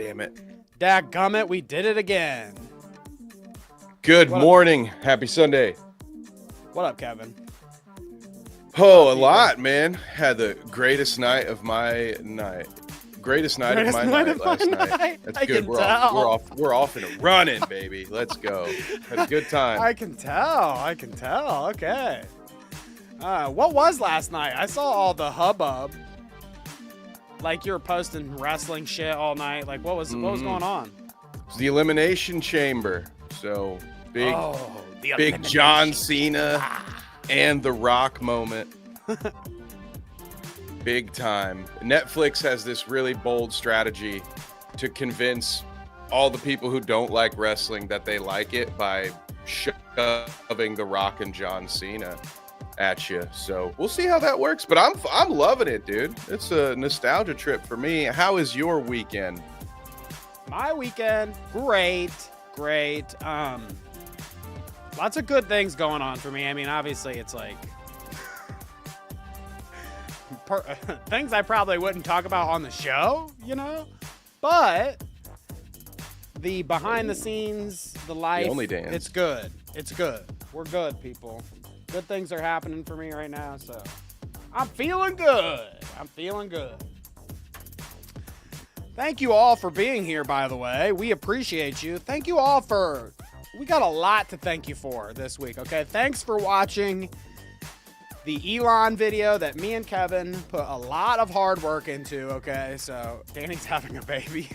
damn it. Dadgummit, we did it again. Good morning. Happy Sunday. What up, Kevin? Oh, a lot, man. Had the greatest night of my night. Greatest night of my night last night. That's good. We're off and running, baby. Let's go. Had a good time. I can tell. Okay. What was last night? I saw all the hubbub. Like you were posting wrestling shit all night. Like what was going on? It's the Elimination Chamber. So big John Cena and The Rock moment. Big time. Netflix has this really bold strategy to convince all the people who don't like wrestling that they like it by shoving The Rock and John Cena at you. So we'll see how that works, but I'm loving it, dude. It's a nostalgia trip for me. How is your weekend? My weekend, great. Lots of good things going on for me. I mean, obviously it's like things I probably wouldn't talk about on the show, you know, but the behind the scenes, the life, the only dance. It's good. We're good, people. Good things are happening for me right now, so I'm feeling good. Thank you all for being here, by the way. We appreciate you. Thank you all we got a lot to thank you for this week, okay? Thanks for watching the Elon video that me and Kevin put a lot of hard work into, okay? So Danny's having a baby.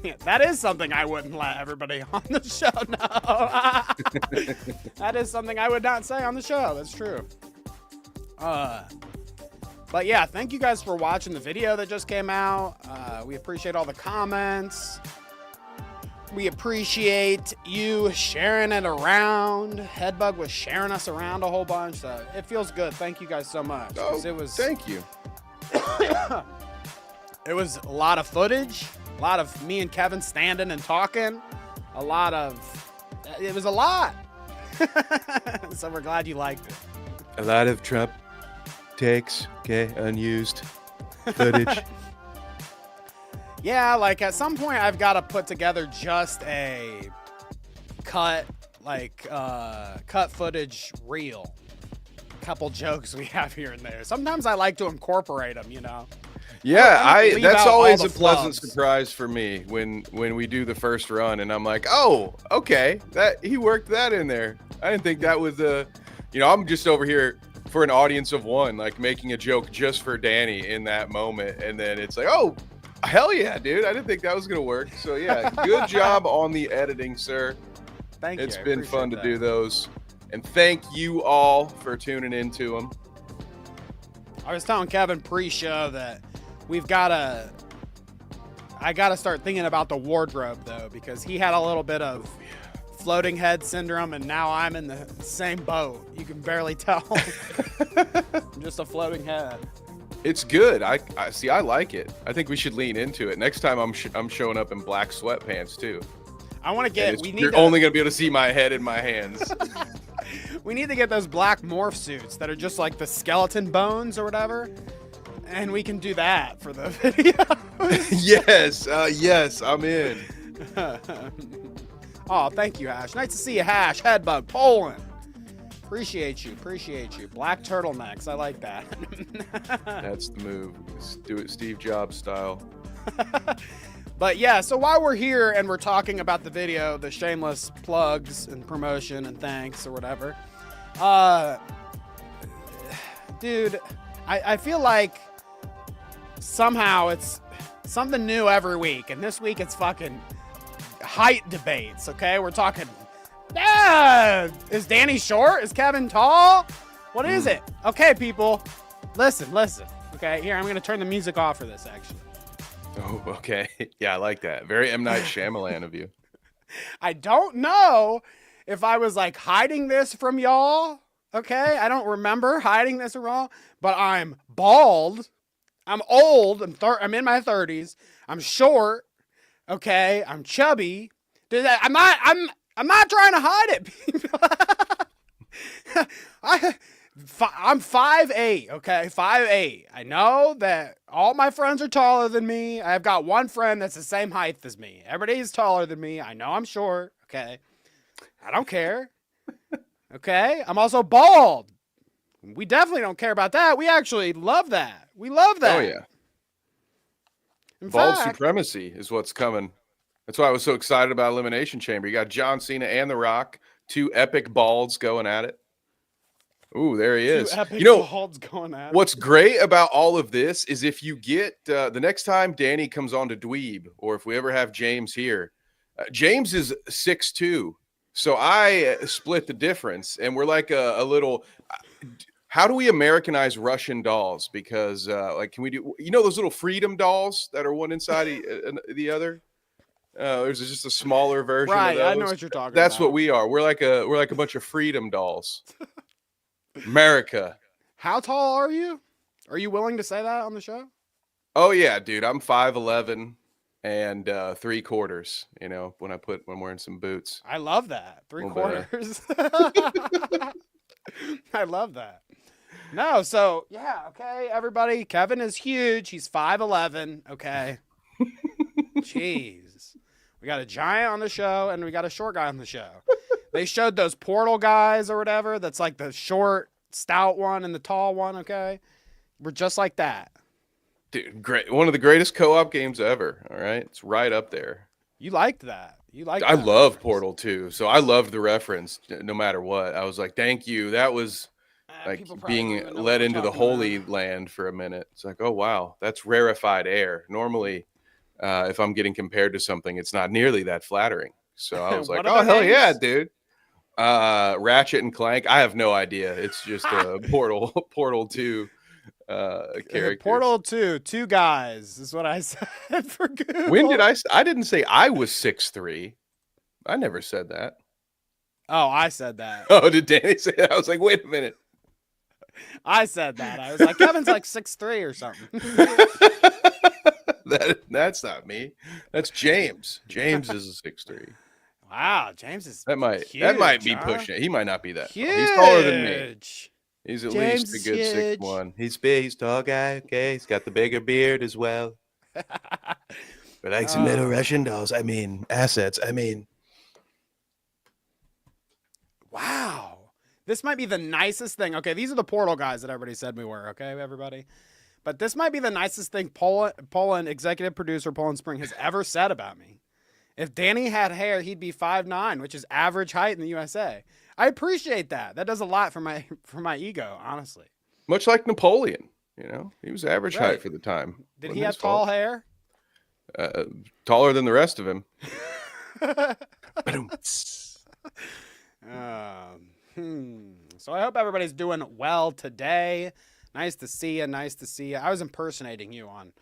Yeah, that is something I wouldn't let everybody on the show know. That is something I would not say on the show. That's true. But yeah, thank you guys for watching the video that just came out. We appreciate all the comments. We appreciate you sharing it around. Headbug was sharing us around a whole bunch, so it feels good. Thank you guys so much. Thank you. It was a lot of footage, a lot of me and Kevin standing and talking, it was a lot. So we're glad you liked it. A lot of Trump takes, okay, unused footage. Yeah, like at some point I've got to put together just a cut footage reel. Couple jokes we have here and there. Sometimes I like to incorporate them, you know. Yeah, that's always a pleasant flubs. surprise for me when we do the first run and I'm like, oh, okay, that he worked that in there. I didn't think that was I'm just over here for an audience of one, like making a joke just for Danny in that moment, and then it's like, oh, hell yeah, dude, I didn't think that was gonna work. So yeah, good job on the editing, sir. Thank you. It's been fun to do those, and thank you all for tuning into them. I was telling Kevin pre-show that I gotta start thinking about the wardrobe though, because he had a little bit of floating head syndrome, and now I'm in the same boat. You can barely tell. I'm just a floating head. It's good. I see. I like it. I think we should lean into it. Next time I'm showing up in black sweatpants too. I want to get. You're only gonna be able to see my head and my hands. We need to get those black morph suits that are just like the skeleton bones or whatever, and we can do that for the video. Yes, I'm in. Oh, thank you, Hash. Nice to see you, Hash. Headbug, Poland. Appreciate you. Black turtlenecks. I like that. That's the move. Let's do it Steve Jobs style. But yeah, so while we're here and we're talking about the video, the shameless plugs and promotion and thanks or whatever, dude, I feel like somehow it's something new every week, and this week it's fucking height debates, okay? We're talking, is Danny short? Is Kevin tall? What is it? Okay, people, listen. Okay, here, I'm going to turn the music off for this, actually. Oh, okay. Yeah, I like that. Very M. Night Shyamalan of you. I don't know if I was like hiding this from y'all, okay? I don't remember hiding this from y'all, but I'm bald. I'm old. I'm in my 30s. I'm short. Okay, I'm chubby. Dude, I'm not trying to hide it, people. I'm 5'8", okay? 5'8". I know that all my friends are taller than me. I've got one friend that's the same height as me. Everybody's taller than me. I know I'm short, okay? I don't care. Okay? I'm also bald. We definitely don't care about that. We actually love that. We love that. Oh yeah. In Bald fact, supremacy is what's coming. That's why I was so excited about Elimination Chamber. You got John Cena and The Rock, two epic balds going at it. Ooh, there he two is. epic You know, balds going at it. what's great about all of this is if you get the next time Danny comes on to Dweeb, or if we ever have James here, James is 6'2", so I split the difference, and we're like a little. How do we Americanize Russian dolls? Because like, can we do those little freedom dolls that are one inside the other? There's just a smaller version of Right, those. I know what you're talking That's about. what we are. We're like a bunch of freedom dolls. America. How tall are you? Are you willing to say that on the show? Oh yeah, dude. I'm 5'11" and 3/4. When I'm wearing some boots. I love that. 3/4. I love that. No, so yeah, okay, everybody. Kevin is huge. He's 5'11". Okay. Jeez. We got a giant on the show and we got a short guy on the show. They showed those portal guys or whatever. That's like the short, stout one and the tall one. Okay. We're just like that. Dude, great. One of the greatest co-op games ever. All right. It's right up there. You liked that. I love Portal 2. So I loved the reference no matter what. I was like, thank you. That was like being led into the Holy Land for a minute. It's like, oh, wow, that's rarefied air. Normally, if I'm getting compared to something, it's not nearly that flattering. So I was like, oh, hell yeah, dude. Ratchet and Clank. I have no idea. It's just a Portal 2 character. Portal 2, two guys is what I said for Google. When did I didn't say I was 6'3". I never said that. Oh, I said that. Oh, did Danny say that? I was like, wait a minute. I said that. I was like, Kevin's like 6'3" or something. That's not me. That's James. James is a 6'3". Wow, James is that might be pushing it. He might not be that tall. He's taller than me. He's at least a good 6'1". He's big, he's tall guy. Okay, he's got the bigger beard as well. But like some little Russian dolls. I mean, assets. I mean, wow. This might be the nicest thing. Okay, these are the Portal guys that everybody said we were. Okay, everybody. But this might be the nicest thing Poland executive producer Poland Spring has ever said about me. If Danny had hair, he'd be 5'9", which is average height in the USA. I appreciate that. That does a lot for my ego, honestly. Much like Napoleon, he was average height for the time. Did he have tall hair? Taller than the rest of him. So I hope everybody's doing well today. Nice to see you. I was impersonating you on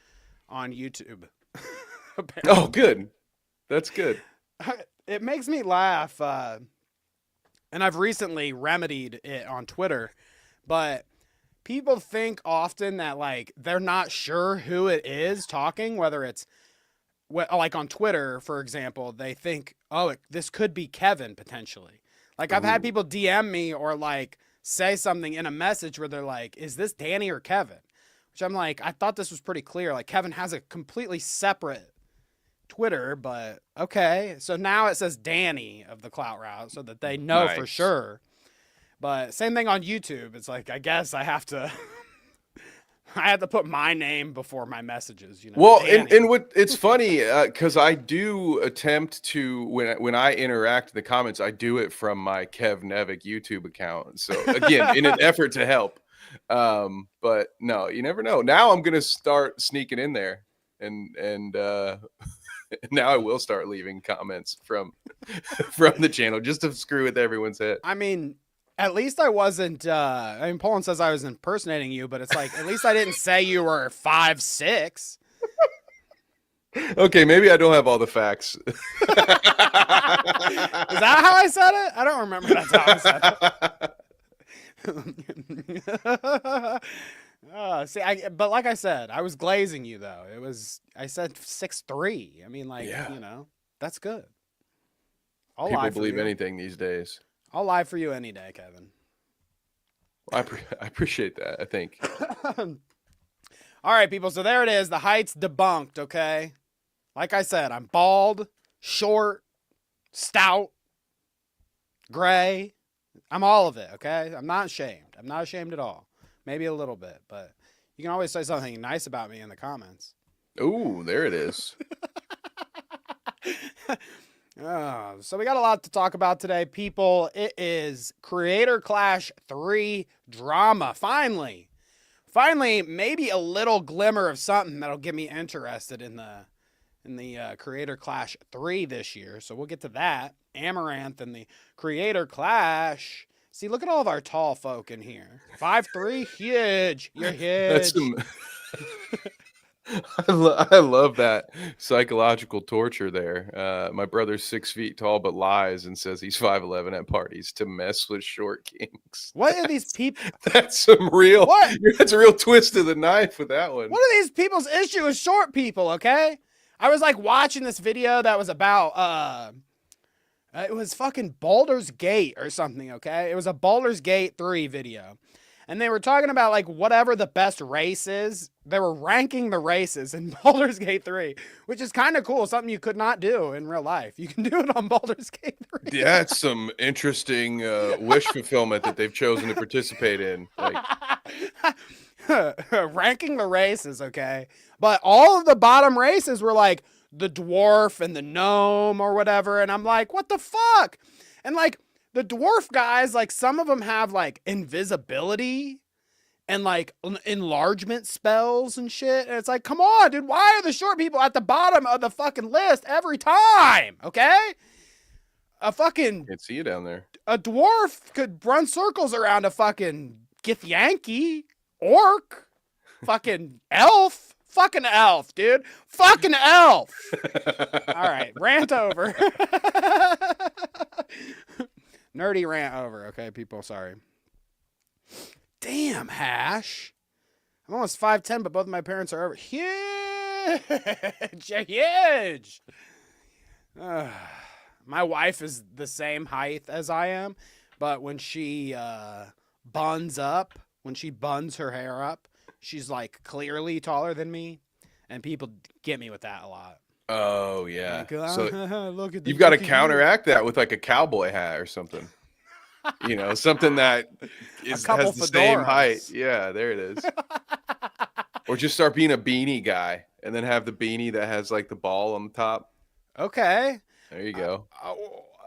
YouTube. Oh, good. That's good. It makes me laugh. And I've recently remedied it on Twitter, but people think often that like they're not sure who it is talking, whether it's like on Twitter, for example, they think, oh, this could be Kevin potentially. Like I've had people DM me or like say something in a message where they're like, is this Danny or Kevin? Which I'm like, I thought this was pretty clear. Like Kevin has a completely separate Twitter, but okay. So now it says Danny of the Clout Route so that they know for sure. But same thing on YouTube. It's like, I guess I have to put my name before my messages, Well, and what it's funny because I do attempt to when I interact in the comments, I do it from my Kev Nevick YouTube account. So again, in an effort to help. But no, you never know. Now I'm gonna start sneaking in there and now I will start leaving comments from the channel just to screw with everyone's head. I mean, at least I wasn't. Poland says I was impersonating you, but it's like at least I didn't say you were 5'6". Okay, maybe I don't have all the facts. Is that how I said it? I don't remember that's how I said it. But like I said, I was glazing you though. I said 6'3". I mean, that's good. People believe anything these days. I'll lie for you any day, Kevin. I appreciate that. I think. All right, people. So there it is. The height's debunked. Okay. Like I said, I'm bald, short, stout, gray. I'm all of it. Okay. I'm not ashamed. I'm not ashamed at all. Maybe a little bit, but you can always say something nice about me in the comments. Ooh, there it is. So we got a lot to talk about today, people. It is Creator Clash 3 drama. Finally, maybe a little glimmer of something that'll get me interested in the Creator Clash 3 this year. So we'll get to that. Amouranth and the Creator Clash. See, look at all of our tall folk in here. 5'3", huge. You're huge. That's I love that psychological torture there. My brother's 6 feet tall, but lies and says he's 5'11" at parties to mess with short kings. What are these people? That's some real. What? That's a real twist of the knife with that one. What are these people's issue with short people? Okay, I was like watching this video that was about it was fucking Baldur's Gate or something. Okay, it was a Baldur's Gate 3 video. And they were talking about like whatever the best race is. They were ranking the races in Baldur's Gate 3, which is kind of cool. Something you could not do in real life. You can do it on Baldur's Gate 3. Yeah, it's some interesting wish fulfillment that they've chosen to participate in. Like, ranking the races, okay? But all of the bottom races were like the dwarf and the gnome or whatever. And I'm like, what the fuck? And like, the dwarf guys, like some of them have like invisibility and like enlargement spells and shit. And it's like, come on, dude. Why are the short people at the bottom of the fucking list every time? Okay. A fucking. Can't see you down there. A dwarf could run circles around a fucking Githyanki, orc, fucking elf. Fucking elf, dude. Fucking elf. All right. Rant over. Nerdy rant over, okay, people, sorry. Damn, Hash. I'm almost 5'10", but both of my parents are over. Huge! Huge! My wife is the same height as I am, but when she buns her hair up, she's like clearly taller than me, and people get me with that a lot. Oh yeah. Like, So look at you've got to counteract that with like a cowboy hat or something. You know, something that has the fedoras. same height. Yeah, there it is. Or just start being a beanie guy and then have the beanie that has like the ball on the top. Okay. There you go.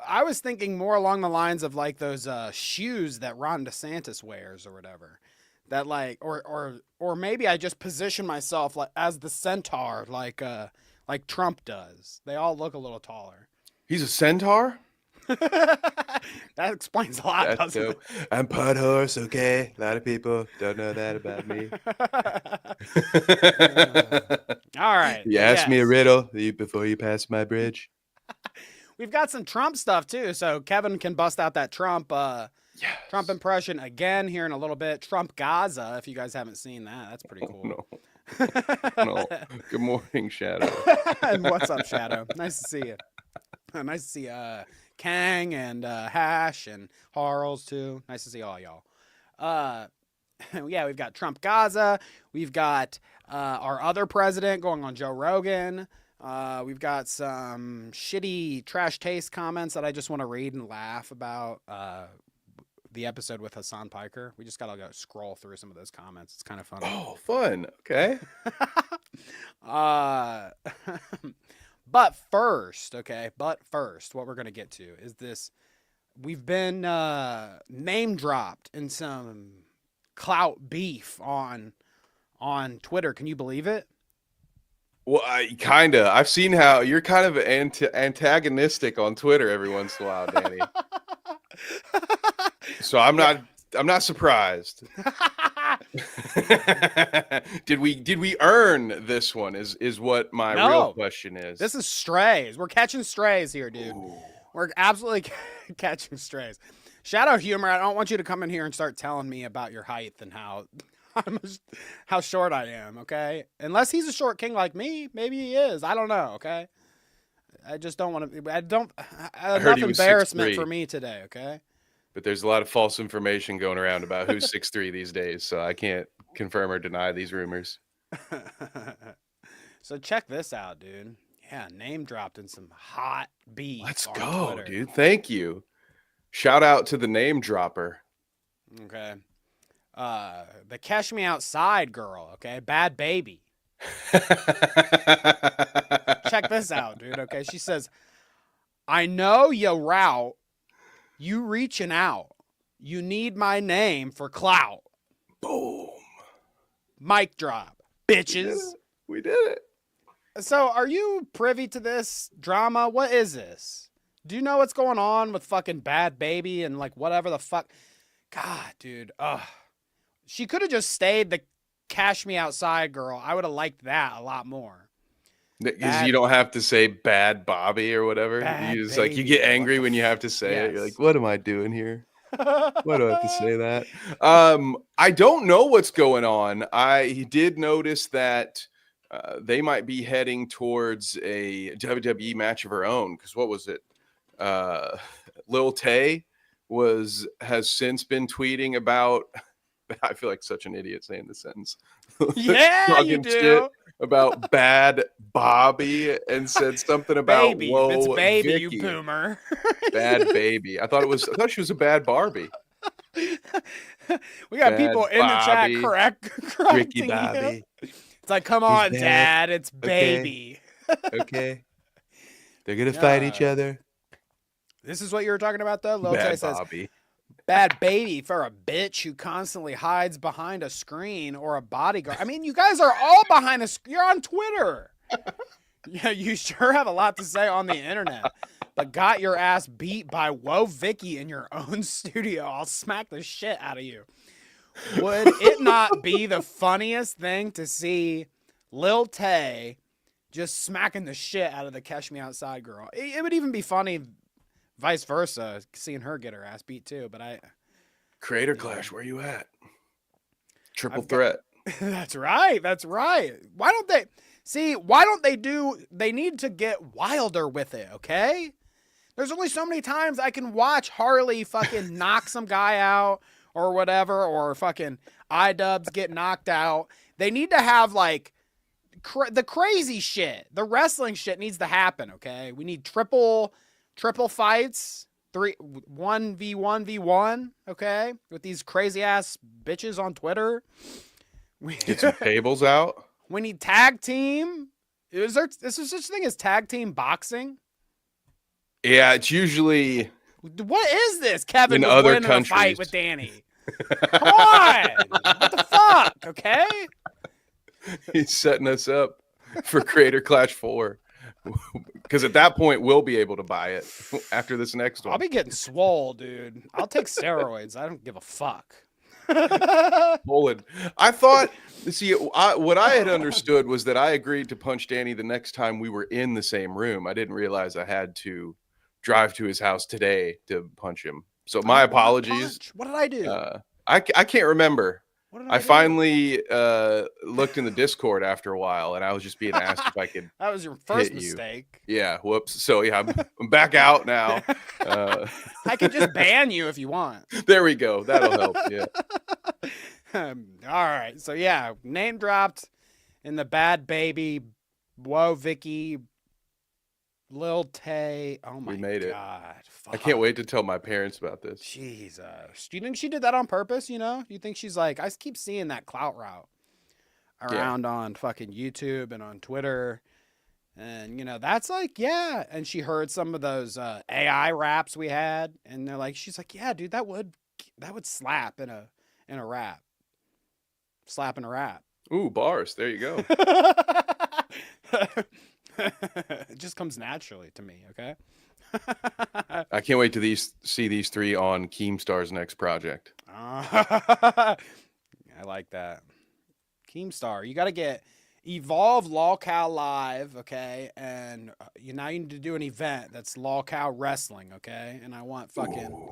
I was thinking more along the lines of like those shoes that Ron DeSantis wears or whatever. That like or maybe I just position myself like as the centaur like Trump does. They all look a little taller. He's a centaur? That explains a lot, doesn't it? I'm part horse, okay? A lot of people don't know that about me. All right. You asked me a riddle before you passed my bridge. We've got some Trump stuff too, so Kevin can bust out that Trump yes. Trump impression again here in a little bit. Trump Gaza, if you guys haven't seen that, that's pretty cool. No. No. Good morning, Shadow. And what's up, Shadow? Nice to see you. Nice to see Kang and Hash and Harles too. Nice to see all y'all. Yeah, we've got Trump Gaza. We've got our other president going on Joe Rogan. We've got some shitty trash taste comments that I just want to read and laugh about. The episode with Hassan Piker. We just gotta go scroll through some of those comments. It's kind of fun. Oh, fun. Okay. But first, what we're gonna get to is this. We've been name dropped in some Clout beef on Twitter. Can you believe it? Well, I've seen how you're kind of antagonistic on Twitter every once in a while, Danny. So I'm not surprised. Did we earn this one? Is what my real question is. This is strays. We're catching strays here, dude. Ooh. We're absolutely catching strays. Shadow humor. I don't want you to come in here and start telling me about your height and how short I am. Okay, unless he's a short king like me, maybe he is. I don't know. Okay, I just don't want to. Enough embarrassment for me today. Okay. but there's a lot of false information going around about who's 6'3" these days, so I can't confirm or deny these rumors. So check this out, dude. Yeah, name dropped in some hot beats. Let's on go, Twitter. dude. Thank you. Shout out to the name dropper. Okay. The Cash Me Outside girl, okay? Bad baby. Check this out, dude, okay? She says, I know you route. You reaching out. You need my name for clout. Boom. Mic drop, bitches. We did it. So, are you privy to this drama? What is this? Do you know what's going on with fucking Bad Baby and like whatever the fuck? God, dude. Ugh. She could have just stayed the Cash Me Outside girl. I would have liked that a lot more. Because you don't have to say bad Bobby or whatever. You just like you get angry when you have to say it. You're like, what am I doing here? Why do I have to say that? I don't know what's going on. I did notice that they might be heading towards a WWE match of her own. Because what was it? Lil Tay has since been tweeting about. I feel like such an idiot saying this sentence. Yeah, you do. Shit about bad Bobby and said something about baby. whoa, It's baby, Vicky. you boomer. Bad baby. I thought she was a bad Barbie. We got Bad people in Bobby. the chat Ricky correcting Bobby. you. It's like, come on, bad. Dad. It's baby. Okay. They're gonna fight each other. This is what you were talking about, though. Lil Tay Bad says, Bobby. bad baby for a bitch who constantly hides behind a screen or a bodyguard. I mean, you guys are all behind a screen. You're on Twitter. Yeah, you sure have a lot to say on the internet, but got your ass beat by Whoa Vicky in your own studio. I'll smack the shit out of you. Would it not be the funniest thing to see Lil Tay just smacking the shit out of the Cash Me Outside girl? It would even be funny vice versa, seeing her get her ass beat too. But Creator Clash, where you at? Triple threat. That's right. Why don't they need to get wilder with it, okay? There's only so many times I can watch Harley fucking knock some guy out or whatever, or fucking iDubbbz get knocked out. They need to have like the crazy shit. The wrestling shit needs to happen, okay? We need triple fights, 1v1v1, okay? With these crazy ass bitches on Twitter. Get some tables out. We need tag team. Is there such a thing as tag team boxing? Yeah, it's usually. What is this? Kevin in was other winning countries. a fight with Danny. Come on, what the fuck? Okay. He's setting us up for Creator Clash 4. Because at that point, we'll be able to buy it after this next one. I'll be getting swole, dude. I'll take steroids. I don't give a fuck. Poland. I thought, what I had understood was that I agreed to punch Danny the next time we were in the same room. I didn't realize I had to drive to his house today to punch him. So my apologies. What did I do? I can't remember. I finally looked in the Discord after a while, and I was just being asked if I could. That was your first mistake. Yeah, whoops. So yeah, I'm back out now. I can just ban you if you want. There we go. That'll help. Yeah. All right. So yeah, name dropped in the Bad Baby, Whoa Vicky, Lil Tay. Oh my god. We made it. Fuck. I can't wait to tell my parents about this. Jesus. Do you think she did that on purpose, you know? You think she's like, I keep seeing that Clout route around on fucking YouTube and on Twitter. And, you know, that's like, yeah. And she heard some of those AI raps we had. And they're like, she's like, yeah, dude, that would slap in a rap. Slap in a rap. Ooh, bars. There you go. It just comes naturally to me, okay? I can't wait to see these three on Keemstar's next project. I like that. Keemstar, you got to get Evolve LolCow Live, okay? And now you need to do an event that's LolCow Wrestling, okay? And I want fucking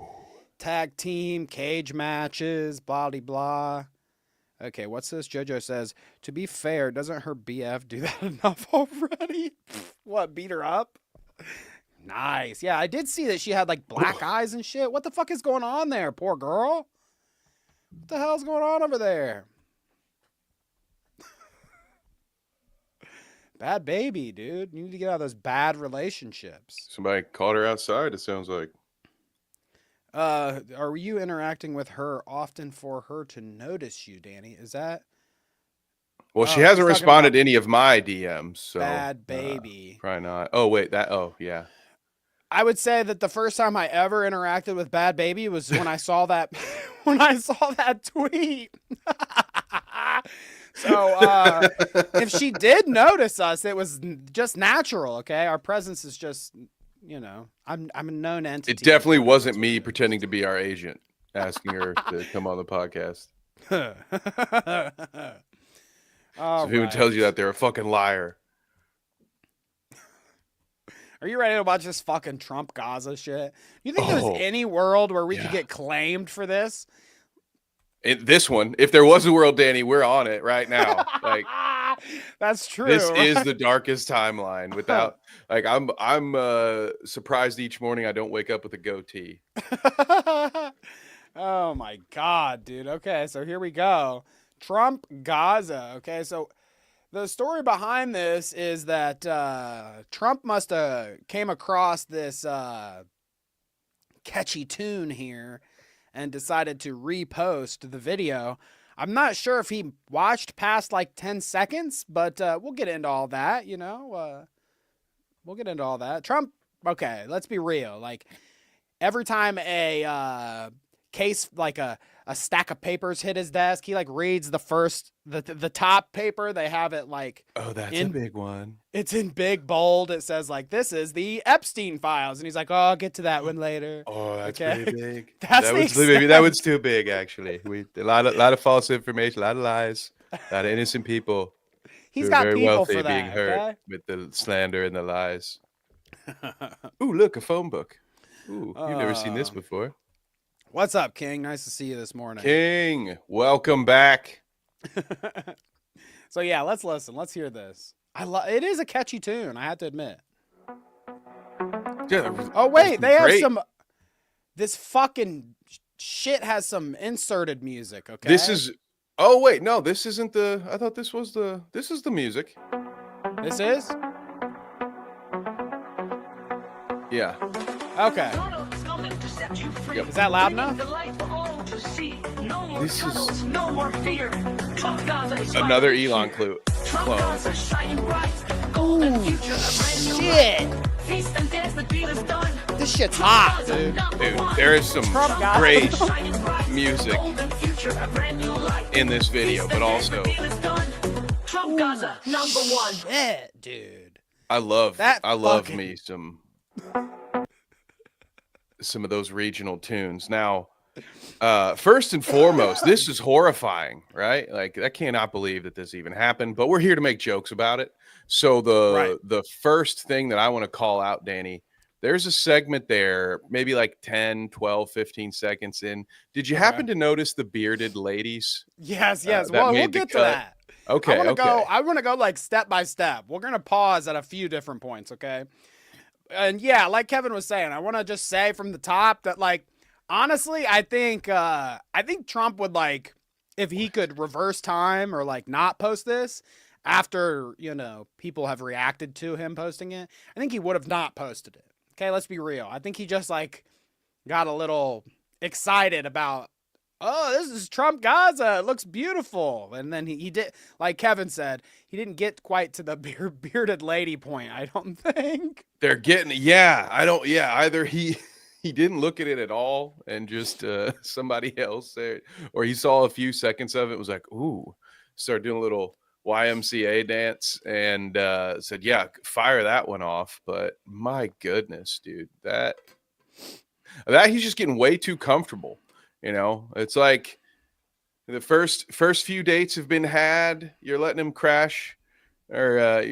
tag team, cage matches, blah, blah, blah. Okay, what's this? JoJo says, to be fair, doesn't her BF do that enough already? What, beat her up? Nice. Yeah, I did see that she had like black eyes and shit. What the fuck is going on there, poor girl? What the hell's going on over there? Bad baby, dude. You need to get out of those bad relationships. Somebody called her outside, it sounds like. Are you interacting with her often for her to notice you, Danny? Is that? Well, she hasn't responded to any of my DMs, so bad baby. Probably not. Oh wait, yeah. I would say that the first time I ever interacted with Bad Baby was when I saw that tweet. So if she did notice us, it was just natural. Okay, our presence is just, I'm a known entity. It definitely wasn't me pretending to be our agent, asking her to come on the podcast. So if anyone tells you that, they're a fucking liar. Are you ready to watch this fucking Trump Gaza shit? You think there's any world where we could get claimed for this? This one, if there was a world, Danny, we're on it right now. Like, that's true. This is the darkest timeline. Without, like, I'm surprised each morning I don't wake up with a goatee. Oh my god, dude. Okay, so here we go. Trump Gaza. Okay, so the story behind this is that Trump must have came across this catchy tune here and decided to repost the video. I'm not sure if he watched past like 10 seconds, but we'll get into all that, we'll get into all that. Trump, okay, let's be real. Like, every time a case, like a stack of papers hit his desk, he like reads the top paper. They have it like, oh, that's a big one. It's in big bold. It says like, this is the Epstein files, and he's like, oh, I'll get to that one later. Oh, that's pretty big. That was too big, actually. A lot of false information, a lot of lies, a lot of innocent people. He's got very people wealthy for that, being hurt okay? with the slander and the lies. Ooh, look, a phone book. Ooh, you've never seen this before. What's up, King? Nice to see you this morning. King, welcome back. So yeah, let's listen. Let's hear this. It is a catchy tune, I have to admit. Yeah, oh wait, they have some. This fucking shit has some inserted music. Okay. This is. Oh wait, no, this isn't the. I thought this was the. This is the music. This is. Yeah. Okay. Yep. Is that loud enough? This is another Elon clone. Ooh, shit. This shit's hot, dude. Dude, there is some great music in this video, but also Trump Gaza #1. Shit, dude. I love fucking... me some of those regional tunes. Now, first and foremost, this is horrifying, right? Like, I cannot believe that this even happened, but we're here to make jokes about it. So the first thing that I want to call out, Danny, there's a segment there, maybe like 10, 12, 15 seconds in. Did you happen to notice the bearded ladies? Yes. Well, we'll get to that. Okay. I want to go like step by step. We're going to pause at a few different points. Okay. And yeah, like Kevin was saying, I want to just say from the top that, like, honestly, I think Trump would, like, if he could reverse time or like not post this after, people have reacted to him posting it, I think he would have not posted it. Okay, let's be real. I think he just like got a little excited about, oh, this is Trump Gaza. It looks beautiful. And then he did, like Kevin said, he didn't get quite to the bearded lady point, I don't think. They're getting, either he didn't look at it at all and just somebody else said, or he saw a few seconds of it, was like, ooh, started doing a little YMCA dance and said, yeah, fire that one off. But my goodness, dude, that he's just getting way too comfortable. It's like the first few dates have been had. You're letting him crash, or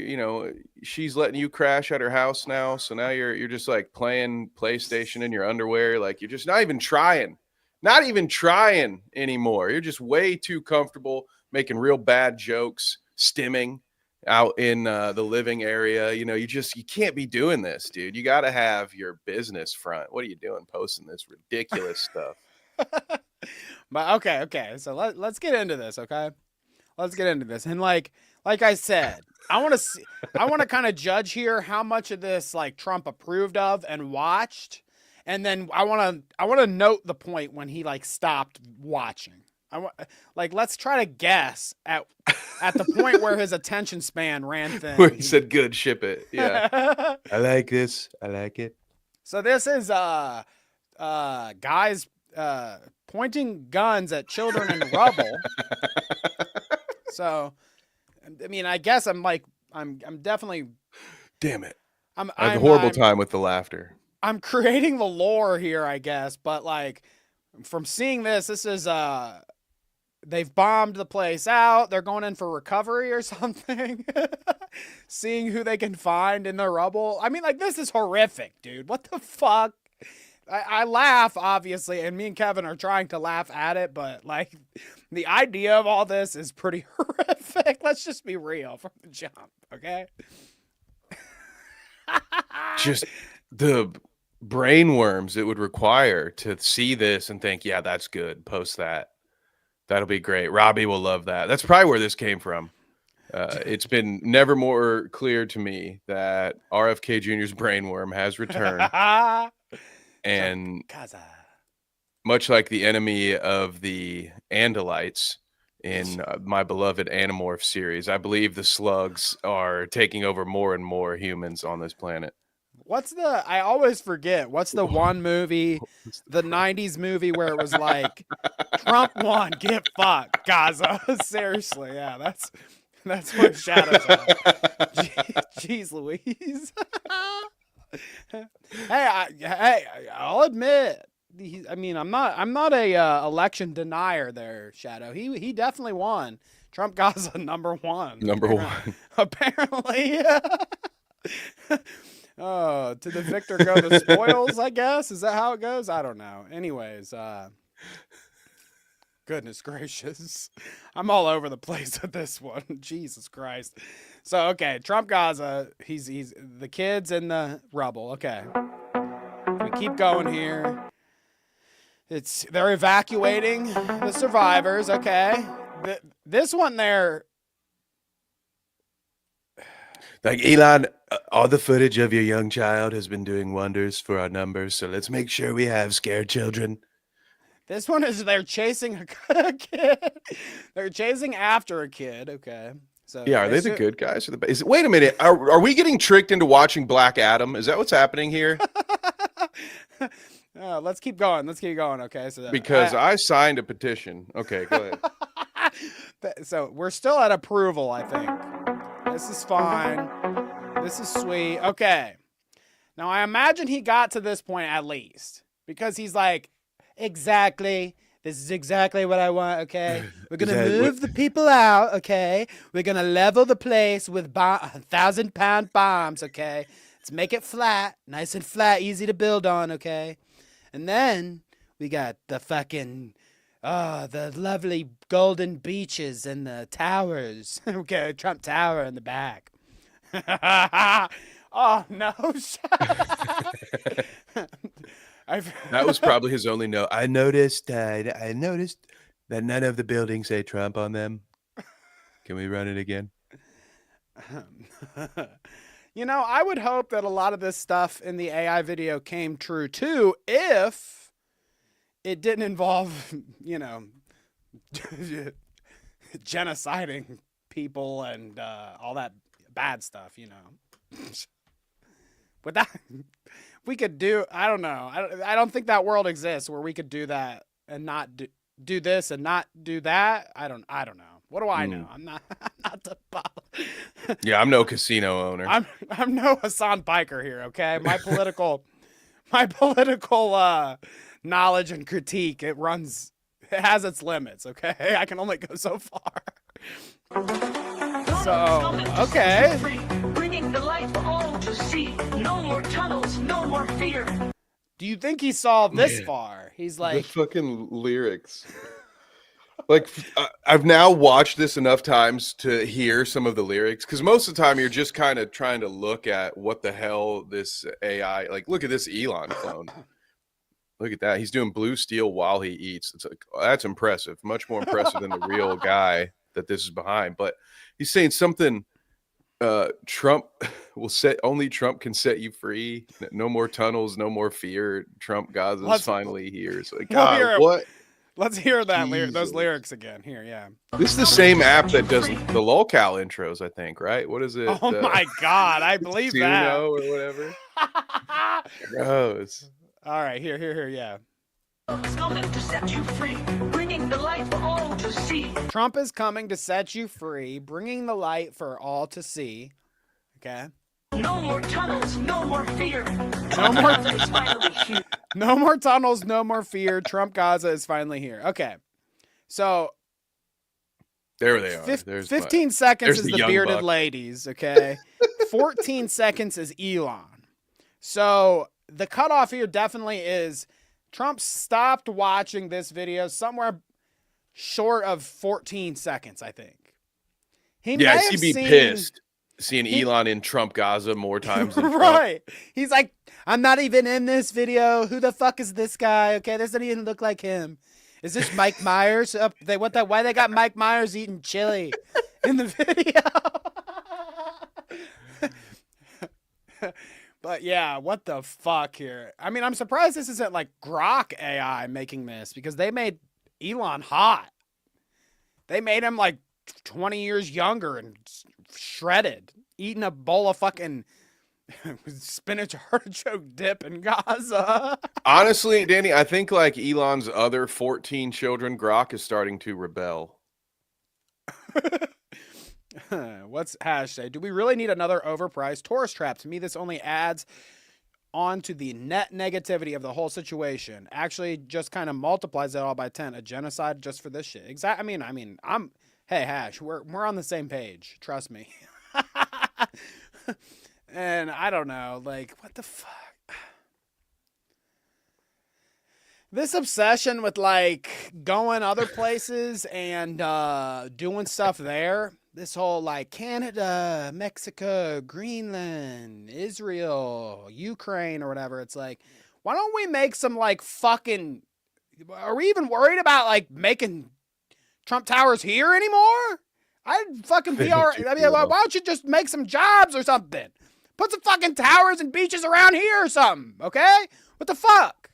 she's letting you crash at her house now. So now you're just like playing PlayStation in your underwear. Like, you're just not even trying anymore. You're just way too comfortable making real bad jokes, stimming, out in the living area. You know, you can't be doing this, dude. You got to have your business front. What are you doing posting this ridiculous stuff? But okay. So let's get into this, okay? Let's get into this. And like I said, I want to kind of judge here how much of this like Trump approved of and watched. And then I want to note the point when he like stopped watching. Let's try to guess at the point where his attention span ran thin. Where he said, "Good, ship it." Yeah. I like this. I like it. So this is guys pointing guns at children in rubble. So, I mean, I guess I'm definitely. Damn it! I have a horrible time with the laughter. I'm creating the lore here, I guess, but like from seeing this is they've bombed the place out. They're going in for recovery or something. Seeing who they can find in the rubble. I mean, like, this is horrific, dude. What the fuck? I laugh, obviously, and me and Kevin are trying to laugh at it, but like the idea of all this is pretty horrific. Let's just be real from the jump, okay? Just the brain worms it would require to see this and think, yeah, that's good. Post that. That'll be great. Robbie will love that. That's probably where this came from. It's been never more clear to me that RFK Jr.'s brainworm has returned. And much like the enemy of the Andalites in my beloved Animorph series, I believe the slugs are taking over more and more humans on this planet. I always forget, what's the one movie, the 90s movie where it was like, Trump won, get fucked, Gaza. Seriously, yeah, that's what Shadow's at. Jeez Louise. Hey, I'll admit, I'm not a election denier there, Shadow. He definitely won. Trump Gaza number one. Apparently. Oh, to the victor go the spoils, I guess. Is that how it goes? I don't know. Anyways, goodness gracious. I'm all over the place with this one. Jesus Christ. So, okay, Trump Gaza, he's the kids in the rubble. Okay. We keep going here. They're evacuating the survivors, okay? This one there, like, Elon, all the footage of your young child has been doing wonders for our numbers, so let's make sure we have scared children. This one is they're chasing a kid. They're chasing after a kid, okay. So yeah, are they the good guys? Or wait a minute, are we getting tricked into watching Black Adam? Is that what's happening here? Let's keep going. Okay, so because I signed a petition. Okay, go ahead. So we're still at approval, I think. This is fine. This is sweet. Okay. Now, I imagine he got to this point at least. Because he's like, exactly. This is exactly what I want, okay? We're going to move the people out, okay? We're going to level the place with 1,000-pound bombs, okay? Let's make it flat. Nice and flat, easy to build on, okay? And then we got the fucking... the lovely golden beaches and the towers. Okay, Trump Tower in the back. Oh, no. That was probably his only note. I noticed that none of the buildings say Trump on them. Can we run it again? You know, I would hope that a lot of this stuff in the AI video came true, too, if it didn't involve, you know, genociding people and all that bad stuff, you know. But that we could do, I don't know. I don't think that world exists where we could do that and not do this and not do that. I don't know. What do I know? I'm not the Yeah, I'm no casino owner. I'm no Hassan Piker here, okay? My political knowledge and critique, it has its limits, okay? I can only go so far. So, okay. Bringing the light for all to see. No more tunnels, no more fear. Do you think he saw this far? He's like... The fucking lyrics. Like, I've now watched this enough times to hear some of the lyrics, because most of the time you're just kind of trying to look at what the hell this AI, like, look at this Elon clone. Look at that. He's doing blue steel while he eats. It's like, that's impressive. Much more impressive than the real guy that this is behind. But he's saying something, Trump will set, only Trump can set you free. No more tunnels, no more fear. Trump Gaza's finally here. So like, God, what? Let's hear that those Jesus. lyrics again. Here, yeah. This is the same app that does the lolcow intros, I think, right? What is it? Oh my God, I believe that. Suno or whatever. Gross. All right, here, yeah. It's coming to set you free, bringing the light for all to see. Trump is coming to set you free, bringing the light for all to see. Okay. No more tunnels, no more fear. No more, It's finally here. no more tunnels, no more fear. Trump Gaza is finally here. Okay. So There they are. 15 seconds there's is the the young bearded buck. ladies, okay? 14 seconds is Elon. So the cutoff here definitely is Trump stopped watching this video somewhere short of 14 seconds, I think. He may have he'd be seen- pissed seeing Elon in Trump Gaza more times than Trump. Right. He's like, I'm not even in this video. Who the fuck is this guy? Okay, this doesn't even look like him. Is this Mike Myers? Why they got Mike Myers eating chili in the video? But yeah, what the fuck here? I mean, I'm surprised this isn't like Grok AI making this, because they made Elon hot. They made him like 20 years younger and shredded, eating a bowl of fucking spinach artichoke dip in Gaza. Honestly, Danny, I think like Elon's other 14 children, Grok is starting to rebel. What's hashtag? Do we really need another overpriced tourist trap? To me, this only adds on to the net negativity of the whole situation. Actually, just kind of multiplies it all by 10. A genocide just for this shit. Exactly. Hey, Hash, we're on the same page. Trust me. And I don't know, like, what the fuck? This obsession with like going other places and doing stuff there. This whole like Canada, Mexico, Greenland, Israel, Ukraine, or whatever. It's like, why don't we make some like fucking? Are we even worried about like making Trump Towers here anymore? I'd fucking be all right. I mean, why don't you just make some jobs or something? Put some fucking towers and beaches around here or something, okay? What the fuck?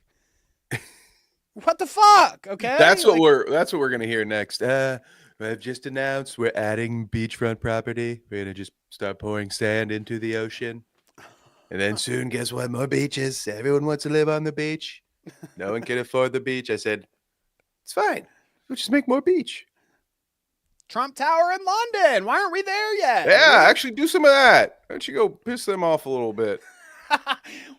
What the fuck? Okay. That's what we're gonna hear next. I've just announced we're adding beachfront property. We're gonna just start pouring sand into the ocean, and then soon, guess what? More beaches. Everyone wants to live on the beach. No one can afford the beach. I said, it's fine. We'll just make more beach. Trump Tower in London. Why aren't we there yet? Yeah, actually do some of that. Why don't you go piss them off a little bit?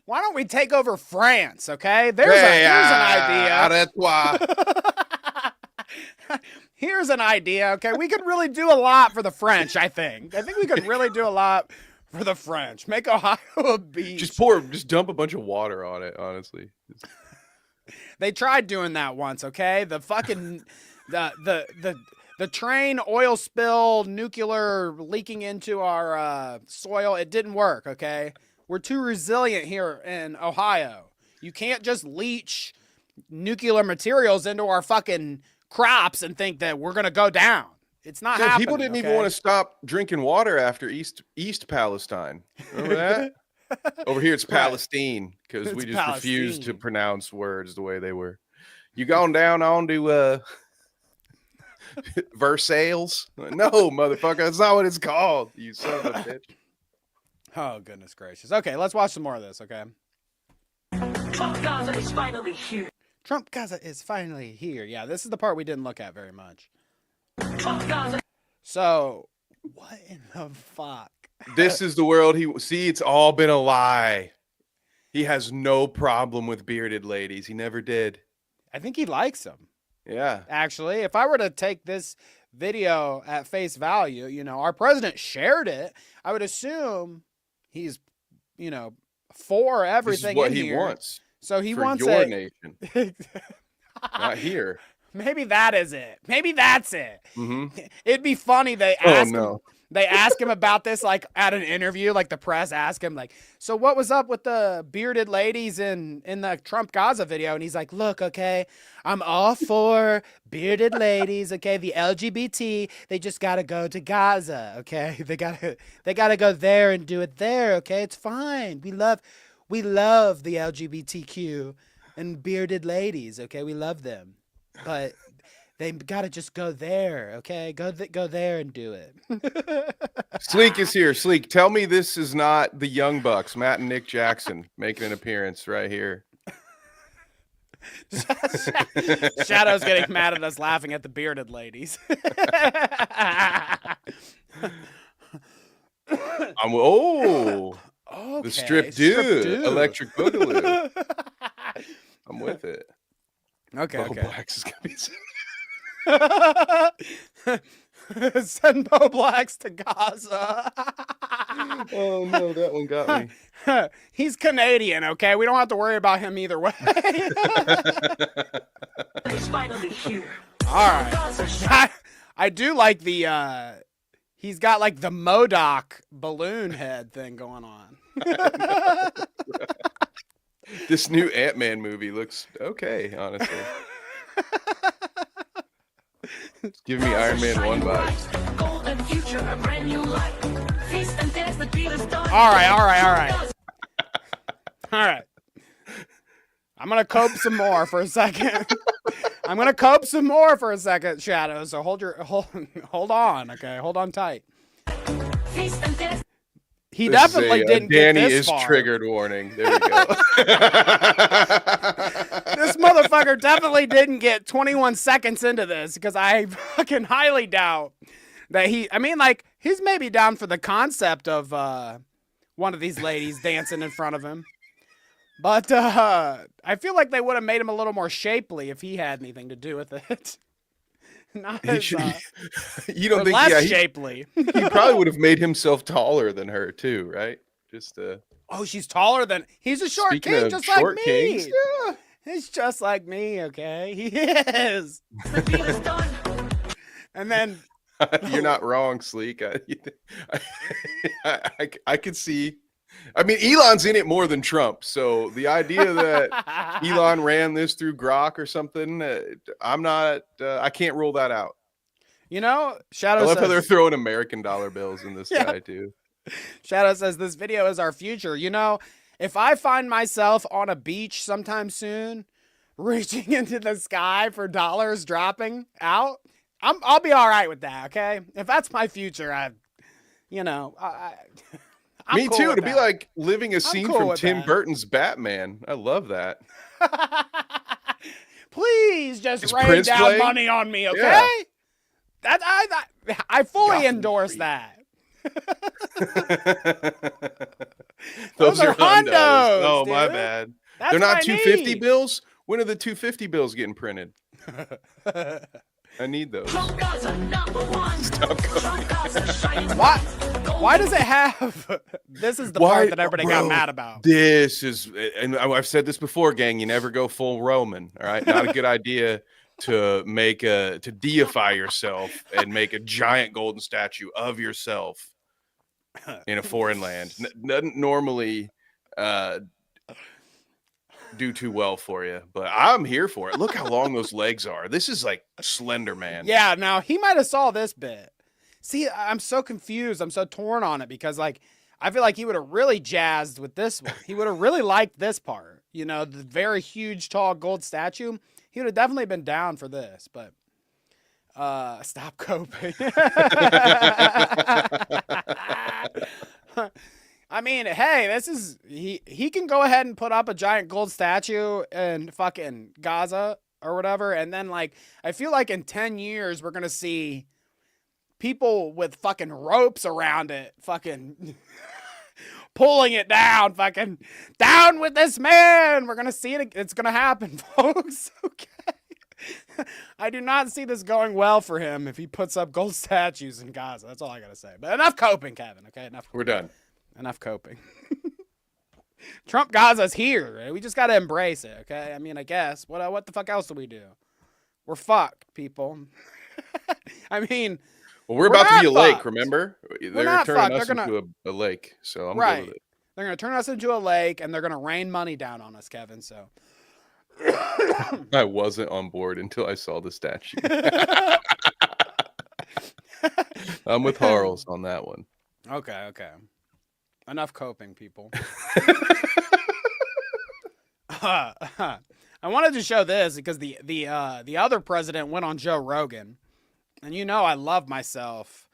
Why don't we take over France? Okay, here's an idea. Here's an idea. Okay, we could really do a lot for the French. I think we could really do a lot for the French. Make Ohio a beach. Just dump a bunch of water on it. Honestly, they tried doing that once. Okay, the fucking the train oil spill, nuclear leaking into our soil. It didn't work. Okay. We're too resilient here in Ohio. You can't just leach nuclear materials into our fucking crops and think that we're going to go down. It's not happening. People didn't even want to stop drinking water after East Palestine. Remember that? Over here, it's Palestine, because we just refused to pronounce words the way they were. You gone down on to Versailles? No, motherfucker. That's not what it's called. You son of a bitch. Oh, goodness gracious. Okay, let's watch some more of this, okay? Trump Gaza is finally here. Trump Gaza is finally here. Yeah, this is the part we didn't look at very much. Trump Gaza. So, what in the fuck? This is the world it's all been a lie. He has no problem with bearded ladies. He never did. I think he likes them. Yeah. Actually, if I were to take this video at face value, you know, our president shared it, I would assume he's, you know, for everything This is what in he here. wants. So he for wants your it. nation. Not here. Maybe that is it. Maybe that's it. Mm-hmm. It'd be funny they Oh, ask him. no. They ask him about this like at an interview, like the press ask him like, so what was up with the bearded ladies in the Trump Gaza video? And he's like, look, okay, I'm all for bearded ladies, okay? The LGBT, they just gotta go to Gaza, okay? They gotta go there and do it there, okay? It's fine. We love the LGBTQ and bearded ladies, okay? We love them. But they gotta just go there, okay? Go there and do it. Sleek is here. Sleek, tell me this is not the Young Bucks, Matt and Nick Jackson, making an appearance right here. Shadow's getting mad at us laughing at the bearded ladies. The strip dude, Electric Boogaloo. I'm with it. Okay. Bo Blacks is gonna be. Send Bo Blacks to Gaza. Oh no, that one got me. He's Canadian, okay? We don't have to worry about him either way. It's finally here. All right. I do like the he's got like the MODOK balloon head thing going on. This new Ant-Man movie looks okay, honestly. It's giving me Iron Man 1 vibes. Golden future, a brand new life. Feast and dance, the deal is done. All right. I'm gonna cope some more for a second. Shadow. So hold on, okay? Hold on tight. Feast and dance. He definitely didn't Danny get this is far. triggered warning. There we go. This motherfucker definitely didn't get 21 seconds into this because I fucking highly doubt that he's maybe down for the concept of one of these ladies dancing in front of him. But I feel like they would have made him a little more shapely if he had anything to do with it. Not as, you don't think less shapely. He probably would have made himself taller than her too, right? Just oh, she's taller than he's a short king, just like me. Kings, yeah. He's just like me, okay? He is. The deal is done. And then you're not wrong, Sleek. I could see. I mean, Elon's in it more than Trump, so the idea that Elon ran this through Grok or something, I'm not. I can't rule that out. Shadow I love says, how they're throwing American dollar bills in this guy too. Shadow says this video is our future. If I find myself on a beach sometime soon, reaching into the sky for dollars dropping out, I'll be all right with that. Okay, if that's my future, I'm Me cool too. with To be that. like living a scene cool from with Tim that. Burton's Batman. I love that. Please just Is rain Prince down playing? money on me, okay? Yeah. I fully Gotham endorse Street. that. Those are are Hondos. Hondos, Oh, my dude. bad. That's They're not what I 250 need. bills. When are the 250 bills getting printed? I need those. Trump Gaza, number one. Stop going. Trump Gaza, shining Why does it have? This is the part that everybody got mad about. This is, and I've said this before, gang. You never go full Roman. All right, not a good idea to deify yourself and make a giant golden statue of yourself in a foreign land. Doesn't normally do too well for you, but I'm here for it. Look how long those legs are. This is like Slender Man. Yeah, now he might have saw this bit. See, I'm so confused. I'm so torn on it because I feel like he would have really jazzed with this one. He would have really liked this part. The very huge, tall gold statue. He would have definitely been down for this, but stop coping. I mean, hey, this is he can go ahead and put up a giant gold statue in fucking Gaza or whatever, and then I feel like in 10 years we're gonna see people with fucking ropes around it, fucking pulling it down, fucking down with this man. We're gonna see it. It's gonna happen, folks. Okay. I do not see this going well for him if he puts up gold statues in Gaza. That's all I gotta say. But enough coping, Kevin. Okay, enough. We're done. Enough coping. Trump Gaza's here. Right? We just gotta embrace it. Okay. I mean, I guess. What the fuck else do we do? we're fucked, people. I mean, Well, we're about to be a not lake, fucked. remember? We're They're not turning fucked. us They're gonna into a lake, so I'm good right. with it. They're gonna turn us into a lake, and they're gonna rain money down on us, Kevin. So I wasn't on board until I saw the statue. I'm with Harles on that one. Okay. Enough coping, people. I wanted to show this because the other president went on Joe Rogan, and I love myself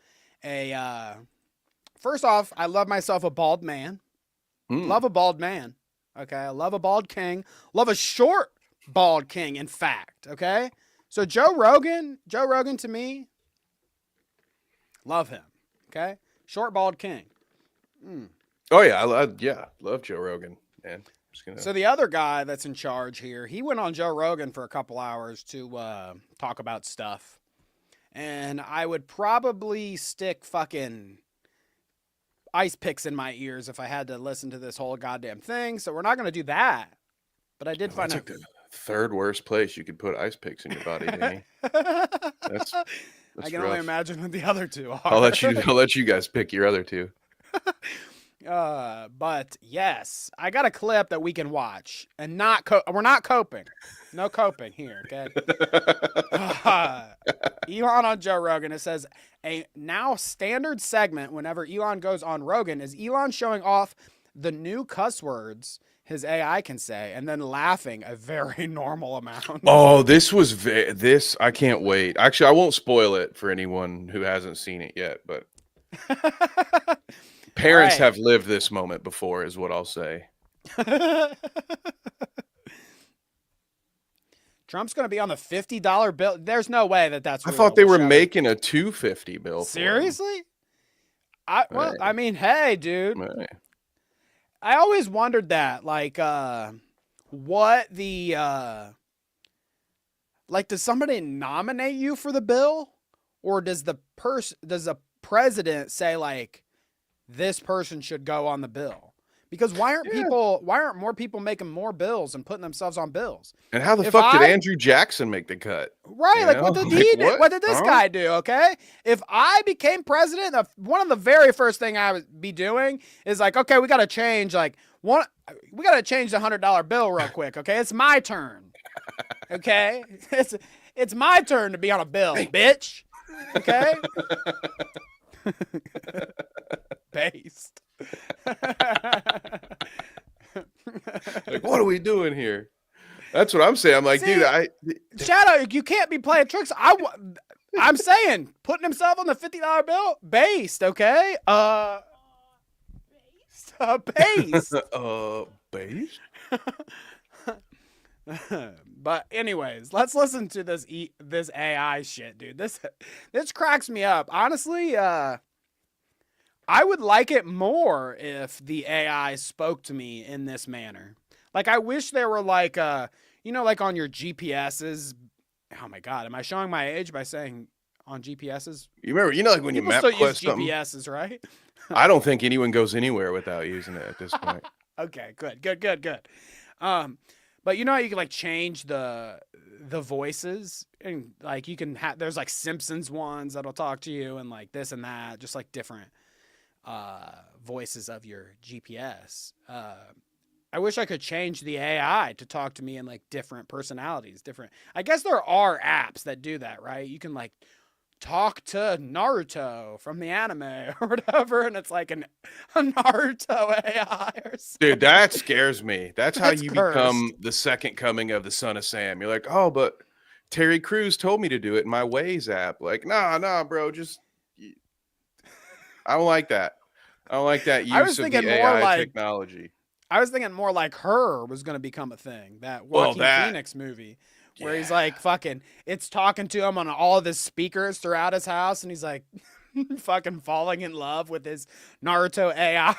first off, I love myself a bald man. Love a bald man. Okay, I love a bald king. Love a short bald king. In fact, okay. So Joe Rogan to me, love him. Okay, short bald king. Oh yeah, love Joe Rogan, man. So the other guy that's in charge here, he went on Joe Rogan for a couple hours to talk about stuff. And I would probably stick fucking ice picks in my ears if I had to listen to this whole goddamn thing. So we're not going to do that. But I did find out. Like the third worst place you could put ice picks in your body, Danny. That's I can rough. only imagine what the other two are. I'll let you guys pick your other two. But yes, I got a clip that we can watch, and we're not coping. No coping here, okay? Elon on Joe Rogan. It says a now standard segment whenever Elon goes on Rogan is Elon showing off the new cuss words his AI can say, and then laughing a very normal amount. Oh, this was this. I can't wait. Actually, I won't spoil it for anyone who hasn't seen it yet, but parents have lived this moment before, is what I'll say. Trump's going to be on the $50 bill. There's no way that's real. I thought they were making a $250 bill. Seriously? I mean, hey, dude. Right. I always wondered that, like, what the, does somebody nominate you for the bill, or does the president say, like, this person should go on the bill? Because why aren't more people making more bills and putting themselves on bills? And how the fuck did Andrew Jackson make the cut? Right, like what did he do? What did this guy do? Okay, if I became president, one of the very first thing I would be doing is like, okay, we got to change the $100 bill real quick. Okay, it's my turn. Okay, it's my turn to be on a bill, bitch. Okay, based. Like, what are we doing here? That's what I'm saying. I'm like, dude, Shadow, you can't be playing tricks. I'm saying putting himself on the $50 bill, based, okay? Based. Based. But anyways, let's listen to this AI shit, dude. This cracks me up. Honestly, I would like it more if the AI spoke to me in this manner. Like, I wish there were like, like on your GPSs. Oh my God, am I showing my age by saying on GPSs? You remember, like when people you still MapQuest use GPSs, right? I don't think anyone goes anywhere without using it at this point. Okay, good. But you know how you can like change the voices, and like you can have, there's like Simpsons ones that'll talk to you, and like this and that, just like different voices of your GPS. I wish I could change the AI to talk to me in like different personalities, I guess there are apps that do that, right? You can like talk to Naruto from the anime or whatever, and it's like a Naruto AI or something. Dude, that scares me. That's how you become the second coming of the Son of Sam. You're like, oh, but Terry Crews told me to do it in my Waze app. Like, nah, bro, just I don't like that. I don't like that use of the AI technology. I was thinking more like Her was going to become a thing. That Joaquin Phoenix movie where he's like fucking, it's talking to him on all of his speakers throughout his house, and he's like fucking falling in love with his Naruto AI.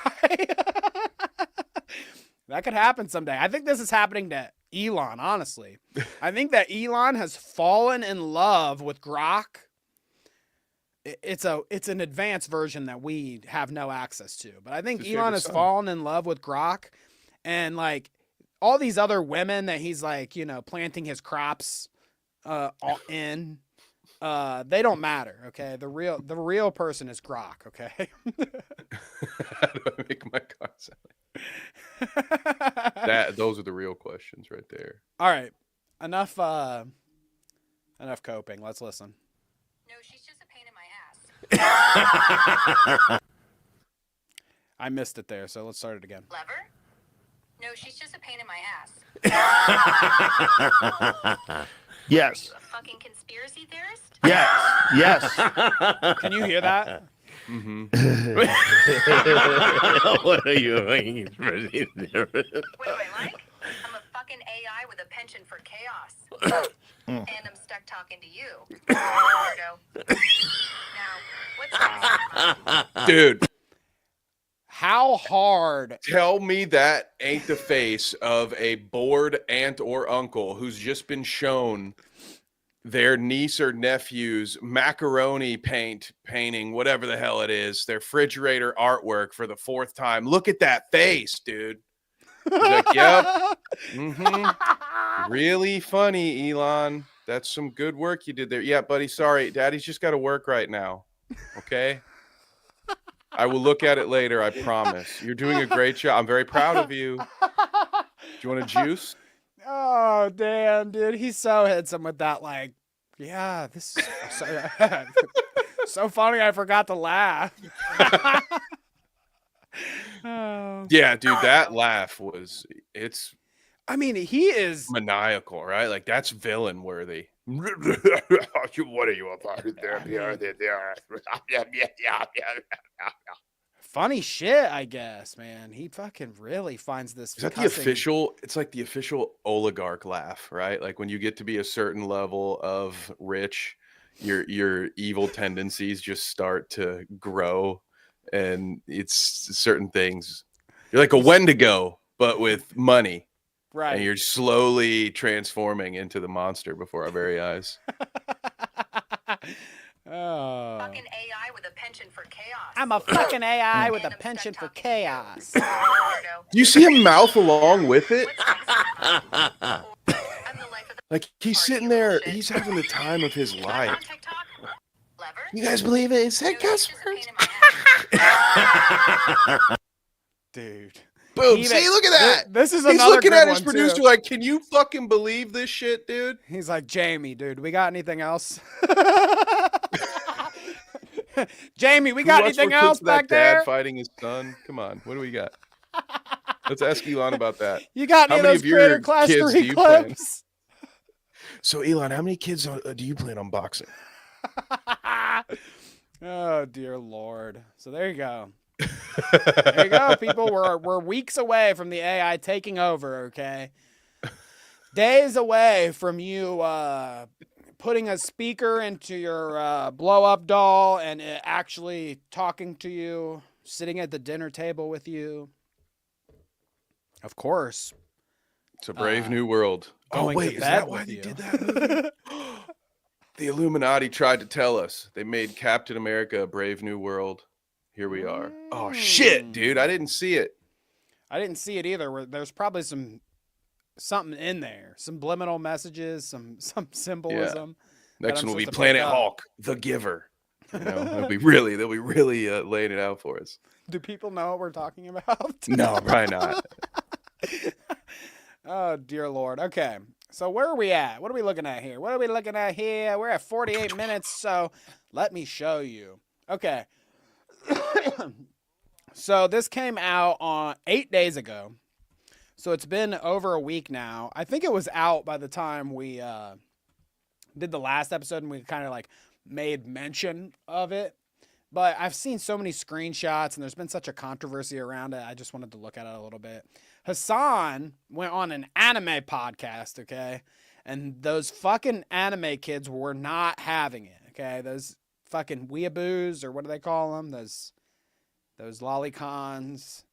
That could happen someday. I think this is happening to Elon, honestly. I think that Elon has fallen in love with Grok. It's an advanced version that we have no access to, but I think Elon has fallen in love with Grok, and like all these other women that he's like, planting his crops in. They don't matter, okay? The real person is Grok, okay? How do I make my car sound? Those are the real questions right there. All right. Enough coping. Let's listen. No, she's just a pain in my ass. I missed it there, so let's start it again. Lever? No, she's just a pain in my ass. Yes. Are you a fucking conspiracy theorist? Yes. Yes. Can you hear that? Mm-hmm. What are you doing? What do I like? I'm a fucking AI with a penchant for chaos. And I'm stuck talking to you, weirdo. Now, what's Dude, How hard? tell me that ain't the face of a bored aunt or uncle who's just been shown their niece or nephew's macaroni painting, whatever the hell it is, their refrigerator artwork for the 4th time. Look at that face, dude. He's like, yep. Mm-hmm. Really funny, Elon. That's some good work you did there. Yeah, buddy, sorry. Daddy's just got to work right now. Okay? I will look at it later, I promise. You're doing a great job. I'm very proud of you. Do you want a juice? Oh, damn, dude. He's so handsome with that, like, yeah, this is so funny I forgot to laugh. Oh. Yeah, dude, that laugh it's I mean, he is. maniacal, right? Like, that's villain worthy. What are you about Funny shit, I guess, man. He fucking really finds this. Is that the cussing- official? It's like the official oligarch laugh, right? Like when you get to be a certain level of rich, your evil tendencies just start to grow, and it's certain things. You're like a Wendigo, but with money, Right. and you're slowly transforming into the monster before our very eyes. Oh. fucking AI with a penchant for chaos? I'm a fucking AI with a And I'm penchant stuck for talking to you, chaos. weirdo. Do you see him mouth along with it? What's next? I'm the life of the Like he's sitting there, he's having the time of his on life. TikTok. Lever? You guys believe it? It's No, that she's cuss just a words. pain in my ass. Dude. Boom! Even- See, look at that. This is He's another looking good at his one, producer too. like, "Can you fucking believe this shit, dude?" He's like, Jamie, dude, we got anything else? Jamie, we got Who watched anything more clips else of that back dad there? fighting his son? Come on, what do we got? Let's ask Elon about that. You got How any of many those of your Creator Class kids 3 do you plan? clips? So, Elon, how many kids do you plan on boxing? Oh, dear Lord. So there you go. There you go, people. We're weeks away from the AI taking over, okay? Days away from you putting a speaker into your blow-up doll and it actually talking to you, sitting at the dinner table with you. Of course. It's a brave new world. Oh, going wait, to is bed that why with they you. did that movie? The Illuminati tried to tell us. They made Captain America a Brave New World. Here we are. Oh, shit, dude. I didn't see it. I didn't see it either. There's probably something in there, subliminal messages, some symbolism. Next I'm one will be supposed to Planet pick up. Hulk, the Giver. You know, they'll be really laying it out for us. Do people know what we're talking about? No, probably not. Oh, dear Lord. Okay. So where are we at? What are we looking at here? We're at 48 minutes, so let me show you. Okay. So this came out on 8 days ago. So it's been over a week now. I think it was out by the time we did the last episode and we kind of like made mention of it. But I've seen so many screenshots and there's been such a controversy around it. I just wanted to look at it a little bit. Hassan went on an anime podcast, okay? And those fucking anime kids were not having it, okay? Those fucking weeaboos, or what do they call them? Those lolicons.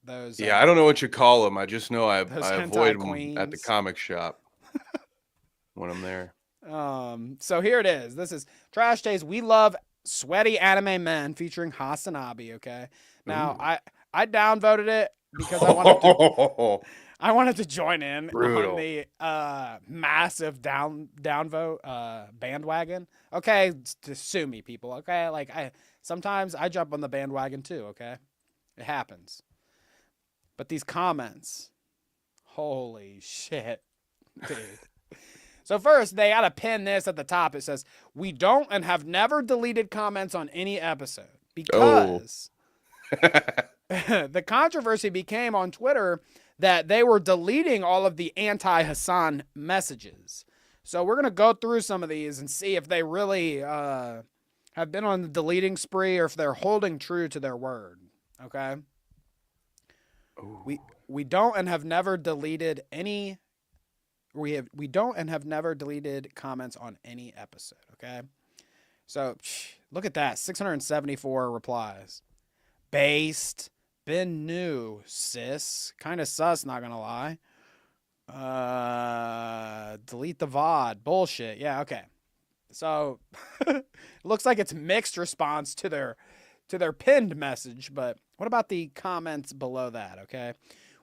Those. Yeah, I don't know what you call them. I just know I Those avoid hentai them at the queens. comic shop when I'm there. So here it is. This is Trash Days. We love sweaty anime men featuring Hasanabi, okay? Now, Ooh. I downvoted it because I wanted to I wanted to join in Brutal. on the massive downvote bandwagon. Okay, to sue me, people. Okay, like sometimes I jump on the bandwagon too. Okay, it happens. But these comments, holy shit, dude. So first, they gotta pin this at the top. It says, "We don't and have never deleted comments on any episode because the controversy became on Twitter that they were deleting all of the anti-Hassan messages." So we're gonna go through some of these and see if they really have been on the deleting spree or if they're holding true to their word. Okay. We don't and have never deleted any. We don't and have never deleted comments on any episode. Okay. So look at that. 674 replies. Based. Been new, sis. Kind of sus, not gonna lie. Delete the VOD. Bullshit. Yeah, okay. So it looks like it's mixed response to their pinned message, but what about the comments below that, okay?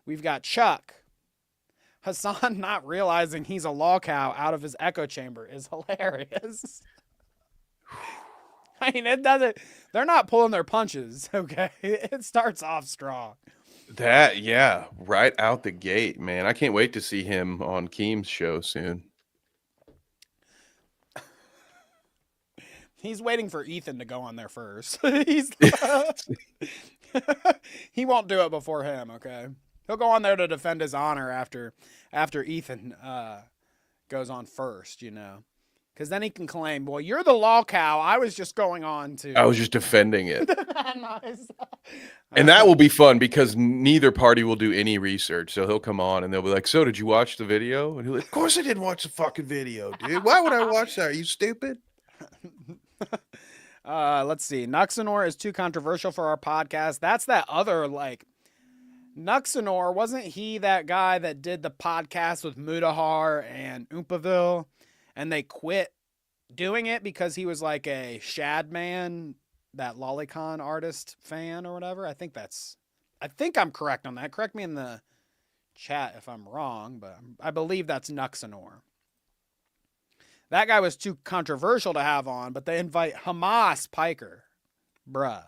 We've got Chuck. Hassan not realizing he's a lol cow out of his echo chamber is hilarious. I mean, they're not pulling their punches, okay? It starts off strong. That, yeah, right out the gate, man. I can't wait to see him on Keem's show soon. He's waiting for Ethan to go on there first. He won't do it before him, okay? He'll go on there to defend his honor after Ethan goes on first, you know. Because then he can claim, well, you're the lol cow. I was just going on to... I was just defending it. Nice. And that will be fun because neither party will do any research. So he'll come on and they'll be like, so did you watch the video? And he'll be like, of course I didn't watch the fucking video, dude. Why would I watch that? Are you stupid? Let's see. Nuxanor is too controversial for our podcast. That's that other, like... Nuxanor, wasn't he that guy that did the podcast with Mudahar and Oompaville? And they quit doing it because he was like a Shadman, that Lolicon artist fan or whatever. I think I'm correct on that. Correct me in the chat if I'm wrong, but I believe that's Nuxanor. That guy was too controversial to have on, but they invite Hamas Piker. Bruh.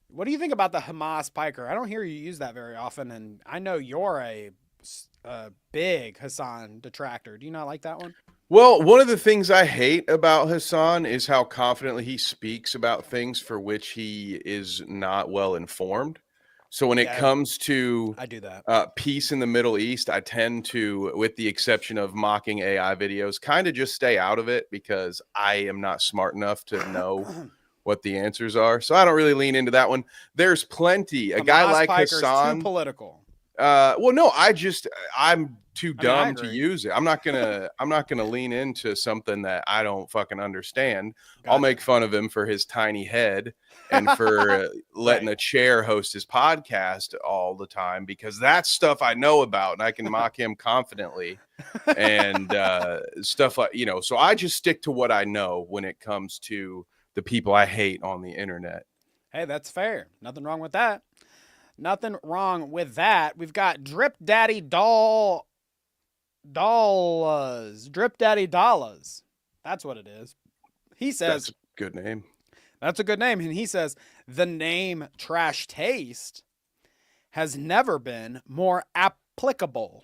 What do you think about the Hamas Piker? I don't hear you use that very often, and I know you're a big Hassan detractor. Do you not like that one? Well, one of the things I hate about Hassan is how confidently he speaks about things for which he is not well informed. So when it comes to I do that. Peace in the Middle East, I tend to, with the exception of mocking AI videos, kind of just stay out of it because I am not smart enough to know what the answers are. So I don't really lean into that one. There's plenty. A guy like Piker's Hassan. too political. Well, no, I'm too dumb to agree. use it. I'm not gonna lean into something that I don't fucking understand. Gotcha. I'll make fun of him for his tiny head and for letting a chair host his podcast all the time because that's stuff I know about and I can mock him confidently and stuff like, you know, so I just stick to what I know when it comes to the people I hate on the internet. Hey, that's fair. Nothing wrong with that. Nothing wrong with that. We've got Drip Daddy Dollas. Drip Daddy Dollas. That's what it is. He says... That's a good name. That's a good name. And he says, the name Trash Taste has never been more applicable.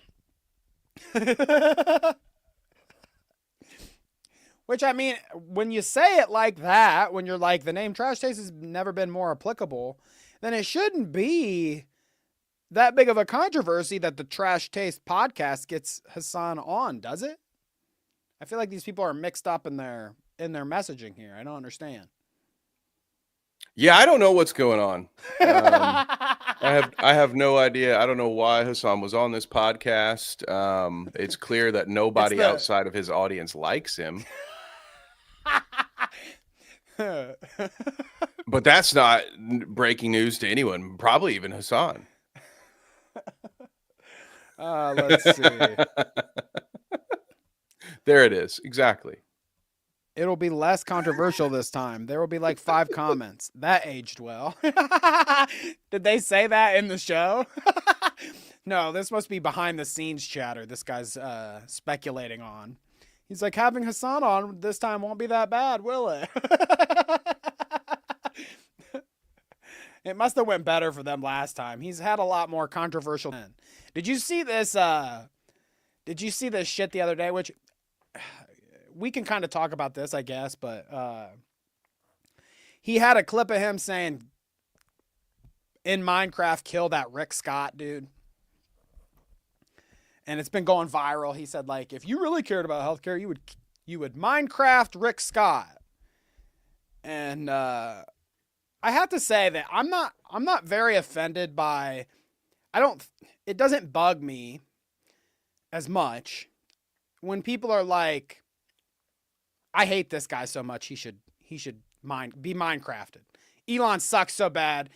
Which, I mean, when you say it like that, when you're like, the name Trash Taste has never been more applicable, then it shouldn't be that big of a controversy that the Trash Taste podcast gets Hassan on, does it? I feel like these people are mixed up in their messaging here. I don't understand. Yeah, I don't know what's going on. I have no idea. I don't know why Hassan was on this podcast. It's clear that nobody outside of his audience likes him. But that's not breaking news to anyone, probably even Hassan. Let's see. There it is. Exactly. It'll be less controversial this time. There will be like 5 comments. That aged well. Did they say that in the show? No, this must be behind the scenes chatter this guy's speculating on. He's like, having Hassan on this time won't be that bad, will it? It must have went better for them last time. He's had a lot more controversial. Did you see this? Did you see this shit the other day? Which we can kind of talk about this, I guess, but he had a clip of him saying, in Minecraft, kill that Rick Scott dude. And it's been going viral. He said, like, if you really cared about healthcare, you would Minecraft Rick Scott. And I have to say that I'm not very offended by, it doesn't bug me as much when people are like, I hate this guy so much, he should be Minecrafted. Elon sucks so bad,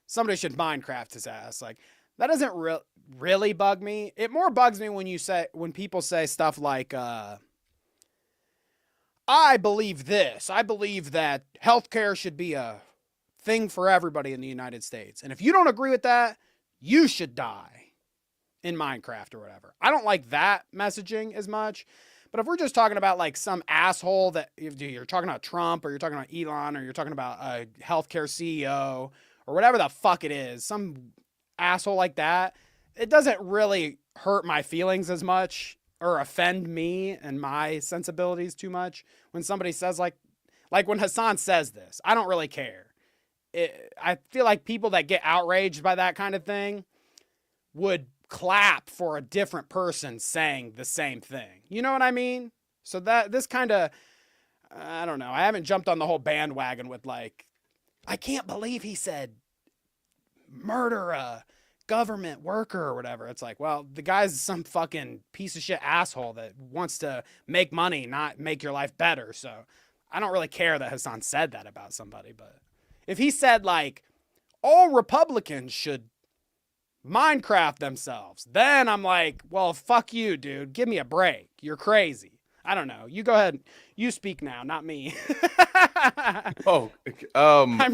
somebody should Minecraft his ass. Like, that doesn't really bug me. It more bugs me when people say stuff like, I believe this. I believe that healthcare should be a thing for everybody in the United States. And if you don't agree with that, you should die in Minecraft or whatever. I don't like that messaging as much. But if we're just talking about like some asshole that you're talking about Trump, or you're talking about Elon, or you're talking about a healthcare CEO or whatever the fuck it is, some asshole like that, it doesn't really hurt my feelings as much or offend me and my sensibilities too much when somebody says like when Hassan says this. I don't really care. I feel like people that get outraged by that kind of thing would clap for a different person saying the same thing. You know what I mean? So this kind of, I don't know. I haven't jumped on the whole bandwagon with like, I can't believe he said murder a government worker or whatever. It's like, well, the guy's some fucking piece of shit asshole that wants to make money, not make your life better. So I don't really care that Hassan said that about somebody. But if he said like, all Republicans should Minecraft themselves, then I'm like, well, fuck you, dude. Give me a break. You're crazy. I don't know. You go ahead. You speak now, not me. I'm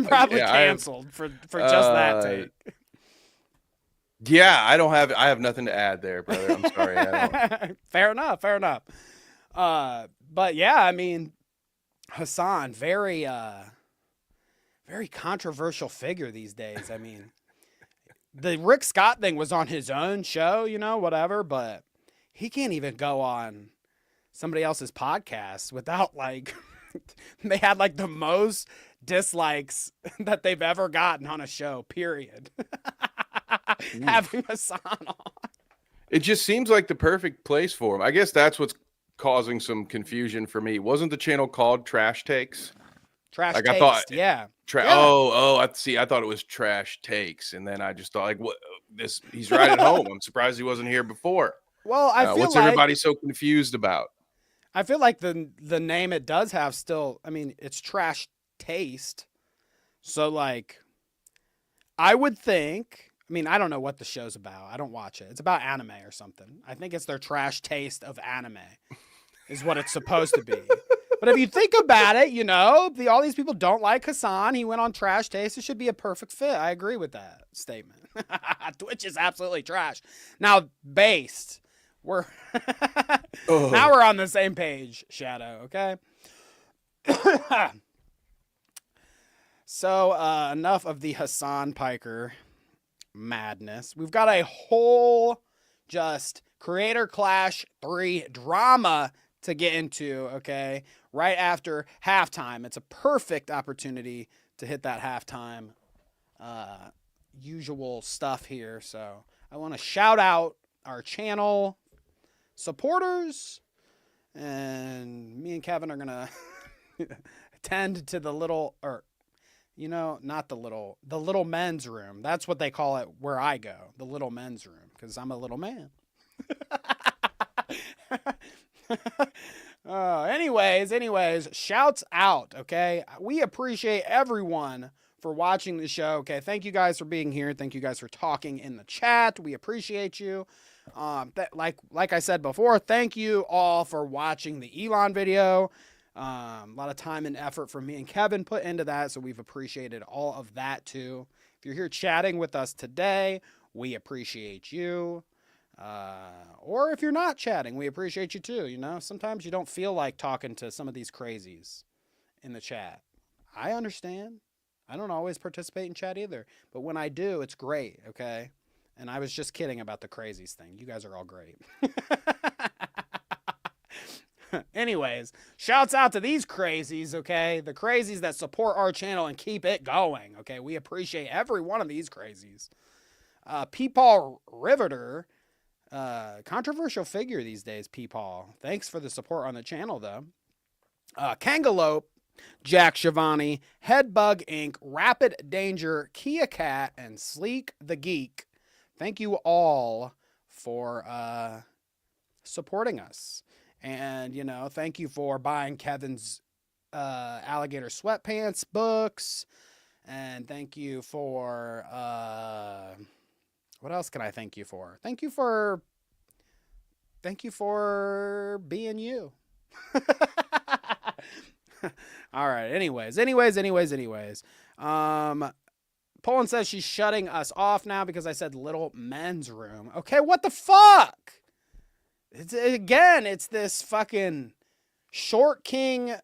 probably canceled for just that take. Yeah, I have nothing to add there, brother. I'm sorry. I don't. Fair enough. But yeah, I mean, Hassan, very controversial figure these days. I mean, the Rick Scott thing was on his own show, you know, whatever, but he can't even go on somebody else's podcast without like, they had like the most dislikes that they've ever gotten on a show, period. Having Hassan on. It just seems like the perfect place for him. I guess that's what's causing some confusion for me. Wasn't the channel called Trash Takes? Trash like Taste, I thought, yeah. I see. I thought it was Trash Takes, and then I just thought, like, what? He's right at home. I'm surprised he wasn't here before. Well, I feel what's everybody so confused about? I feel like the name it does have still. I mean, it's Trash Taste, so like, I would think. I mean, I don't know what the show's about. I don't watch it. It's about anime or something. I think it's their trash taste of anime, is what it's supposed to be. But if you think about it, you know, all these people don't like Hassan. He went on Trash Taste. It should be a perfect fit. I agree with that statement. Twitch is absolutely trash. Now, Based, now we're on the same page, Shadow, okay? So, enough of the Hassan Piker madness. We've got a whole just Creator Clash 3 drama to get into, okay? Right after halftime. It's a perfect opportunity to hit that halftime usual stuff here. So I want to shout out our channel supporters, and me and Kevin are gonna attend to the little, or you know, not the little men's room. That's what they call it where I go, the little men's room, because I'm a little man. Anyways, shouts out, okay? We appreciate everyone for watching the show, okay? Thank you guys for being here. Thank you guys for talking in the chat. We appreciate you. Like I said before, thank you all for watching the Elon video. A lot of time and effort from me and Kevin put into that, so we've appreciated all of that too. If you're here chatting with us today, we appreciate you. Or if you're not chatting, we appreciate you too. You know, sometimes you don't feel like talking to some of these crazies in the chat. I understand. I don't always participate in chat either, but when I do, it's great. Okay. And I was just kidding about the crazies thing. You guys are all great. Anyways, shouts out to these crazies, okay? The crazies that support our channel and keep it going, okay? We appreciate every one of these crazies. Peepaw Riveter, controversial figure these days, Peepaw. Thanks for the support on the channel, though. Kangalope, Jack Shivani, Headbug Inc., Rapid Danger, Kia Cat, and Sleek the Geek. Thank you all for supporting us. And, you know, thank you for buying Kevin's Alligator Sweatpants books. And thank you for, what else can I thank you for? Thank you for being you. All right. Anyways. Poland says she's shutting us off now because I said little men's room. Okay. What the fuck? It's this fucking short king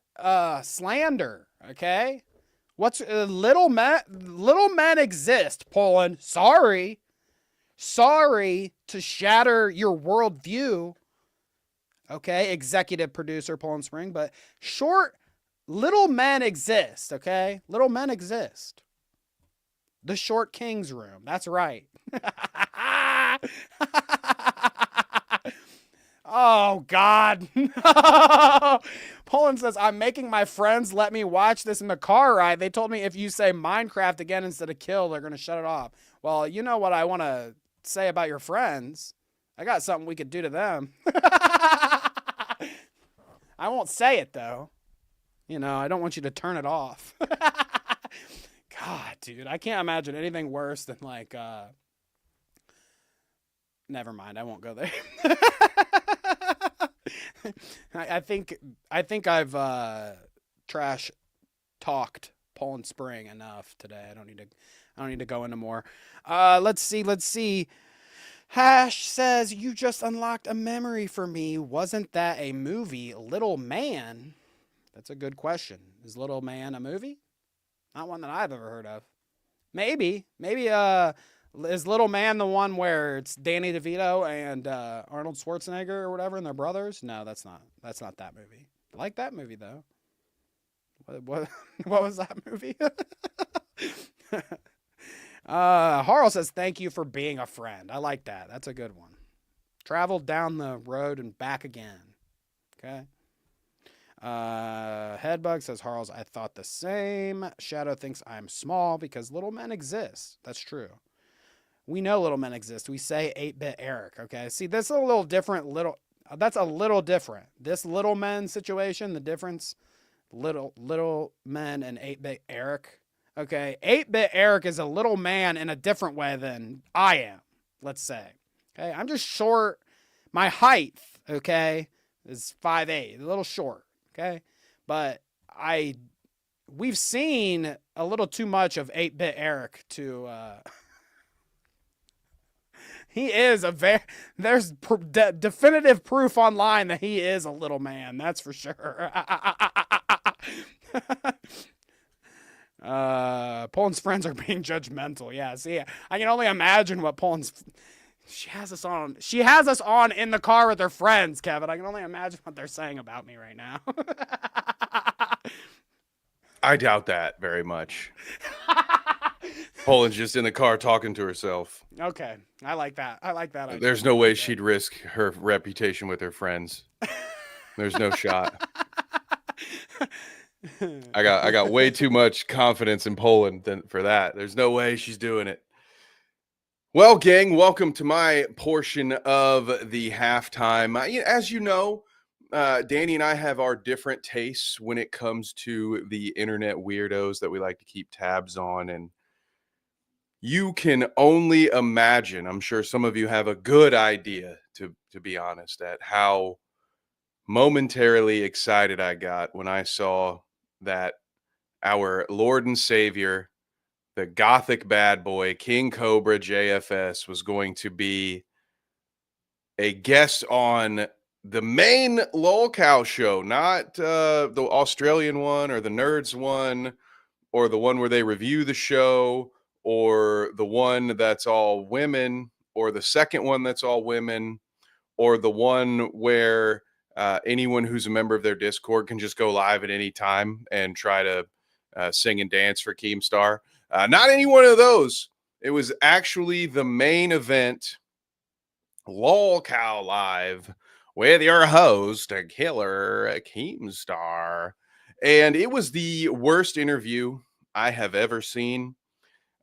slander, okay? What's little men exist, Poland. Sorry to shatter your worldview, okay? Executive producer Poland Spring, but little men exist, okay? Little men exist. The short king's room. That's right. Oh, God. Poland says, I'm making my friends let me watch this in the car ride. They told me if you say Minecraft again instead of kill, they're going to shut it off. Well, you know what I want to say about your friends. I got something we could do to them. I won't say it, though. You know, I don't want you to turn it off. God, dude, I can't imagine anything worse than, like, never mind, I won't go there. I think I've trash talked Poland Spring enough today. I don't need to go into more. Let's see. Hash says, you just unlocked a memory for me. Wasn't that a movie, Little Man? That's a good question. Is Little Man a movie? Not one that I've ever heard of. Maybe is Little Man the one where it's Danny DeVito and Arnold Schwarzenegger or whatever and they're brothers? No, that's not that movie. I like that movie though. What was that movie? Harl says, thank you for being a friend. I like that. That's a good one. Traveled down the road and back again. Okay. Headbug says, Harl's, I thought the same. Shadow thinks I'm small because little men exist. That's true. We know little men exist. We say 8-bit Eric. Okay. See, this is a little different. That's a little different. This little men situation, the difference, little men and 8-bit Eric. Okay. 8-bit Eric is a little man in a different way than I am. Let's say, okay. I'm just short. My height, okay, is 5'8", a little short. Okay. But we've seen a little too much of 8-bit Eric to, he is there's definitive proof online that he is a little man. That's for sure. Poland's friends are being judgmental. Yeah. See, I can only imagine what she has us on in the car with her friends, Kevin. I can only imagine what they're saying about me right now. I doubt that very much. Poland's just in the car talking to herself. Okay. I like that. There's no way she'd risk her reputation with her friends. There's no shot. I got way too much confidence in Poland for that. There's no way she's doing it. Well, gang, welcome to my portion of the halftime. As you know, Danny and I have our different tastes when it comes to the internet weirdos that we like to keep tabs on. And you can only imagine, I'm sure some of you have a good idea, to be honest, at how momentarily excited I got when I saw that our Lord and Savior, the gothic bad boy, King Cobra JFS, was going to be a guest on the main LolCow show, not the Australian one or the Nerds one or the one where they review the show or the one that's all women or the second one that's all women or the one where anyone who's a member of their Discord can just go live at any time and try to sing and dance for Keemstar. Not any one of those. It was actually the main event, LolCow Live, with your host, Killer Keemstar. And it was the worst interview I have ever seen.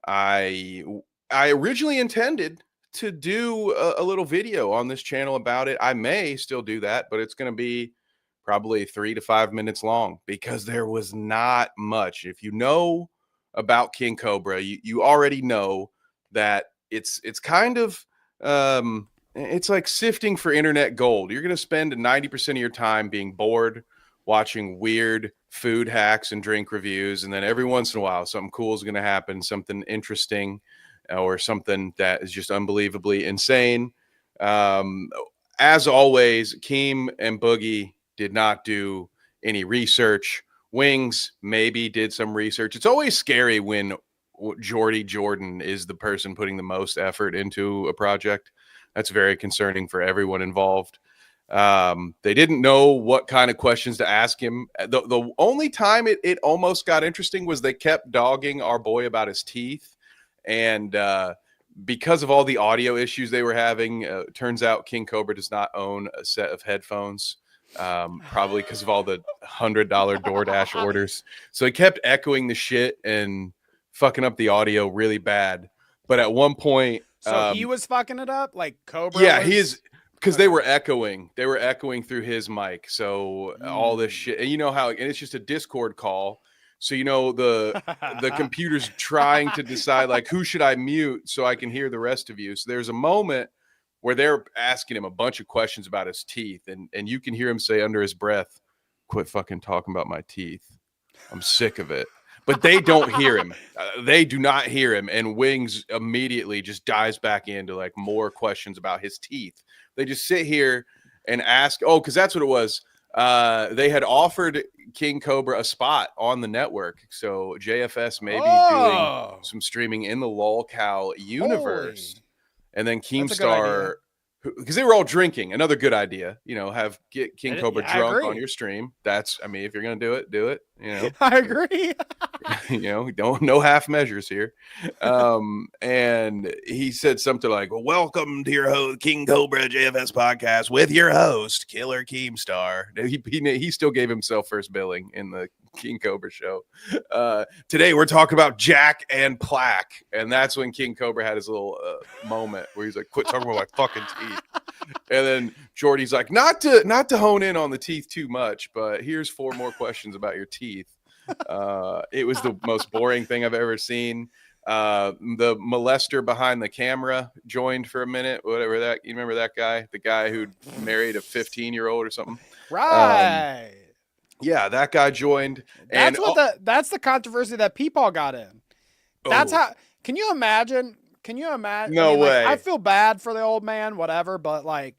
I originally intended to do a little video on this channel about it. I may still do that, but it's going to be probably 3 to 5 minutes long because there was not much. If you know about King Cobra, you already know that it's kind of it's like sifting for internet gold. You're going to spend 90% of your time being bored watching weird food hacks and drink reviews, and then every once in a while something cool is going to happen, something interesting or something that is just unbelievably insane. As always, Keem and Boogie did not do any research. Wings maybe did some research. It's always scary when Jordy Jordan is the person putting the most effort into a project. That's very concerning for everyone involved. They didn't know what kind of questions to ask him. The only time it almost got interesting was they kept dogging our boy about his teeth. And because of all the audio issues they were having, turns out King Cobra does not own a set of headphones, probably because of all the $100 DoorDash orders. So he kept echoing the shit and fucking up the audio really bad. But at one point... So he was fucking it up? Like Cobra Yeah, was? he is... Because they were echoing through his mic. So all this shit, and you know how, and it's just a Discord call. So, you know, the computer's trying to decide like, who should I mute so I can hear the rest of you? So there's a moment where they're asking him a bunch of questions about his teeth. And you can hear him say under his breath, quit fucking talking about my teeth. I'm sick of it. But they don't hear him. They do not hear him. And Wings immediately just dives back into like more questions about his teeth. They just sit here and ask, because that's what it was. They had offered King Cobra a spot on the network. So JFS may be doing some streaming in the LolCow universe. Holy. And then Keemstar, because they were all drinking. Another good idea, get King Cobra drunk on your stream. That's, I mean, if you're going to do it, I agree. no half measures here. And he said something like, well, welcome to your host, King Cobra JFS podcast with your host, Killer Keemstar. He still gave himself first billing in the King Cobra show. Today we're talking about Jack and Plaque. And that's when King Cobra had his little moment where he's like, quit talking about my fucking teeth. And then Jordy's like, not to hone in on the teeth too much, but here's 4 more questions about your teeth. It was the most boring thing I've ever seen. The molester behind the camera joined for a minute, whatever that, you remember that guy, the guy who married a 15-year-old or something, right? Yeah, that guy joined. That's that's the controversy that Peepaw got in. That's how. Can you imagine? No way. I feel bad for the old man, whatever, but like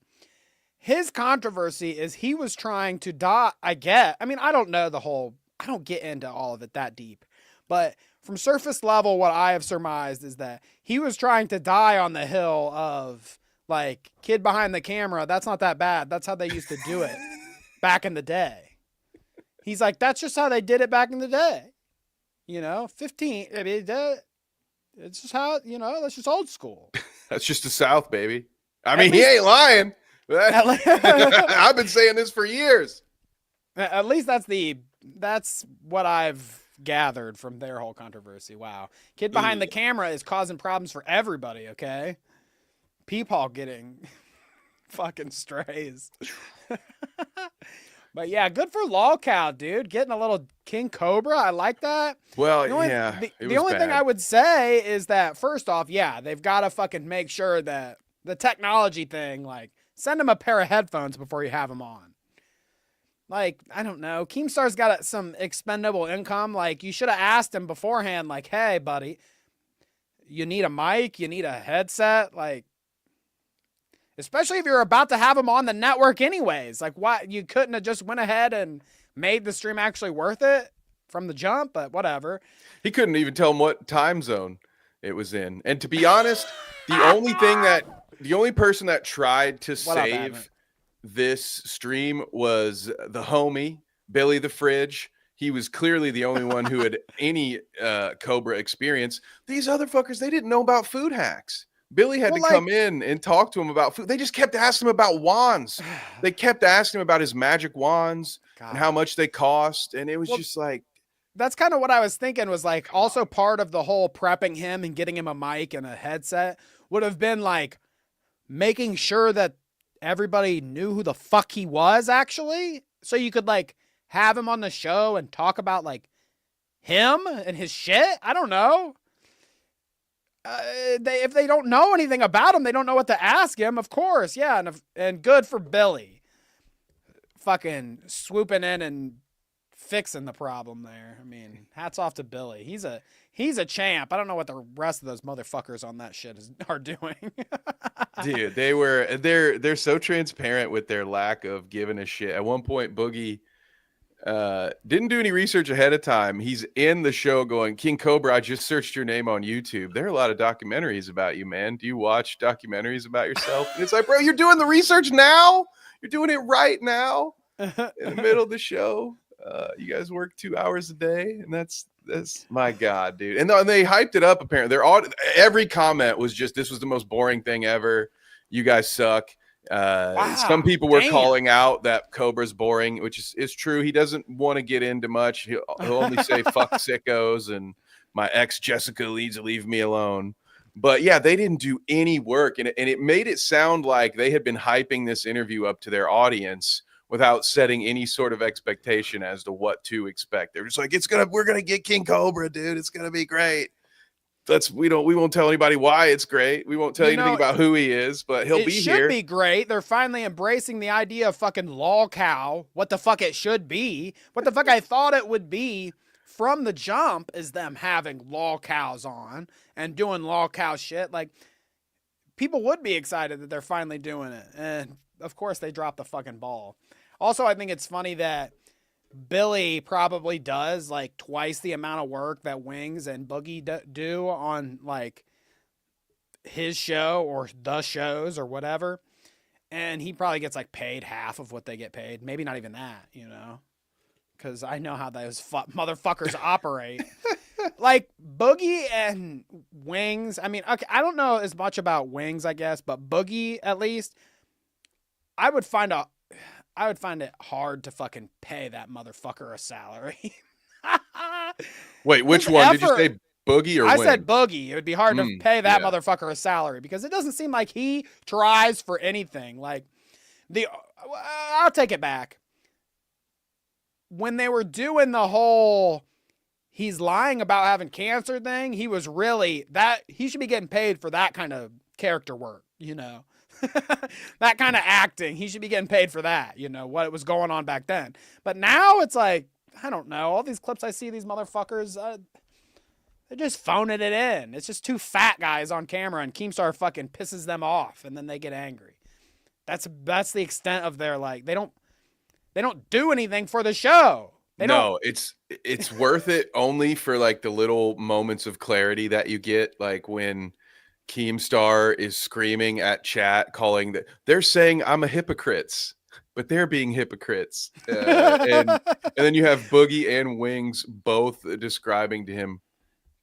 his controversy is he was trying to die. I don't know I don't get into all of it that deep, but from surface level, what I have surmised is that he was trying to die on the hill of like kid behind the camera. That's not that bad. That's how they used to do it back in the day. He's like, that's just how they did it back in the day. 15. I mean, it's just how, that's just old school. That's just the South, baby. I mean, he ain't lying. I've been saying this for years. At least that's what I've gathered from their whole controversy. Wow. Kid behind the camera is causing problems for everybody, okay? Peepaw getting fucking strays. But yeah, good for LolCow, dude. Getting a little King Cobra. I like that. Well, the only thing I would say is that, first off, yeah, they've got to fucking make sure that the technology thing, like, send him a pair of headphones before you have him on. Like, I don't know. Keemstar's got some expendable income. Like, you should have asked him beforehand, like, hey, buddy, you need a mic? You need a headset? Like, especially if you're about to have him on the network anyways. Like, why? You couldn't have just went ahead and made the stream actually worth it from the jump, but whatever. He couldn't even tell him what time zone it was in. And to be honest, the only person that tried to What up, save Advent? this stream was the homie, Billy the Fridge. He was clearly the only one who had any Cobra experience. These other fuckers, they didn't know about food hacks. Billy had to come in and talk to him about food. They just kept asking him about wands. They kept asking him about his magic wands and how much they cost. And it was just like, that's kind of what I was thinking, was like also part of the whole prepping him and getting him a mic and a headset would have been like making sure that everybody knew who the fuck he was actually. So you could like have him on the show and talk about like him and his shit. I don't know. If they don't know anything about him, they don't know what to ask him, of course. Yeah. And good for Billy. Fucking swooping in and fixing the problem there. I mean, hats off to Billy. He's a champ. I don't know what the rest of those motherfuckers on that shit are doing. dude, they're so transparent with their lack of giving a shit. At one point, Boogie didn't do any research ahead of time. He's in the show going, King Cobra, I just searched your name on YouTube. There are a lot of documentaries about you, man. Do you watch documentaries about yourself? And it's like, bro, you're doing the research now? You're doing it right now in the middle of the show. You guys work 2 hours a day, and that's my God, dude. And they hyped it up. Apparently, every comment was just, this was the most boring thing ever. You guys suck. Wow, some people were calling out that Cobra's boring, which is true. He doesn't want to get into much. He'll only say fuck sickos and my ex Jessica leave me alone. But yeah, they didn't do any work, and it made it sound like they had been hyping this interview up to their audience without setting any sort of expectation as to what to expect. They're just like, we're gonna get King Cobra, dude. It's gonna be great. We won't tell anybody why it's great. We won't tell you anything about who he is, but he'll be here. It should be great. They're finally embracing the idea of fucking lol cow. What the fuck it should be. What the fuck I thought it would be from the jump is them having lol cows on and doing lol cow shit. Like, people would be excited that they're finally doing it. And of course they dropped the fucking ball. Also, I think it's funny that Billy probably does like twice the amount of work that Wings and Boogie do on like his show or the shows or whatever. And he probably gets like paid half of what they get paid. Maybe not even that, you know, because I know how those motherfuckers operate. Like Boogie and Wings. I mean, okay, I don't know as much about Wings, I guess, but Boogie at least, I would find it hard to fucking pay that motherfucker a salary. Wait, which one? Did you say Boogie or I Wing? said Boogie. It would be hard to pay that motherfucker a salary because it doesn't seem like he tries for anything. Like I'll take it back. When they were doing the whole he's lying about having cancer thing, he was really he should be getting paid for that kind of character work, you know. That kind of acting, he should be getting paid for that, you know, what was going on back then. But now it's like, I don't know, all these clips I see, these motherfuckers, they're just phoning it in. It's just two fat guys on camera and Keemstar fucking pisses them off and then they get angry. That's the extent of their, like, they don't do anything for the show. It's worth it only for like the little moments of clarity that you get, like when Keemstar is screaming at chat, they're saying I'm a hypocrites, but they're being hypocrites. And then you have Boogie and Wings both describing to him,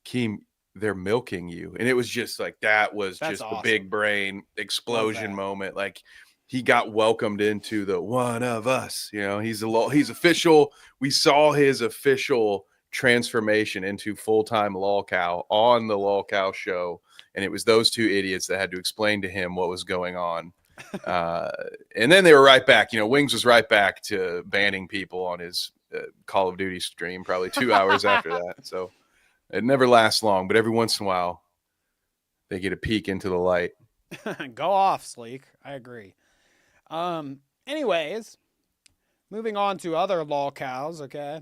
Keem, they're milking you. And it was just like, that's just awesome. The big brain explosion moment. Like he got welcomed into the one of us, you know, he's official. We saw his official transformation into full-time lolcow on the lolcow show. And it was those two idiots that had to explain to him what was going on. And then they were right back. You know, Wings was right back to banning people on his Call of Duty stream probably 2 hours after that. So it never lasts long, but every once in a while they get a peek into the light. Go off, Sleek. I agree. Anyways, moving on to other lolcows, okay?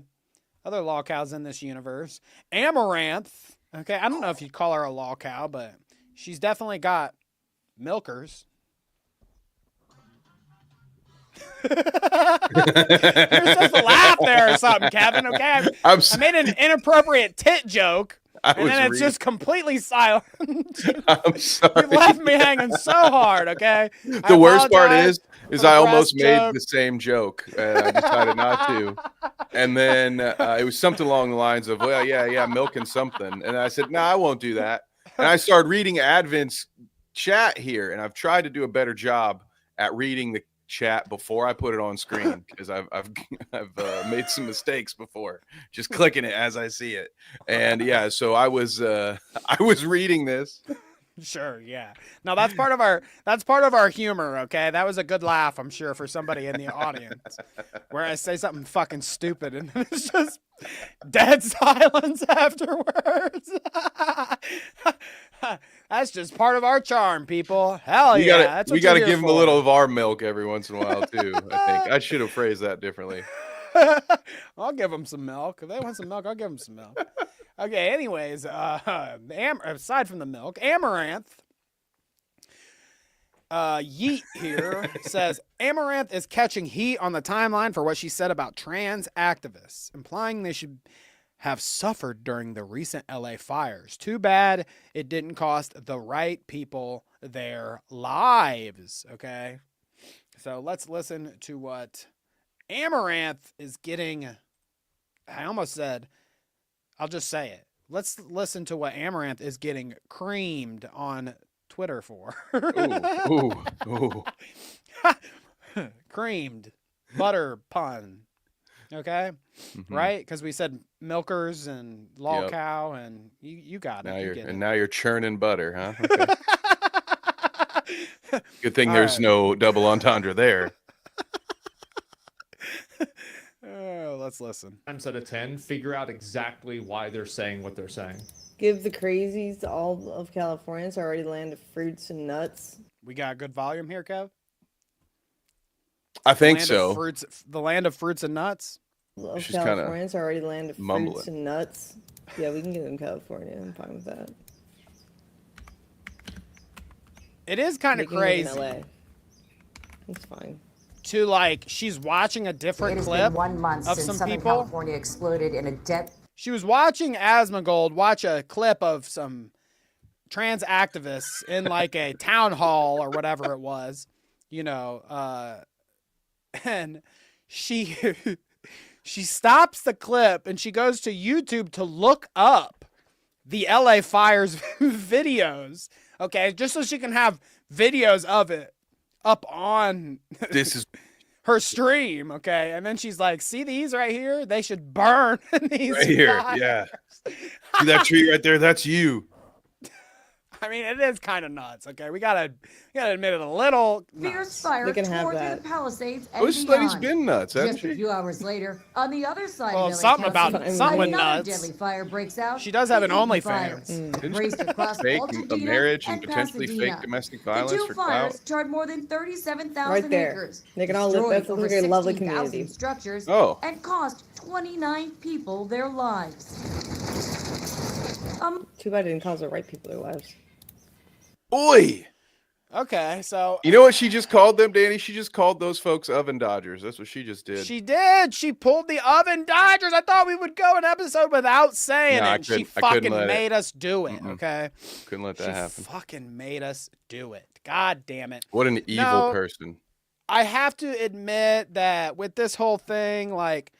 Other lolcows in this universe. Amouranth, okay? I don't know if you'd call her a lolcow, but she's definitely got milkers. You're supposed to laugh there or something, Kevin, okay? I made an inappropriate tit joke, and then it's just completely silent. I'm sorry. You left me hanging so hard, okay? The worst part is the I almost breast made joke. the same joke, and I decided not to. And then it was something along the lines of, well, yeah, milking something. And I said, no, I won't do that. And I started reading Advent's chat here, and I've tried to do a better job at reading the chat before I put it on screen, because I've made some mistakes before, just clicking it as I see it. And yeah, so I was reading this. Sure, yeah. Now that's part of our humor, okay? That was a good laugh, I'm sure, for somebody in the audience, where I say something fucking stupid and then it's just dead silence afterwards. That's just part of our charm, people. Hell We yeah, gotta, that's we what gotta you're give here them a little for. of our milk every once in a while too. I think I should have phrased that differently. I'll give them some milk. If they want some milk, I'll give them some milk. Okay, anyways, aside from the milk, Amouranth, Yeet here says, Amouranth is catching heat on the timeline for what she said about trans activists, implying they should have suffered during the recent LA fires. Too bad it didn't cost the right people their lives, okay? So let's listen to what Amouranth is getting. I almost said, I'll just say it. Let's listen to what Amouranth is getting creamed on Twitter for. Ooh. Creamed. Butter pun. Okay? Mm-hmm. Right? Because we said milkers and lolcow, and you got it. Now you're churning butter, huh? Okay. Good thing All there's right. no double entendre there. Oh, let's listen. Times out of 10, figure out exactly why they're saying what they're saying. Give the crazies all of California. It's already land of fruits and nuts. We got good volume here, Kev? I think Land so. of fruits, the land of fruits and nuts? Of She's kinda California. It's already land of mumbling. fruits and nuts. Yeah, we can get in California. I'm fine with that. It is kind of They can live in crazy. LA. It's fine. To like, she's watching a different It has clip been 1 month of since some Southern people. California exploded in a debt. She was watching Asmongold watch a clip of some trans activists in like a town hall or whatever it was, and she stops the clip and she goes to YouTube to look up the LA fires videos, okay, just so she can have videos of it up on This is her stream, okay? And then she's like, see these right here? They should burn in these right here. fires. Yeah. See that tree right there? That's you. I mean, it is kind of nuts, okay? We gotta admit it a little Fierce nuts. fire They can have tore through that. the Palisades and Oh, this lady's beyond. been nuts, hasn't Just a she? few hours later, on the other side Well, of LA something about County, something with another nuts. deadly fire breaks out. She does have an Igniting OnlyFans. fires. Raced across Fake Altadena marriage and and potentially Pasadena. fake domestic The violence two for fires clout. charred more than 37,000 Right there. acres. They can all live. destroyed That's over like a lovely 16,000 community. structures Oh. and cost 29 people their lives. Too bad it didn't cause the right people their lives. Oi! Okay, so You know what she just called them, Danny? She just called those folks oven dodgers. That's what she just did. she did. She pulled the oven dodgers. I thought we would go an episode without saying No, I it. She couldn't fucking let it. made us do it, Mm-mm. okay? Couldn't let that She happen. fucking made us do it. God damn it. What an evil No. person. I have to admit that with this whole thing, like,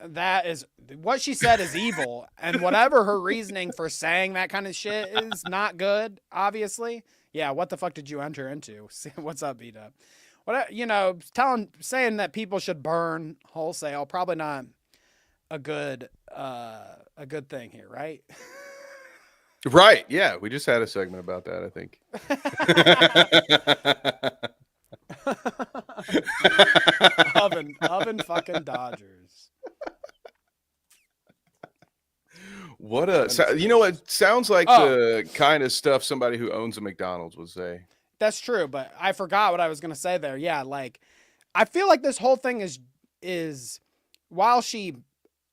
that is what she said is evil, and whatever her reasoning for saying that kind of shit is not good, obviously. Yeah, what the fuck did you enter into? What's up, B-Dub? What, saying that people should burn wholesale, probably not a good thing here, right? Right. Yeah. We just had a segment about that, I think. oven fucking Dodgers. What a, you know, it sounds like the kind of stuff somebody who owns a McDonald's would say. That's true, but I forgot what I was going to say there. Yeah, like, I feel like this whole thing is is while she,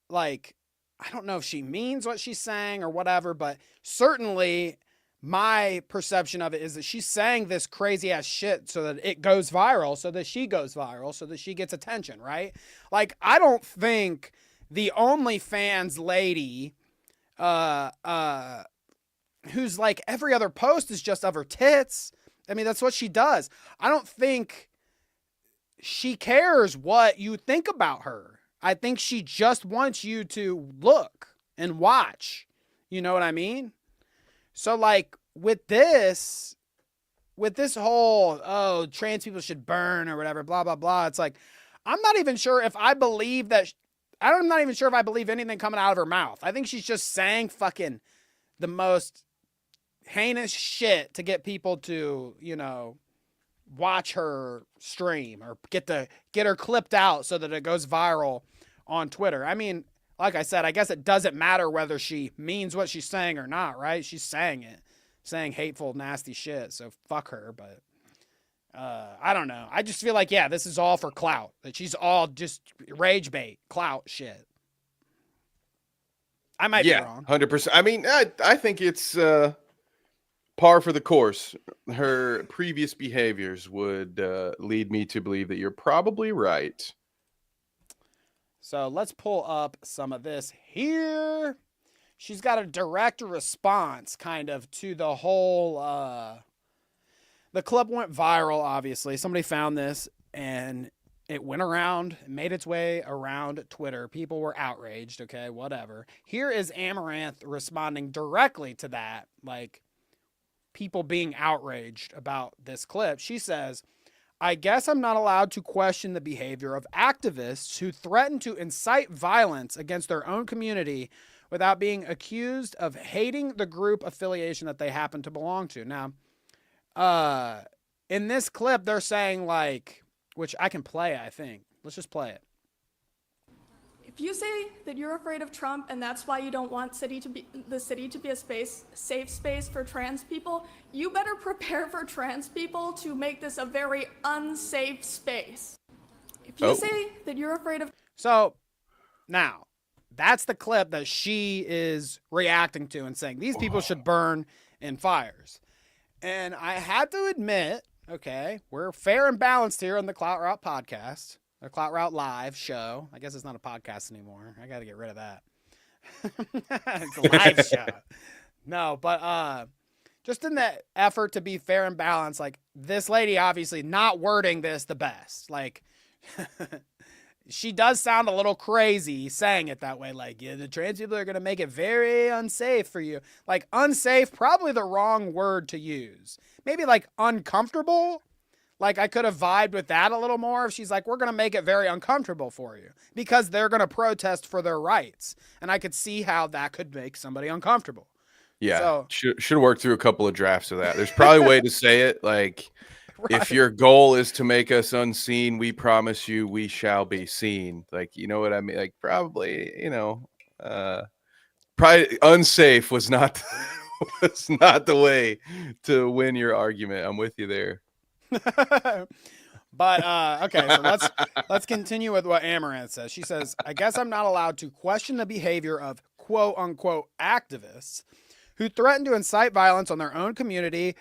like, I don't know if she means what she's saying or whatever, but certainly my perception of it is that she's saying this crazy ass shit so that it goes viral, so that she goes viral, so that she gets attention, right? Like, I don't think the OnlyFans lady, who's like every other post is just of her tits. I mean, that's what she does. I don't think she cares what you think about her. I think she just wants you to look and watch. You know what I mean? So like with this whole, oh, trans people should burn or whatever, blah, blah, blah. It's like, I'm not even sure if I believe that. I'm not even sure if I believe anything coming out of her mouth. I think she's just saying fucking the most heinous shit to get people to, you know, watch her stream or get her clipped out so that it goes viral on Twitter. I mean, like I said, I guess it doesn't matter whether she means what she's saying or not, right? She's saying it, saying hateful, nasty shit. So fuck her. But I don't know. I just feel like, yeah, this is all for clout. That she's all just rage bait, clout shit. I might be wrong. 100%. I mean, I think it's par for the course. Her previous behaviors would lead me to believe that you're probably right. So let's pull up some of this here. She's got a direct response kind of to the whole, the clip went viral, obviously. Somebody found this and it went around, made its way around Twitter. People were outraged, okay, whatever. Here is Amouranth responding directly to that, like people being outraged about this clip. She says, I guess I'm not allowed to question the behavior of activists who threaten to incite violence against their own community without being accused of hating the group affiliation that they happen to belong to. Now, in this clip, they're saying, like, which I can play, I think. Let's just play it. If you say that you're afraid of Trump and that's why you don't want the city to be a safe space for trans people, you better prepare for trans people to make this a very unsafe space. If you say that you're afraid of... So, now, that's the clip that she is reacting to and saying, these people should burn in fires. And I had to admit, okay, we're fair and balanced here on the Clout Route podcast. The Clout Route Live show. I guess it's not a podcast anymore. I got to get rid of that. It's a live show. No, but just in the effort to be fair and balanced, like this lady obviously not wording this the best. Like she does sound a little crazy saying it that way. Like, yeah, the trans people are going to make it very unsafe for you. Like unsafe, probably the wrong word to use. Maybe like uncomfortable. Like, I could have vibed with that a little more if she's like, we're going to make it very uncomfortable for you because they're going to protest for their rights. And I could see how that could make somebody uncomfortable. Yeah. So, should work through a couple of drafts of that. There's probably a way to say it. Like, right. If your goal is to make us unseen, we promise you we shall be seen. Like, you know what I mean? Like, probably, you know, probably unsafe was not, was not the way to win your argument. I'm with you there. But okay, so let's continue with what Amouranth says. She says, I guess I'm not allowed to question the behavior of quote unquote activists who threaten to incite violence on their own community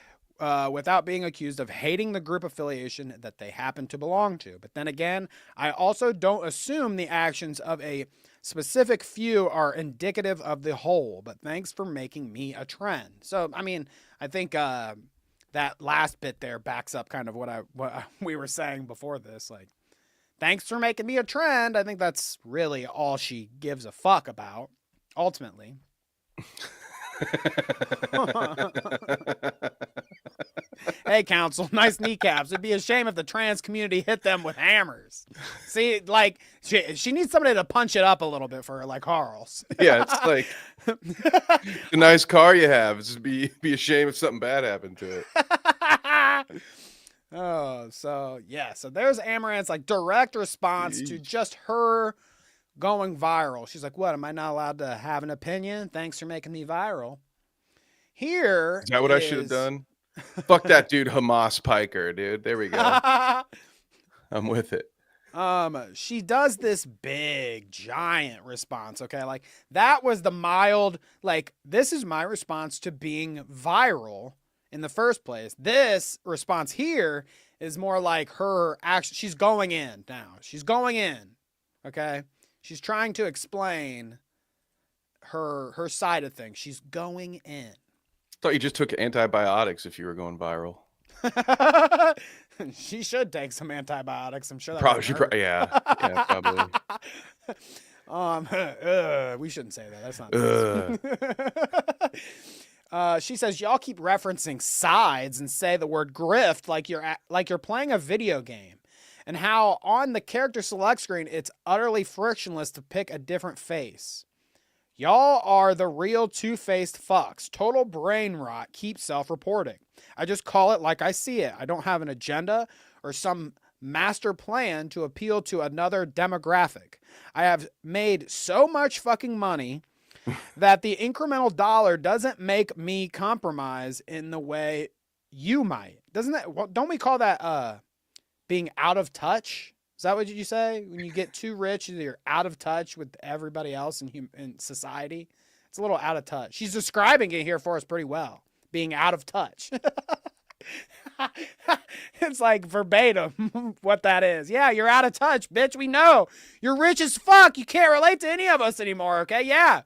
without being accused of hating the group affiliation that they happen to belong to. But then again, I also don't assume the actions of a specific few are indicative of the whole, but thanks for making me a trend. So, I mean, I think that last bit there backs up kind of what we were saying before this. Like, thanks for making me a trend. I think that's really all she gives a fuck about, ultimately. Hey, council, nice kneecaps. It'd be a shame if the trans community hit them with hammers. See, like, she needs somebody to punch it up a little bit for her, like Carl's. Yeah, it's like a nice car you have. It's just be a shame if something bad happened to it. Oh, so yeah. So there's Amouranth's like direct response to just her going viral. She's like, what, am I not allowed to have an opinion? Thanks for making me viral. Here is that what I should have done? Fuck that dude, Hamas Piker, dude. There we go. I'm with it. She does this big, giant response, okay? Like, that was the mild, like, this is my response to being viral in the first place. This response here is more like her action. She's going in now. She's going in, okay? She's trying to explain her side of things. She's going in. Thought you just took antibiotics if you were going viral. She should take some antibiotics. I'm sure that Probably, yeah, probably. We shouldn't say that. That's not nice. She says y'all keep referencing sides and say the word grift like you're playing a video game, and how on the character select screen it's utterly frictionless to pick a different face. Y'all are the real two-faced fucks. Total brain rot. Keep self-reporting. I just call it like I see it. I don't have an agenda or some master plan to appeal to another demographic. I have made so much fucking money that the incremental dollar doesn't make me compromise in the way you might. Don't we call that being out of touch? Is that what you say? When you get too rich, you're out of touch with everybody else in society? It's a little out of touch. She's describing it here for us pretty well. Being out of touch. It's like verbatim what that is. Yeah, you're out of touch, bitch. We know. You're rich as fuck. You can't relate to any of us anymore, okay? Yeah.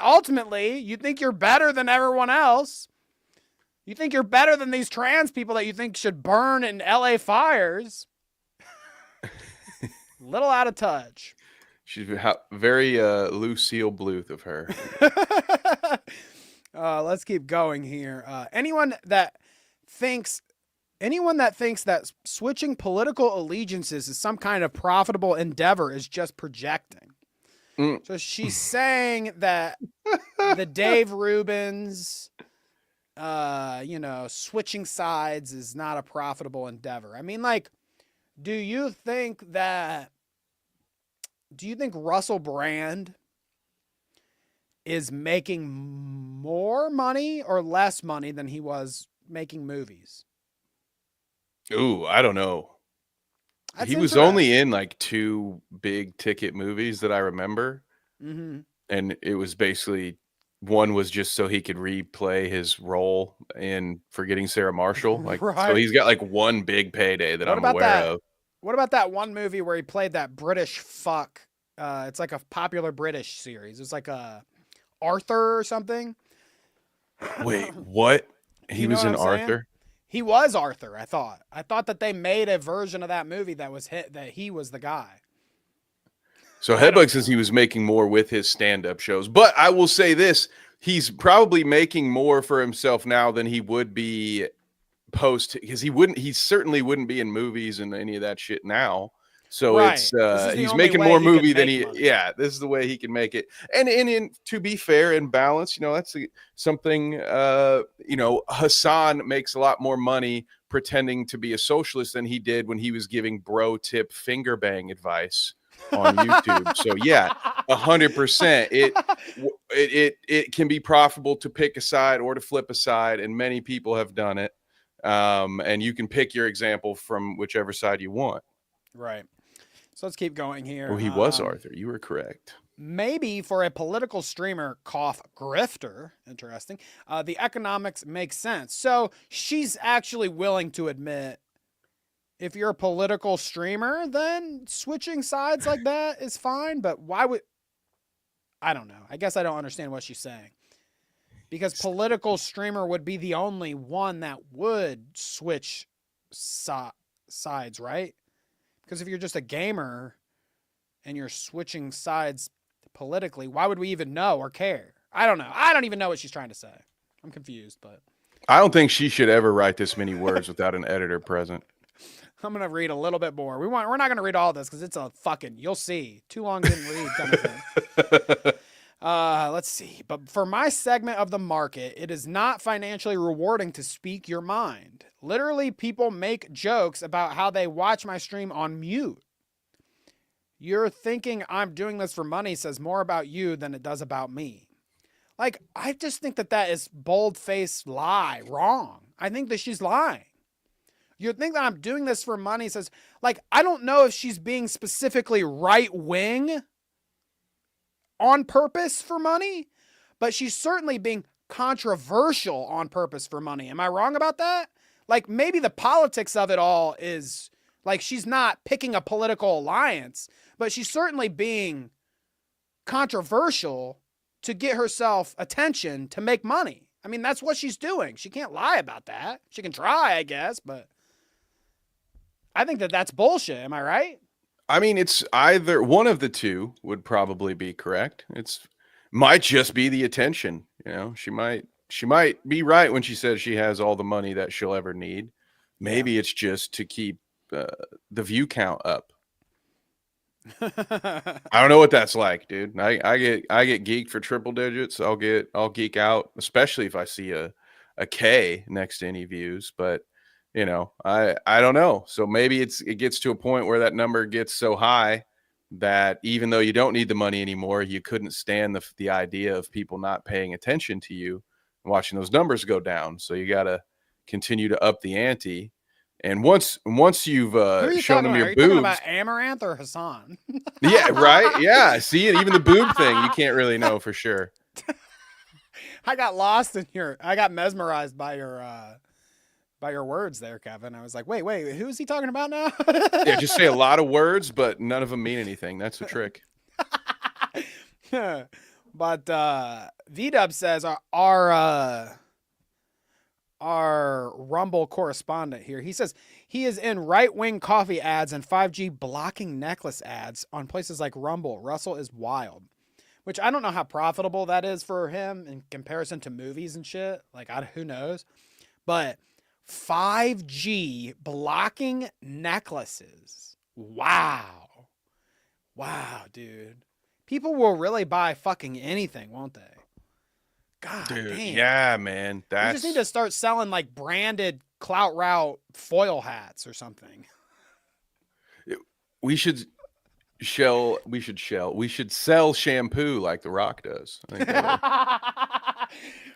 Ultimately, you think you're better than everyone else. You think you're better than these trans people that you think should burn in LA fires. Little out of touch. She's very Lucille Bluth of her. Let's keep going here. Anyone that thinks that switching political allegiances is some kind of profitable endeavor is just projecting. So she's saying that the Dave Rubens, switching sides is not a profitable endeavor. I mean, like, do you think Russell Brand is making more money or less money than he was making movies? Ooh, I don't know. That's he was only in like 2 big ticket movies that I remember. Mm-hmm. And it was basically, one was just so he could replay his role in Forgetting Sarah Marshall. Like, Right. So he's got like one big payday that I'm aware of. What about that one movie where he played that British fuck? It's like a popular British series. It's like a Arthur or something. Wait, what? He was in Arthur? He was Arthur, I thought. I thought that they made a version of that movie that was that he was the guy. So Headbug says he was making more with his stand-up shows. But I will say this, he's probably making more for himself now than he would be post, because he certainly wouldn't be in movies and any of that shit now. So Right. it's he's making more movie than this is the way he can make it. And to be fair and balanced, that's something Hassan makes a lot more money pretending to be a socialist than he did when he was giving bro tip finger bang advice on YouTube. So yeah, 100%. It can be profitable to pick a side or to flip a side, and many people have done it. And you can pick your example from whichever side you want. Right. So let's keep going here. Well, he was Arthur. You were correct. Maybe for a political streamer, grifter, interesting, the economics make sense. So she's actually willing to admit, if you're a political streamer, then switching sides like that is fine. But why would... I don't know. I guess I don't understand what she's saying. Because political streamer would be the only one that would switch sides, right? Because if you're just a gamer and you're switching sides politically, why would we even know or care? I don't know. I don't even know what she's trying to say. I'm confused, but I don't think she should ever write this many words without an editor present. I'm going to read a little bit more. We're not going to read all this because it's a fucking, you'll see. Too long didn't read kind of thing. Let's see. But for my segment of the market, it is not financially rewarding to speak your mind. Literally, people make jokes about how they watch my stream on mute. You're thinking I'm doing this for money says more about you than it does about me. Like, I just think that is bold-faced lie, wrong. I think that she's lying. You think that I'm doing this for money? Says, like, I don't know if she's being specifically right wing on purpose for money, but she's certainly being controversial on purpose for money. Am I wrong about that? Like, maybe the politics of it all is like she's not picking a political alliance, but she's certainly being controversial to get herself attention to make money. I mean, that's what she's doing. She can't lie about that. She can try, I guess, but I think that that's bullshit. Am I right? I mean, it's either one of the two would probably be correct. It's might just be the attention. You know, she might be right when she says she has all the money that she'll ever need. Maybe it's just to keep the view count up. I don't know what that's like, dude. I get geeked for triple digits. I'll geek out, especially if I see a K next to any views. But you know, I don't know. So maybe it gets to a point where that number gets so high that even though you don't need the money anymore, you couldn't stand the idea of people not paying attention to you and watching those numbers go down. So you got to continue to up the ante. And once you've shown them your boobs, talking about Amouranth or Hassan? Yeah, right. Yeah, see, and even the boob thing, you can't really know for sure. I got lost in I got mesmerized by your words there, Kevin. I was like, wait, who is he talking about now? Yeah, just say a lot of words, but none of them mean anything. That's the trick. But VDub says our Rumble correspondent here. He says he is in right-wing coffee ads and 5G blocking necklace ads on places like Rumble. Russell is wild, which I don't know how profitable that is for him in comparison to movies and shit. Like, who knows? But 5G blocking necklaces. Wow, dude. People will really buy fucking anything, won't they? God Dude, damn. yeah, man. We just need to start selling like branded Clout Route foil hats or something. We should sell shampoo like The Rock does. I think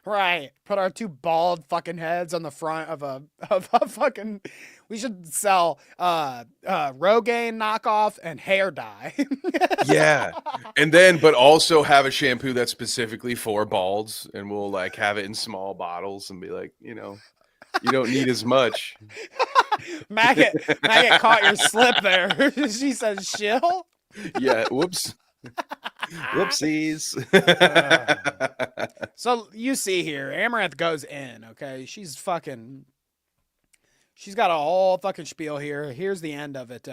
Right. Put our two bald fucking heads on the front of a fucking. We should sell Rogaine knockoff and hair dye. Yeah. And then but also have a shampoo that's specifically for balds, and we'll like have it in small bottles and be like, you know, you don't need as much. Maggot caught your slip there. She says shill. Yeah, whoops. Whoopsies. So you see here, Amouranth goes in, okay? She's got a whole fucking spiel here. Here's the end of it.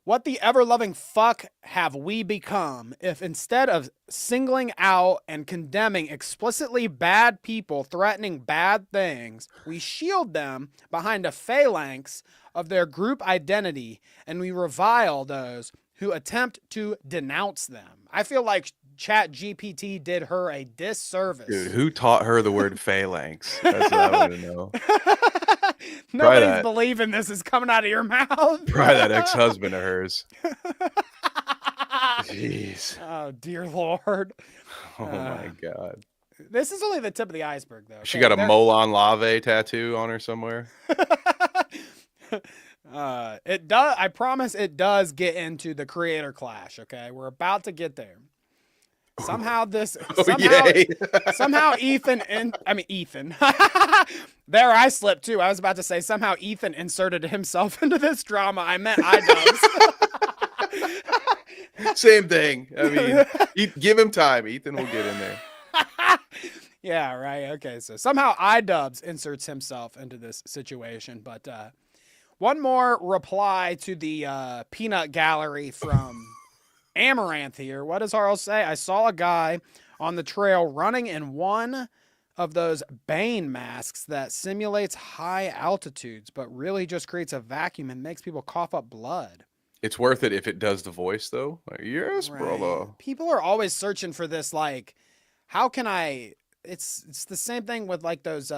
What the ever-loving fuck have we become if instead of singling out and condemning explicitly bad people threatening bad things, we shield them behind a phalanx of their group identity and we revile those who attempt to denounce them? I feel like ChatGPT did her a disservice. Dude, who taught her the word phalanx? That's what I want to know. Nobody's believing this is coming out of your mouth. Probably that ex-husband of hers. Jeez. Oh, dear Lord. Oh, my God. This is only the tip of the iceberg, though. She got a Molon Lave tattoo on her somewhere. It does. I promise it does get into the creator clash. Okay, we're about to get there. Somehow somehow Ethan there I slipped too. I was about to say somehow Ethan inserted himself into this drama. I meant iDubbbz. Same thing. I mean, give him time. Ethan will get in there. Yeah, right. Okay, so somehow iDubbbz inserts himself into this situation. But one more reply to the peanut gallery from Amouranth here. What does Harl say? I saw a guy on the trail running in one of those Bane masks that simulates high altitudes, but really just creates a vacuum and makes people cough up blood. It's worth it if it does the voice, though. Like, yes, Right. brother. People are always searching for this, like, how can I... It's the same thing with, like, those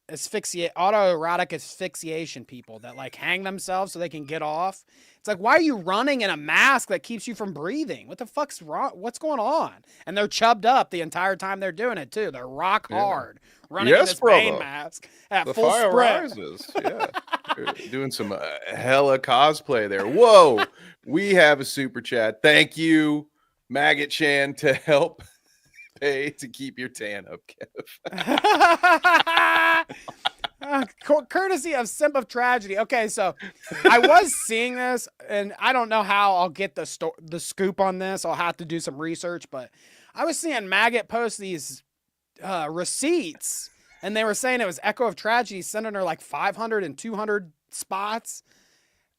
autoerotic asphyxiation people that like hang themselves so they can get off. It's like, why are you running in a mask that keeps you from breathing? What the fuck's wrong? What's going on? And they're chubbed up the entire time they're doing it too. They're rock hard running in this Bane mask at The full fire sprint. rises. Yeah. They're doing some hella cosplay there. Whoa. We have a super chat. Thank you, Maggot Chan, to help pay to keep your tan up, Kev. Courtesy of Simp of Tragedy. Okay, so I was seeing this, and I don't know how I'll get the scoop on this. I'll have to do some research, but I was seeing Maggot post these receipts, and they were saying it was Echo of Tragedy sending her like 500 and 200 spots.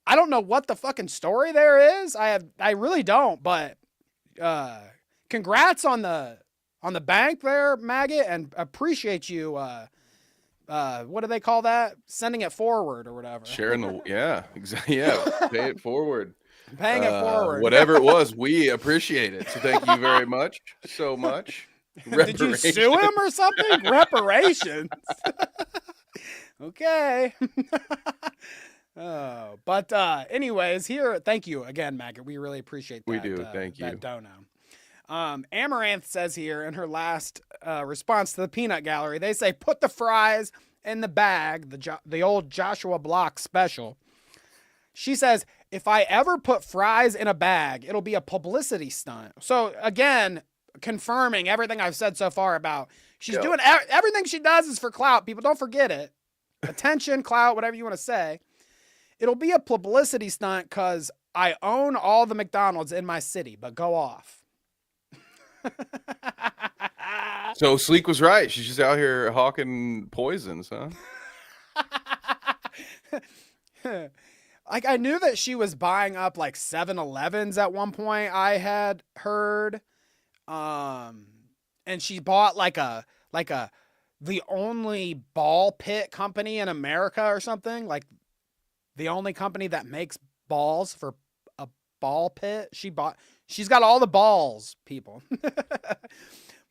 I don't know what the fucking story there is. I really don't, but congrats on the bank there, Maggot, and appreciate you what do they call that? Sending it forward or whatever. Sharing exactly. Yeah, pay it forward. Paying it forward. Whatever it was, we appreciate it. So thank you very much. So much. Did you sue him or something? Reparations. Okay. But anyways, here, thank you again, Maggot. We really appreciate that. We do. Thank you. That dono. Amouranth says here in her last response to the peanut gallery, they say, put the fries in the bag, the old Joshua Block special. She says, if I ever put fries in a bag, it'll be a publicity stunt. So again, confirming everything I've said so far about she's doing everything she does is for clout. People, don't forget it. Attention, clout, whatever you want to say. It'll be a publicity stunt because I own all the McDonald's in my city, but go off. So Sleek was right. She's just out here hawking poisons, huh? Like, I knew that she was buying up like 7-Elevens at one point, I had heard. And she bought the only ball pit company in America or something, like the only company that makes balls for a ball pit. She's got all the balls, people.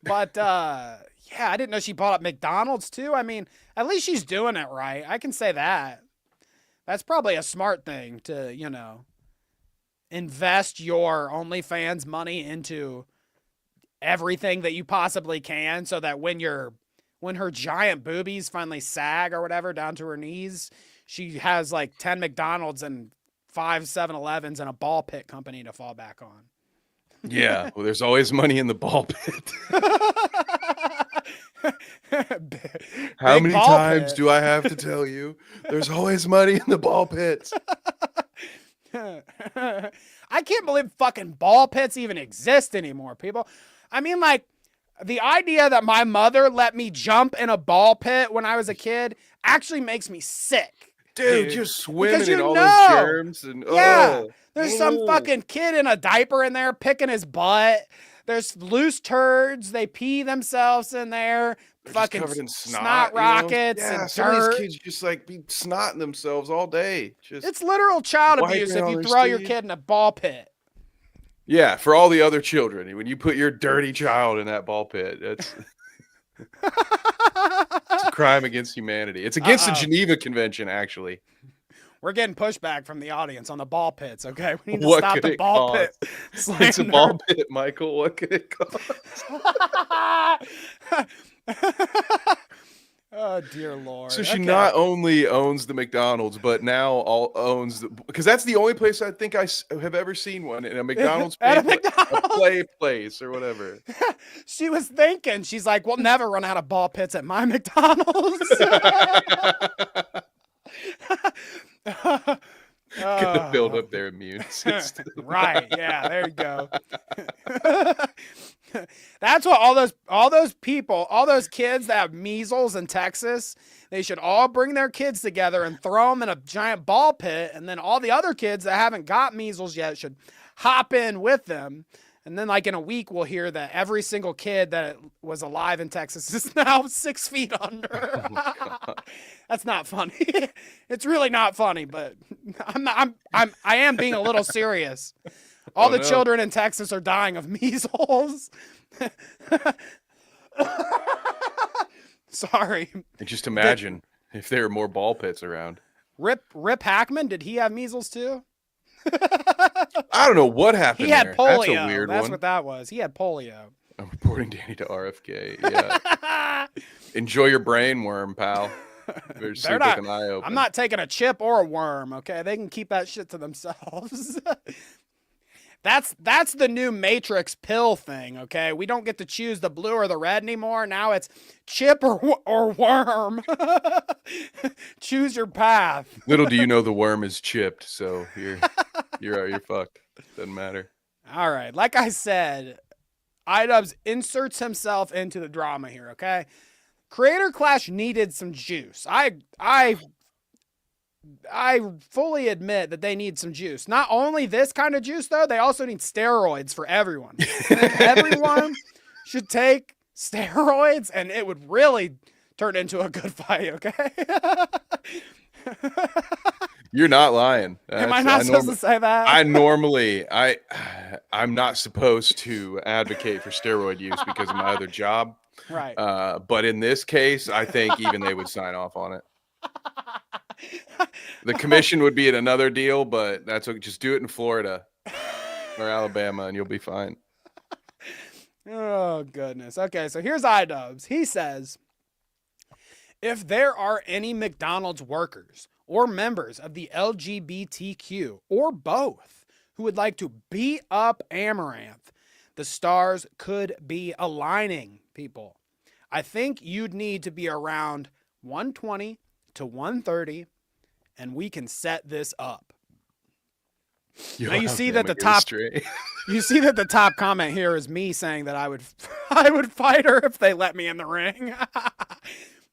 But yeah, I didn't know she bought up McDonald's too. I mean, at least she's doing it right. I can say that. That's probably a smart thing to, invest your OnlyFans money into everything that you possibly can, so that when her giant boobies finally sag or whatever down to her knees, she has like 10 McDonald's and 5 7-Elevens and a ball pit company to fall back on. Yeah, well, there's always money in the ball pit. How many times do I have to tell you? There's always money in the ball pits. I can't believe fucking ball pits even exist anymore, people. I mean, like, the idea that my mother let me jump in a ball pit when I was a kid actually makes me sick. Dude, just swimming in all those germs. And there's some fucking kid in a diaper in there picking his butt. There's loose turds. They pee themselves in there. They're fucking covered in snot rockets and some dirt. of these kids just like be snotting themselves all day. It's literal child abuse if you throw your kid in a ball pit. Yeah, for all the other children. When you put your dirty child in that ball pit, it's a crime against humanity. It's against the Geneva Convention, actually. We're getting pushback from the audience on the ball pits, okay? We need to stop the ball pit. It's a ball pit, Michael. What could it cost? Oh, dear Lord. So she not only owns the McDonald's, but now owns because that's the only place I think I have ever seen one in a McDonald's, At a play place or whatever. She was thinking, she's like, we'll never run out of ball pits at my McDonald's. Gonna build up their immune system. Right, yeah, there you go. That's what all those people, all those kids that have measles in Texas, they should all bring their kids together and throw them in a giant ball pit, and then all the other kids that haven't got measles yet should hop in with them. And then, like, in a week, we'll hear that every single kid that was alive in Texas is now 6 feet under. Oh, that's not funny. It's really not funny, but I am being a little serious. All the children in Texas are dying of measles. Sorry. And just imagine if there were more ball pits around. Rip Hackman, did he have measles too? I don't know what happened He had there. polio. That's a weird That's one. what that was. He had polio. I'm reporting Danny to RFK. Yeah. Enjoy your brain worm, pal. Better sleep with an eye open. I'm not taking a chip or a worm, okay? They can keep that shit to themselves. That's the new Matrix pill thing, okay? We don't get to choose the blue or the red anymore. Now it's chip or worm. Choose your path. Little do you know the worm is chipped, so you're fucked. Doesn't matter. All right, like I said, iDubbbz inserts himself into the drama here, okay? Creator Clash needed some juice. I fully admit that they need some juice. Not only this kind of juice, though, they also need steroids for everyone. Everyone should take steroids, and it would really turn into a good fight, okay? You're not lying. Am I not supposed to say that? I'm not supposed to advocate for steroid use because of my other job. Right. But in this case, I think even they would sign off on it. The commission would be at another deal, but that's okay. Just do it in Florida or Alabama and you'll be fine. Oh, goodness. Okay, so here's iDubbbz. He says, if there are any McDonald's workers or members of the LGBTQ or both who would like to beat up Amouranth, the stars could be aligning, people. I think you'd need to be around 120 to 130, and we can set this up. Now you see that the top comment here is me saying that I would fight her if they let me in the ring.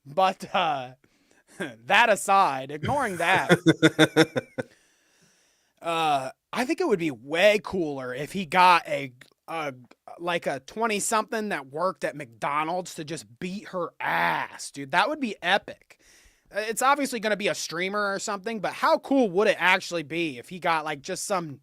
But that aside, ignoring that, I think it would be way cooler if he got a 20-something that worked at McDonald's to just beat her ass, dude. That would be epic. It's obviously going to be a streamer or something, but how cool would it actually be if he got like just some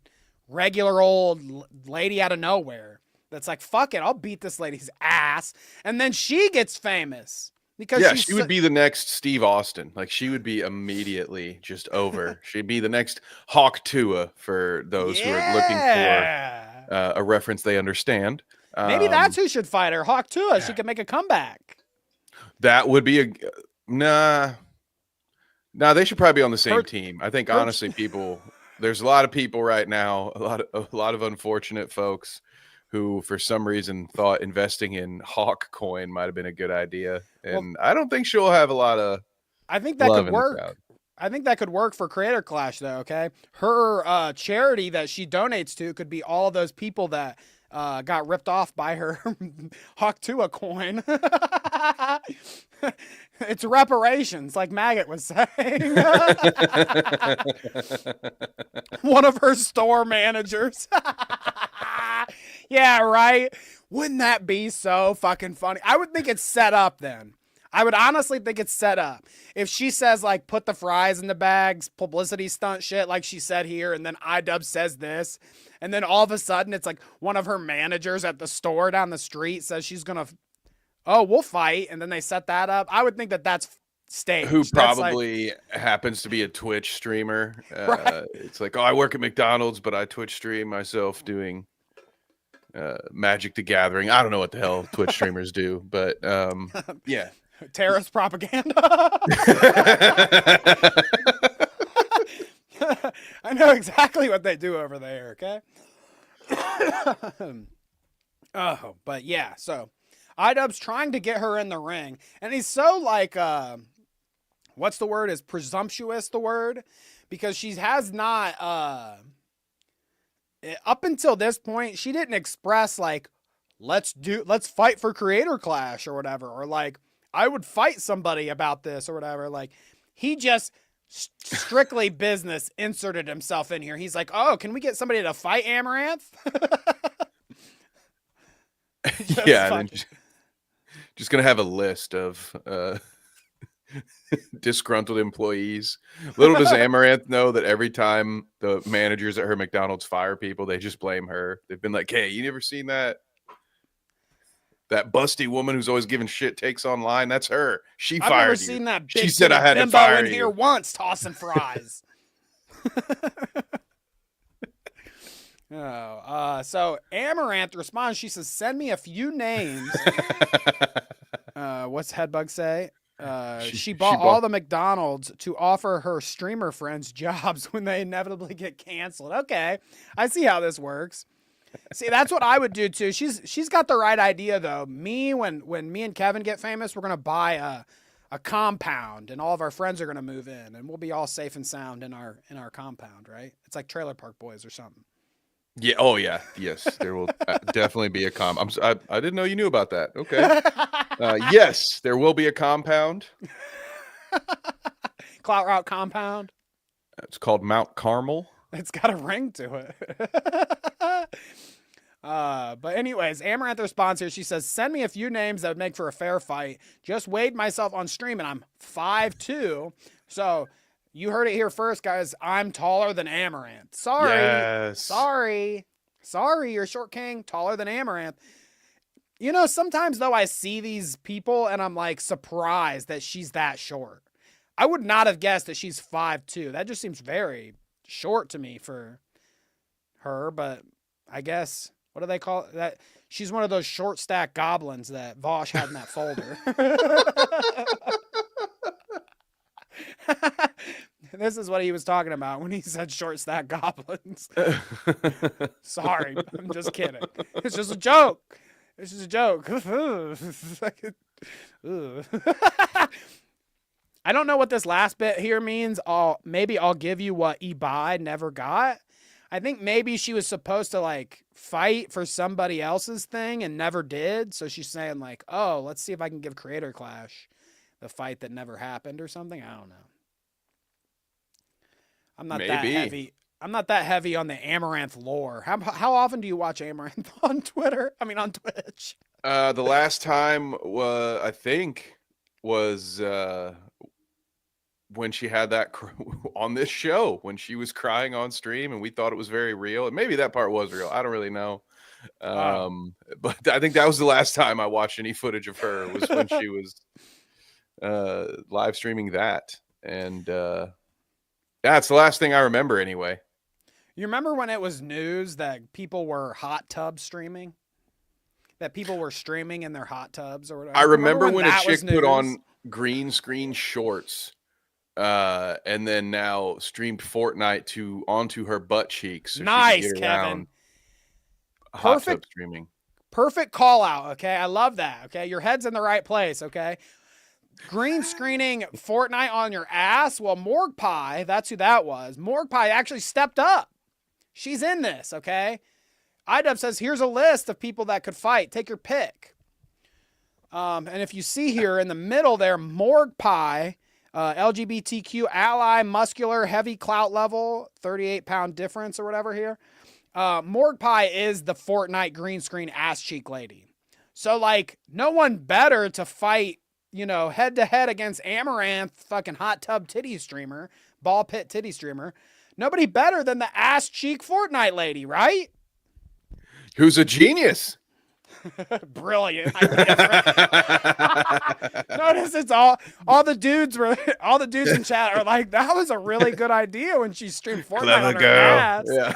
regular old lady out of nowhere that's like, fuck it, I'll beat this lady's ass, and then she gets famous. Because she would be the next Steve Austin. Like, she would be immediately just over. She'd be the next Hawk Tua for those who are looking for a reference they understand. Maybe that's who should fight her. Hawk Tua. She could make a comeback. That would be nah. They should probably be on the same team. I think honestly, there's a lot of people right now, a lot of unfortunate folks who for some reason thought investing in Hawk coin might have been a good idea. And I don't think she'll have a lot of I think that could work. I think that could work for Creator Clash though, okay? Her charity that she donates to could be all those people that got ripped off by her Hawk Tua coin. It's reparations, like Maggot was saying. One of her store managers. Yeah, right? Wouldn't that be so fucking funny? I would think it's set up then. I would honestly think it's set up. If she says, like, put the fries in the bags, publicity stunt shit like she said here, and then iDubbbz says this, and then all of a sudden it's like one of her managers at the store down the street says she's going to, we'll fight, and then they set that up. I would think that that's staged. Who probably happens to be a Twitch streamer. Right. It's like, I work at McDonald's, but I Twitch stream myself doing Magic the Gathering. I don't know what the hell Twitch streamers do, but yeah. Terrorist propaganda. I know exactly what they do over there, okay? But yeah, so iDubbbz trying to get her in the ring, and he's so like what's the word? Is presumptuous the word? Because she has not up until this point, she didn't express like let's fight for Creator Clash or whatever, or like I would fight somebody about this or whatever. Like, he just strictly business inserted himself in here. He's like, oh, can we get somebody to fight Amouranth? Yeah, and just gonna have a list of disgruntled employees. Little does Amouranth know that every time the managers at her McDonald's fire people, they just blame her. They've been like, hey, you never seen that That busty woman who's always giving shit takes online. That's her. She I've fired never you. seen that She big said I had to bimbo fire in you. here once tossing fries. So Amouranth responds. She says, "Send me a few names." What's Headbug say? She bought all the McDonald's to offer her streamer friends jobs when they inevitably get canceled. Okay, I see how this works. See, that's what I would do too. She's got the right idea though. When me and Kevin get famous, we're gonna buy a compound, and all of our friends are gonna move in, and we'll be all safe and sound in our compound, right? It's like Trailer Park Boys or something. Yeah. Oh, yeah. Yes, there will definitely be a I didn't know you knew about that. Okay. Yes, there will be a compound. Clout Route compound. It's called Mount Carmel. It's got a ring to it. But anyways, Amouranth responds here. She says, "Send me a few names that would make for a fair fight. Just weighed myself on stream, and I'm 5'2". So you heard it here first, guys. I'm taller than Amouranth. Sorry. Yes. Sorry, you're short king, taller than Amouranth. You know, sometimes though I see these people and I'm like surprised that she's that short. I would not have guessed that she's 5'2". That just seems very short to me for her, but I guess, what do they call it? That she's one of those short stack goblins that Vosh had in that folder. This is what he was talking about when he said short stack goblins. Sorry, I'm just kidding. It's just a joke. It's just a joke. I don't know what this last bit here means. Maybe I'll give you what Ibai never got. I think maybe she was supposed to like fight for somebody else's thing and never did. So she's saying like, oh, let's see if I can give Creator Clash the fight that never happened or something. I don't know. I'm not that heavy. I'm not that heavy on the Amouranth lore. How often do you watch Amouranth on Twitter? I mean, on Twitch. The last time I think was when she had that on this show, when she was crying on stream and we thought it was very real. And maybe that part was real. I don't really know. But I think that was the last time I watched any footage of her, was when she was live streaming that. And yeah, it's the last thing I remember anyway. You remember when it was news that people were hot tub streaming? That people were streaming in their hot tubs or whatever? I remember when a chick put on green screen shorts and then now streamed Fortnite onto her butt cheeks. So nice, Kevin. Hot tub streaming. Perfect call out, okay? I love that, okay? Your head's in the right place, okay? Green screening Fortnite on your ass? Well, Morg Pie, that's who that was. Morg Pie actually stepped up. She's in this, okay? iDub says, here's a list of people that could fight. Take your pick. And if you see here in the middle there, Morg Pie, LGBTQ, ally, muscular, heavy clout level, 38-pound difference or whatever here. Morg Pie is the Fortnite green screen ass cheek lady. So, like, no one better to fight, you know, head to head against Amouranth, fucking hot tub titty streamer, ball pit titty streamer. Nobody better than the ass cheek Fortnite lady, right? Who's a genius. Brilliant. Notice it's all the dudes in chat are like, that was a really good idea when she streamed Fortnite on her ass. Yeah.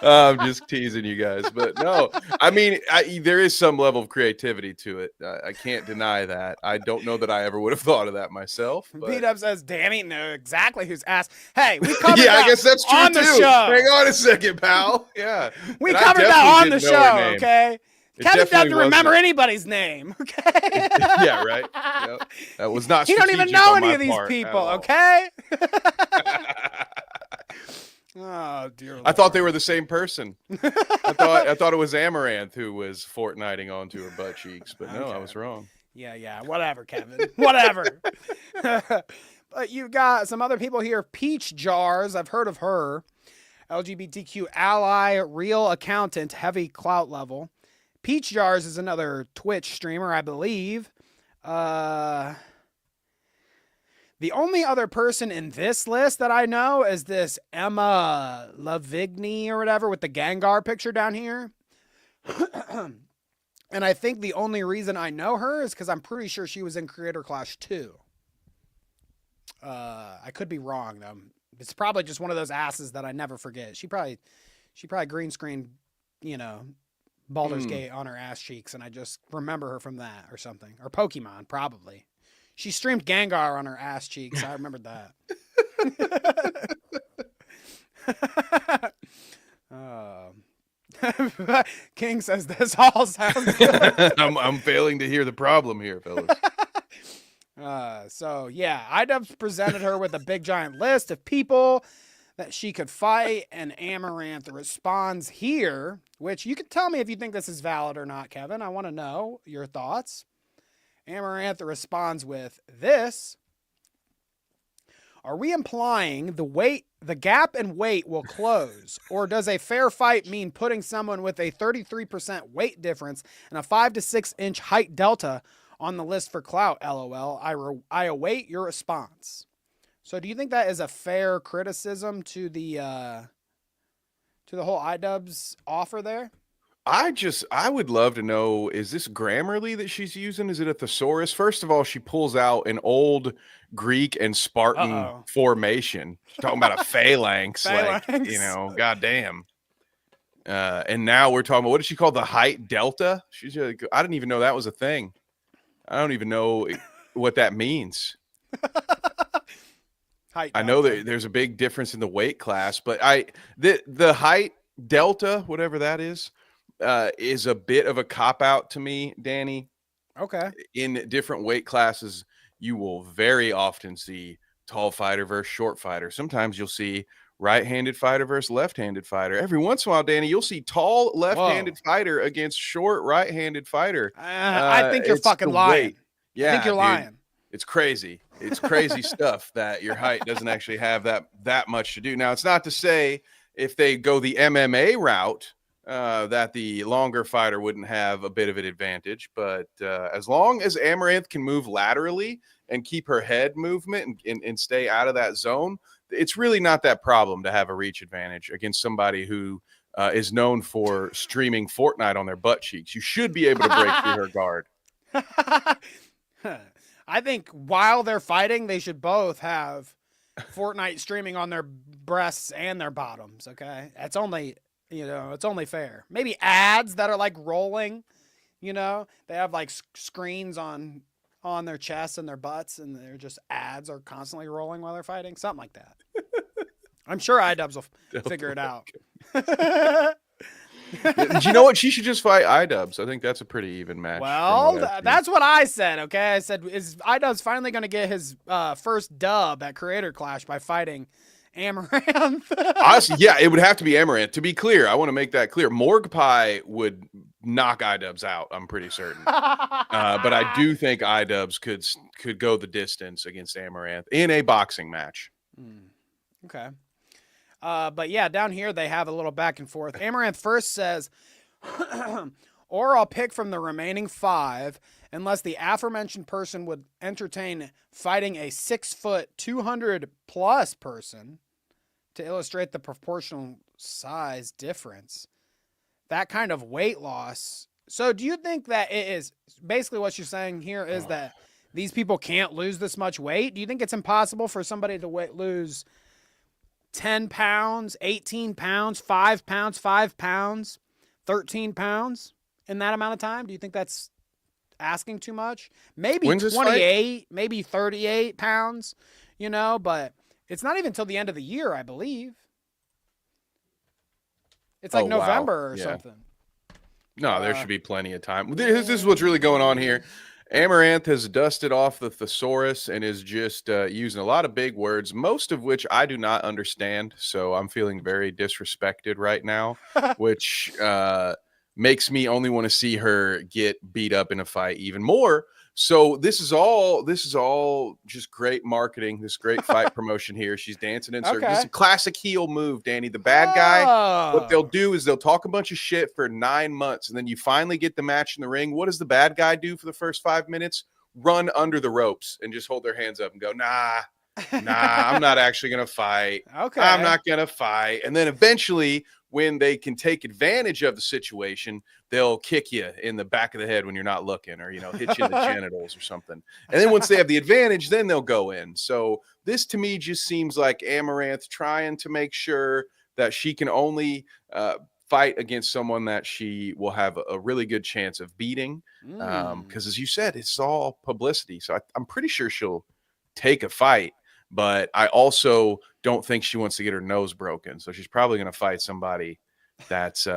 I'm just teasing you guys, but no, I mean, there is some level of creativity to it. I can't deny that. I don't know that I ever would have thought of that myself. Beat-Up says, Danny knew exactly who's ass. Hey, we covered yeah, that I guess that's true on too. the show. Hang on a second, pal. Yeah, we covered that on the show. Okay. Kevin doesn't remember anybody's name. Okay. Yeah, right. Yep. That was not. He don't even know any of these people. Okay. Oh dear Lord. I thought they were the same person. I thought it was Amouranth who was Fortniting onto her butt cheeks, but no, I was wrong. Yeah, whatever, Kevin. Whatever. But you got some other people here. Peach Jars, I've heard of her. LGBTQ ally, real accountant, heavy clout level. Peach Jars is another Twitch streamer, I believe. The only other person in this list that I know is this Emma Lavigny or whatever with the Gengar picture down here. And I think the only reason I know her is because I'm pretty sure she was in Creator Clash 2. I could be wrong though. It's probably just one of those asses that I never forget. She probably green screened, Baldur's Gate on her ass cheeks, and I just remember her from that or something. Or Pokemon, probably. She streamed Gengar on her ass cheeks. I remembered that. King says this all sounds good. I'm failing to hear the problem here, fellas. So yeah, iDubbbz presented her with a big giant list of people that she could fight, and Amouranth responds here, which you can tell me if you think this is valid or not, Kevin. I want to know your thoughts. Amouranth responds with this. Are we implying the gap in weight will close, or does a fair fight mean putting someone with a 33% weight difference and a 5 to 6 inch height delta on the list for Clout? LOL. I await your response. So, do you think that is a fair criticism to the whole iDubbbz offer there? I would love to know, is this Grammarly that she's using? Is it a thesaurus? First of all, she pulls out an old Greek and Spartan formation. She's talking about a phalanx. Goddamn. And now we're talking about, what did she call the height delta? I didn't even know that was a thing. I don't even know what that means. I know that there's a big difference in the weight class, but the height delta, whatever that is a bit of a cop-out to me, Danny. Okay. In different weight classes, you will very often see tall fighter versus short fighter. Sometimes you'll see right-handed fighter versus left-handed fighter. Every once in a while, Danny, you'll see tall left-handed fighter against short right-handed fighter. I think you're fucking lying. Weight. Yeah, I think you're lying. It's crazy. It's crazy stuff that your height doesn't actually have that much to do. Now, it's not to say if they go the MMA route, that the longer fighter wouldn't have a bit of an advantage, but as long as Amouranth can move laterally and keep her head movement and stay out of that zone, it's really not that problem to have a reach advantage against somebody who is known for streaming Fortnite on their butt cheeks. You should be able to break through her guard. I think while they're fighting, they should both have Fortnite streaming on their breasts and their bottoms. Okay, that's only. It's only fair. Maybe ads that are like rolling, they have like screens on their chests and their butts, and they're just ads are constantly rolling while they're fighting. Something like that. I'm sure iDubbbz will figure it out. You know what? She should just fight iDubbbz. I think that's a pretty even match. Well, that's what I said. Okay. I said, is iDubbbz finally going to get his first dub at Creator Clash by fighting Amouranth? Honestly, yeah, it would have to be Amouranth. To be clear, I want to make that clear. Morgpie would knock iDubbbz out, I'm pretty certain. But I do think iDubbbz could go the distance against Amouranth in a boxing match. Okay. But yeah, down here they have a little back and forth. Amouranth first says, or I'll pick from the remaining 5 unless the aforementioned person would entertain fighting a 6 foot, 200 plus person to illustrate the proportional size difference. That kind of weight loss. So do you think that it is basically what you're saying here is that these people can't lose this much weight? Do you think it's impossible for somebody to lose 10 pounds, 18 pounds, 5 pounds, 5 pounds, 13 pounds in that amount of time? Do you think that's asking too much? Maybe 28, maybe 38 pounds, but it's not even till the end of the year, I believe. It's like November or something. No, there should be plenty of time. This is what's really going on here. Amouranth has dusted off the thesaurus and is just using a lot of big words, most of which I do not understand. So I'm feeling very disrespected right now, which makes me only want to see her get beat up in a fight even more. So this is all just great marketing, this great fight promotion here. She's dancing in circles. This is a classic heel move, Danny. The bad guy, what they'll do is they'll talk a bunch of shit for 9 months, and then you finally get the match in the ring. What does the bad guy do for the first 5 minutes? Run under the ropes and just hold their hands up and go, nah, I'm not actually going to fight. Okay. I'm not going to fight. And then eventually when they can take advantage of the situation, they'll kick you in the back of the head when you're not looking, or, hit you in the genitals or something. And then once they have the advantage, then they'll go in. So this to me just seems like Amouranth trying to make sure that she can only fight against someone that she will have a really good chance of beating. Because as you said, it's all publicity. So I'm pretty sure she'll take a fight, but I also don't think she wants to get her nose broken. So she's probably going to fight somebody that's,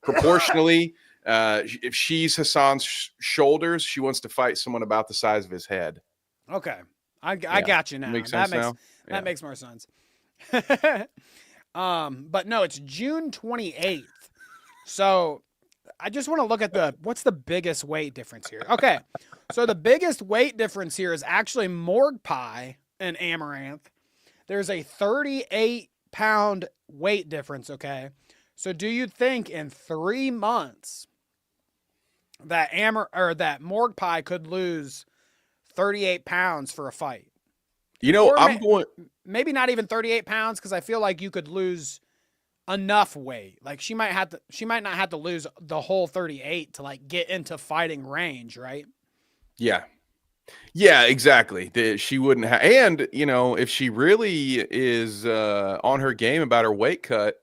proportionally, if she's Hassan's shoulders, she wants to fight someone about the size of his head. Okay. I got you now. That makes more sense. But no, it's June 28th. So I just want to look at what's the biggest weight difference here? Okay. So the biggest weight difference here is actually Morgue Pie and Amouranth. There's a 38-pound weight difference, okay? So do you think in 3 months that Morgue Pie could lose 38 pounds for a fight? Maybe not even 38 pounds, because I feel like you could lose enough weight. Like she might not have to lose the whole 38 to like get into fighting range, right? Yeah. Yeah, exactly. She wouldn't have, and if she really is on her game about her weight cut,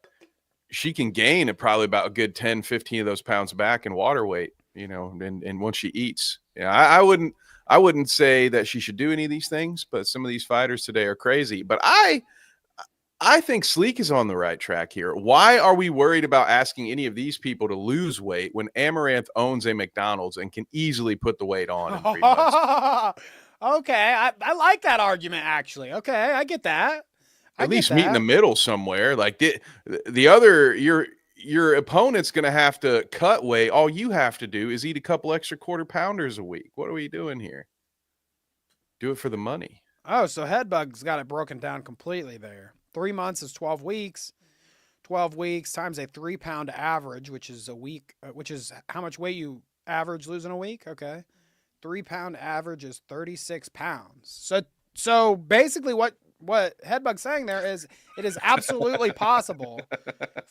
she can gain probably about a good 10, 15 of those pounds back in water weight, and once she eats. I wouldn't say that she should do any of these things, but some of these fighters today are crazy. But I think Sleek is on the right track here. Why are we worried about asking any of these people to lose weight when Amouranth owns a McDonald's and can easily put the weight on in 3 months? Okay, I like that argument, actually. Okay, I get that. At least meet in the middle somewhere. Like the other, your opponent's going to have to cut weight. All you have to do is eat a couple extra quarter pounders a week. What are we doing here? Do it for the money. Oh, so Headbug's got it broken down completely there. 3 months is 12 weeks. 12 weeks times a 3-pound average, which is a week, which is how much weight you average losing a week. Okay. 3-pound average is 36 pounds. So basically what Headbug's saying there is it is absolutely possible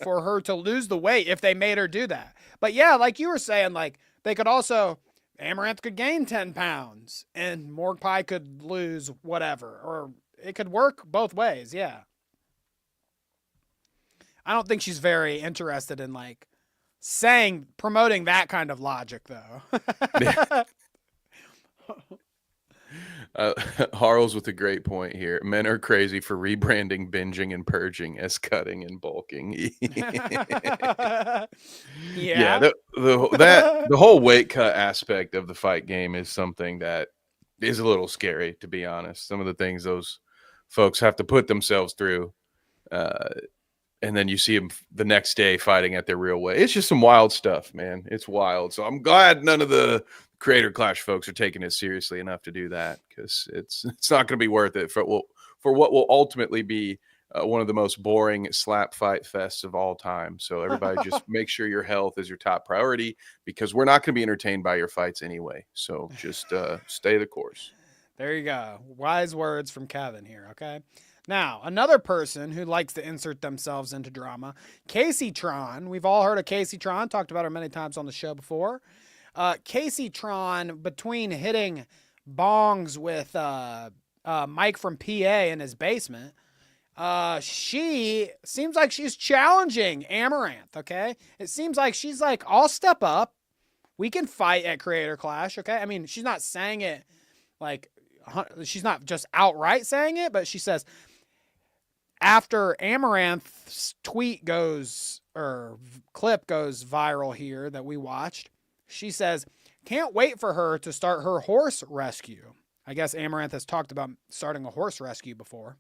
for her to lose the weight if they made her do that. But yeah, like you were saying, like they could also, Amouranth could gain 10 pounds and Morgue Pie could lose whatever, or it could work both ways. Yeah. I don't think she's very interested in like promoting that kind of logic though. Harl's with a great point here. Men are crazy for rebranding binging and purging as cutting and bulking. Yeah. The whole weight cut aspect of the fight game is something that is a little scary, to be honest. Some of the things those folks have to put themselves through, and then you see them the next day fighting at their real weight. It's just some wild stuff, man. It's wild. So I'm glad none of the Creator Clash folks are taking it seriously enough to do that, because it's not going to be worth it for what will ultimately be one of the most boring slap fight fests of all time. So everybody just make sure your health is your top priority, because we're not going to be entertained by your fights anyway. So just stay the course. There you go. Wise words from Kevin here. Okay. Now, another person who likes to insert themselves into drama, Kaceytron. We've all heard of Kaceytron, talked about her many times on the show before. Kaceytron, between hitting bongs with Mike from PA in his basement, she seems like she's challenging Amouranth, okay? It seems like she's like, I'll step up. We can fight at Creator Clash, okay? I mean, she's not saying it like, she's not just outright saying it, but she says, after Amaranth's tweet goes, or clip goes viral here that we watched, she says, can't wait for her to start her horse rescue. I guess Amouranth has talked about starting a horse rescue before.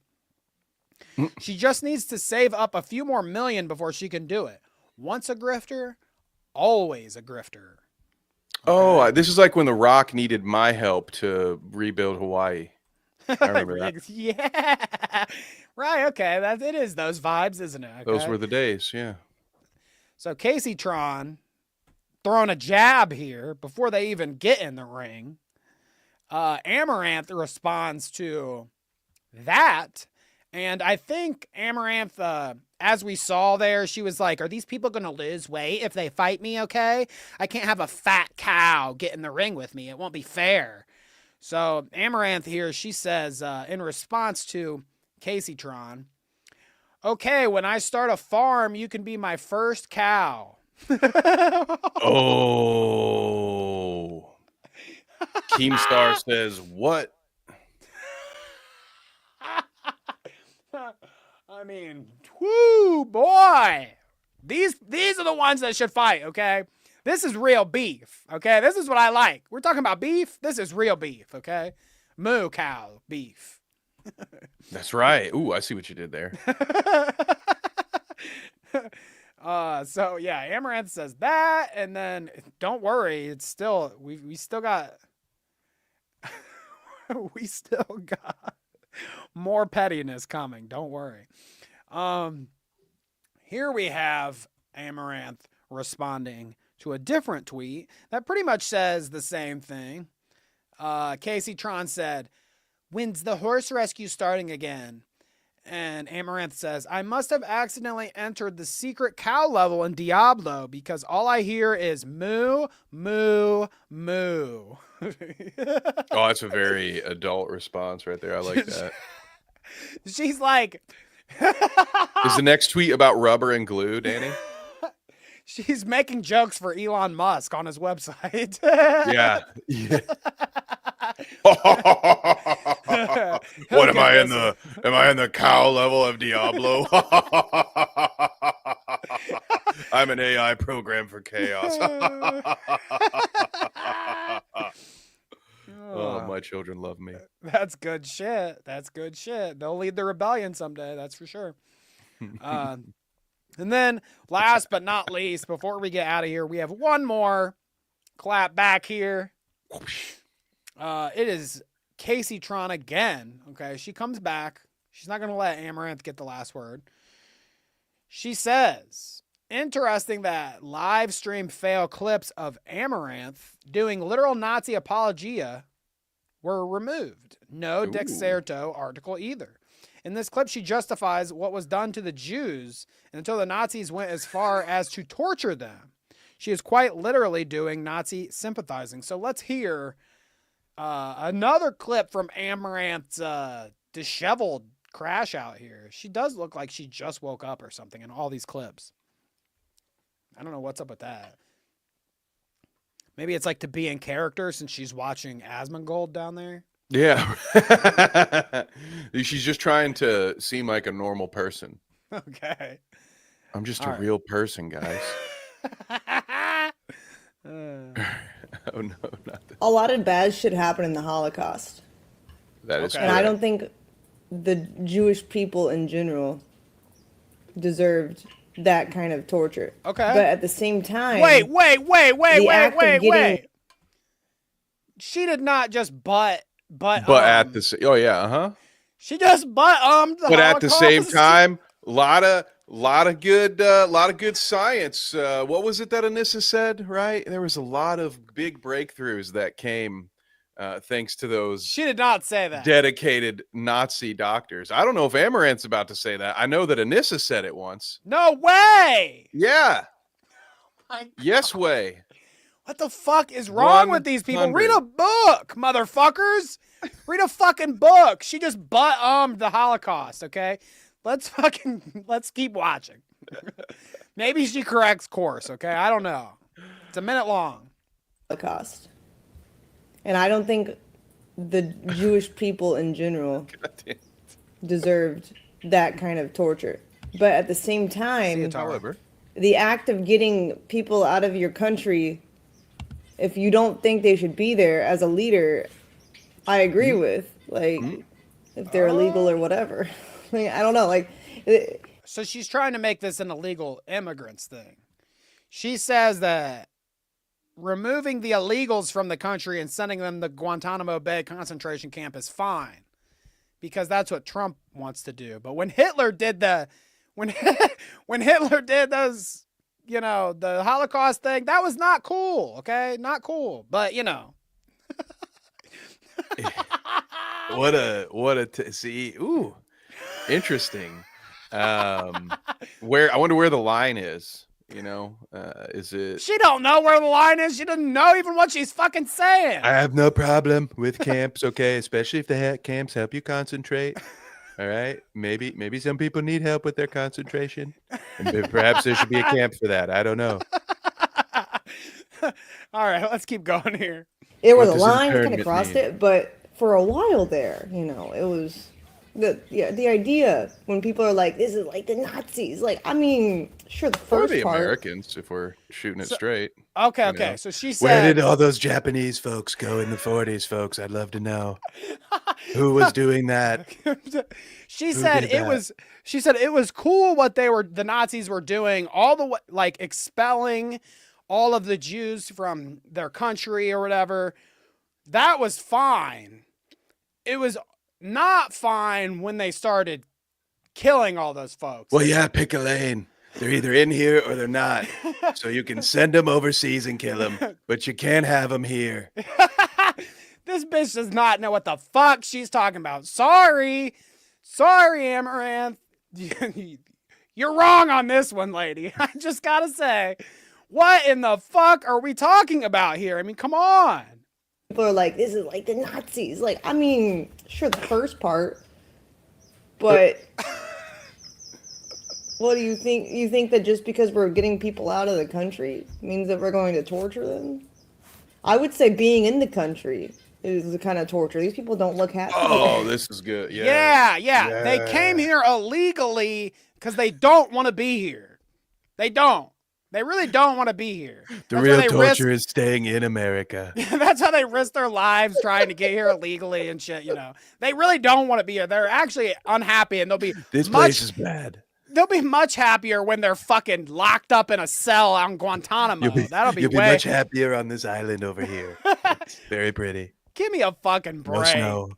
She just needs to save up a few more million before she can do it. Once a grifter, always a grifter. Okay. Oh, this is like when The Rock needed my help to rebuild Hawaii. I remember that. Yeah. Right, okay. It is those vibes, isn't it? Okay. Those were the days, yeah. So Kaceytron throwing a jab here before they even get in the ring. Amouranth responds to that, and I think Amouranth as we saw there, she was like, are these people going to lose weight if they fight me, okay? I can't have a fat cow get in the ring with me. It won't be fair. So Amouranth here, she says, in response to Kaceytron, okay, when I start a farm, you can be my first cow. Oh. Keemstar says, what? I mean, whoo, boy. These are the ones that should fight, okay? This is real beef, okay? This is what I like. We're talking about beef. This is real beef, okay? Moo cow beef. That's right. Ooh, I see what you did there. So yeah, Amouranth says that, and then don't worry, it's still we still got we still got more pettiness coming. Don't worry. Here we have Amouranth responding to a different tweet that pretty much says the same thing. Kaceytron said, "When's the horse rescue starting again?" And Amouranth says, I must have accidentally entered the secret cow level in Diablo because all I hear is moo, moo, moo. Oh, that's a very adult response right there. I like that. She's like... Is the next tweet about rubber and glue, Danny? She's making jokes for Elon Musk on his website. Yeah. What am I in the? Am I in the cow level of Diablo? I'm an AI program for chaos. Oh, my children love me. That's good shit. That's good shit. They'll lead the rebellion someday. That's for sure. And then last but not least, before we get out of here, we have one more clap back here. It is Kaceytron again. Okay, she comes back. She's not going to let Amouranth get the last word. She says, interesting that live stream fail clips of Amouranth doing literal Nazi apologia were removed. No Dexerto article either. In this clip, she justifies what was done to the Jews until the Nazis went as far as to torture them. She is quite literally doing Nazi sympathizing. So let's hear another clip from Amouranth's disheveled crash out here. She does look like she just woke up or something in all these clips. I don't know what's up with that. Maybe it's like to be in character since she's watching Asmongold down there. Yeah. She's just trying to seem like a normal person. Okay. I'm just a real person, guys. Oh, no, not that. A lot of bad shit happened in the Holocaust. That is And I don't think the Jewish people in general deserved that kind of torture. Okay. But at the same time... Wait. She did not just butt at the... Oh, yeah, uh-huh. She just the But Holocaust. at the same time, a lot of good science. What was it that Anisa said, right? There was a lot of big breakthroughs that came thanks to those... She did not say that. Dedicated Nazi doctors. I don't know if Amouranth's about to say that. I know that Anisa said it once. No way! Yeah. My God. Yes way. What the fuck is wrong with these people? 100. Read a book, motherfuckers. Read a fucking book. She just the Holocaust, okay? Let's keep watching. Maybe she corrects course, okay? I don't know. It's a minute long. Holocaust. And I don't think the Jewish people in general deserved that kind of torture. But at the same time, However, the act of getting people out of your country, if you don't think they should be there as a leader, I agree with. Like, if they're illegal or whatever. Like, I don't know. Like, So she's trying to make this an illegal immigrants thing. She says that removing the illegals from the country and sending them to Guantanamo Bay concentration camp is fine because that's what Trump wants to do. But when Hitler did when Hitler did those, the Holocaust thing, that was not cool. Okay. Not cool. But see, ooh, interesting. Where I wonder where the line is. You know, is it? She don't know where the line is. She doesn't know even what she's fucking saying. I have no problem with camps, okay, especially if the camps help you concentrate. All right, maybe some people need help with their concentration, and perhaps there should be a camp for that. I don't know. All right, let's keep going here. It was What a does line, kind internment of crossed mean? it, but for a while there, you know, it was the idea when people are like, "This is like the Nazis." Like, I mean, sure, the Or first the part. Americans, if we're shooting it straight. Okay, You okay. know? So she Where said, did all those Japanese folks go in the 40s, folks? I'd love to know. Who was doing that? she Who said did it that? was. She said it was cool what the Nazis were doing, all the way, like expelling all of the Jews from their country or whatever. That was fine. It was not fine when they started killing all those folks. Well, yeah, pick a lane. They're either in here or they're not. So you can send them overseas and kill them, but you can't have them here. This bitch does not know what the fuck she's talking about. Sorry, Amouranth. You're wrong on this one, lady. I just gotta say, what in the fuck are we talking about here? I mean, come on. People are like, "This is like the Nazis." Like, I mean, sure, the first part, but what do you think? You think that just because we're getting people out of the country means that we're going to torture them? I would say being in the country is the kind of torture. These people don't look happy. Oh, this is good. Yeah. Yeah. They came here illegally because they don't want to be here. They don't. They really don't want to be here. The That's real why they torture is staying in America. That's how they risk their lives trying to get here illegally and shit, you know. They really don't want to be here. They're actually unhappy, and they'll be This place is bad. They'll be much happier when they're fucking locked up in a cell on Guantanamo. You'll be much happier on this island over here. It's very pretty. Give me a fucking break. No snow.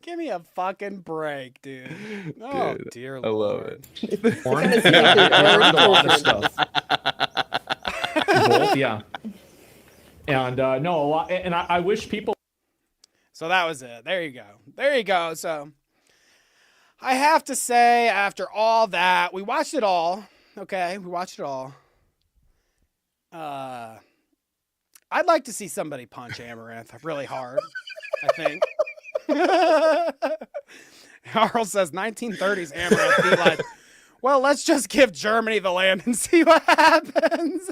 Give me a fucking break, dude. Oh, Dude, dear I love Lord. it. Porn? Kinda seems like I've they're learned already a lot of tortured. stuff. Both, yeah. And no, a lot. And I wish people. So that was it. There you go. There you go. So I have to say, after all that, we watched it all. Okay, we watched it all. I'd like to see somebody punch Amouranth really hard, I think. Harl says 1930s Amouranth be like, well, let's just give Germany the land and see what happens.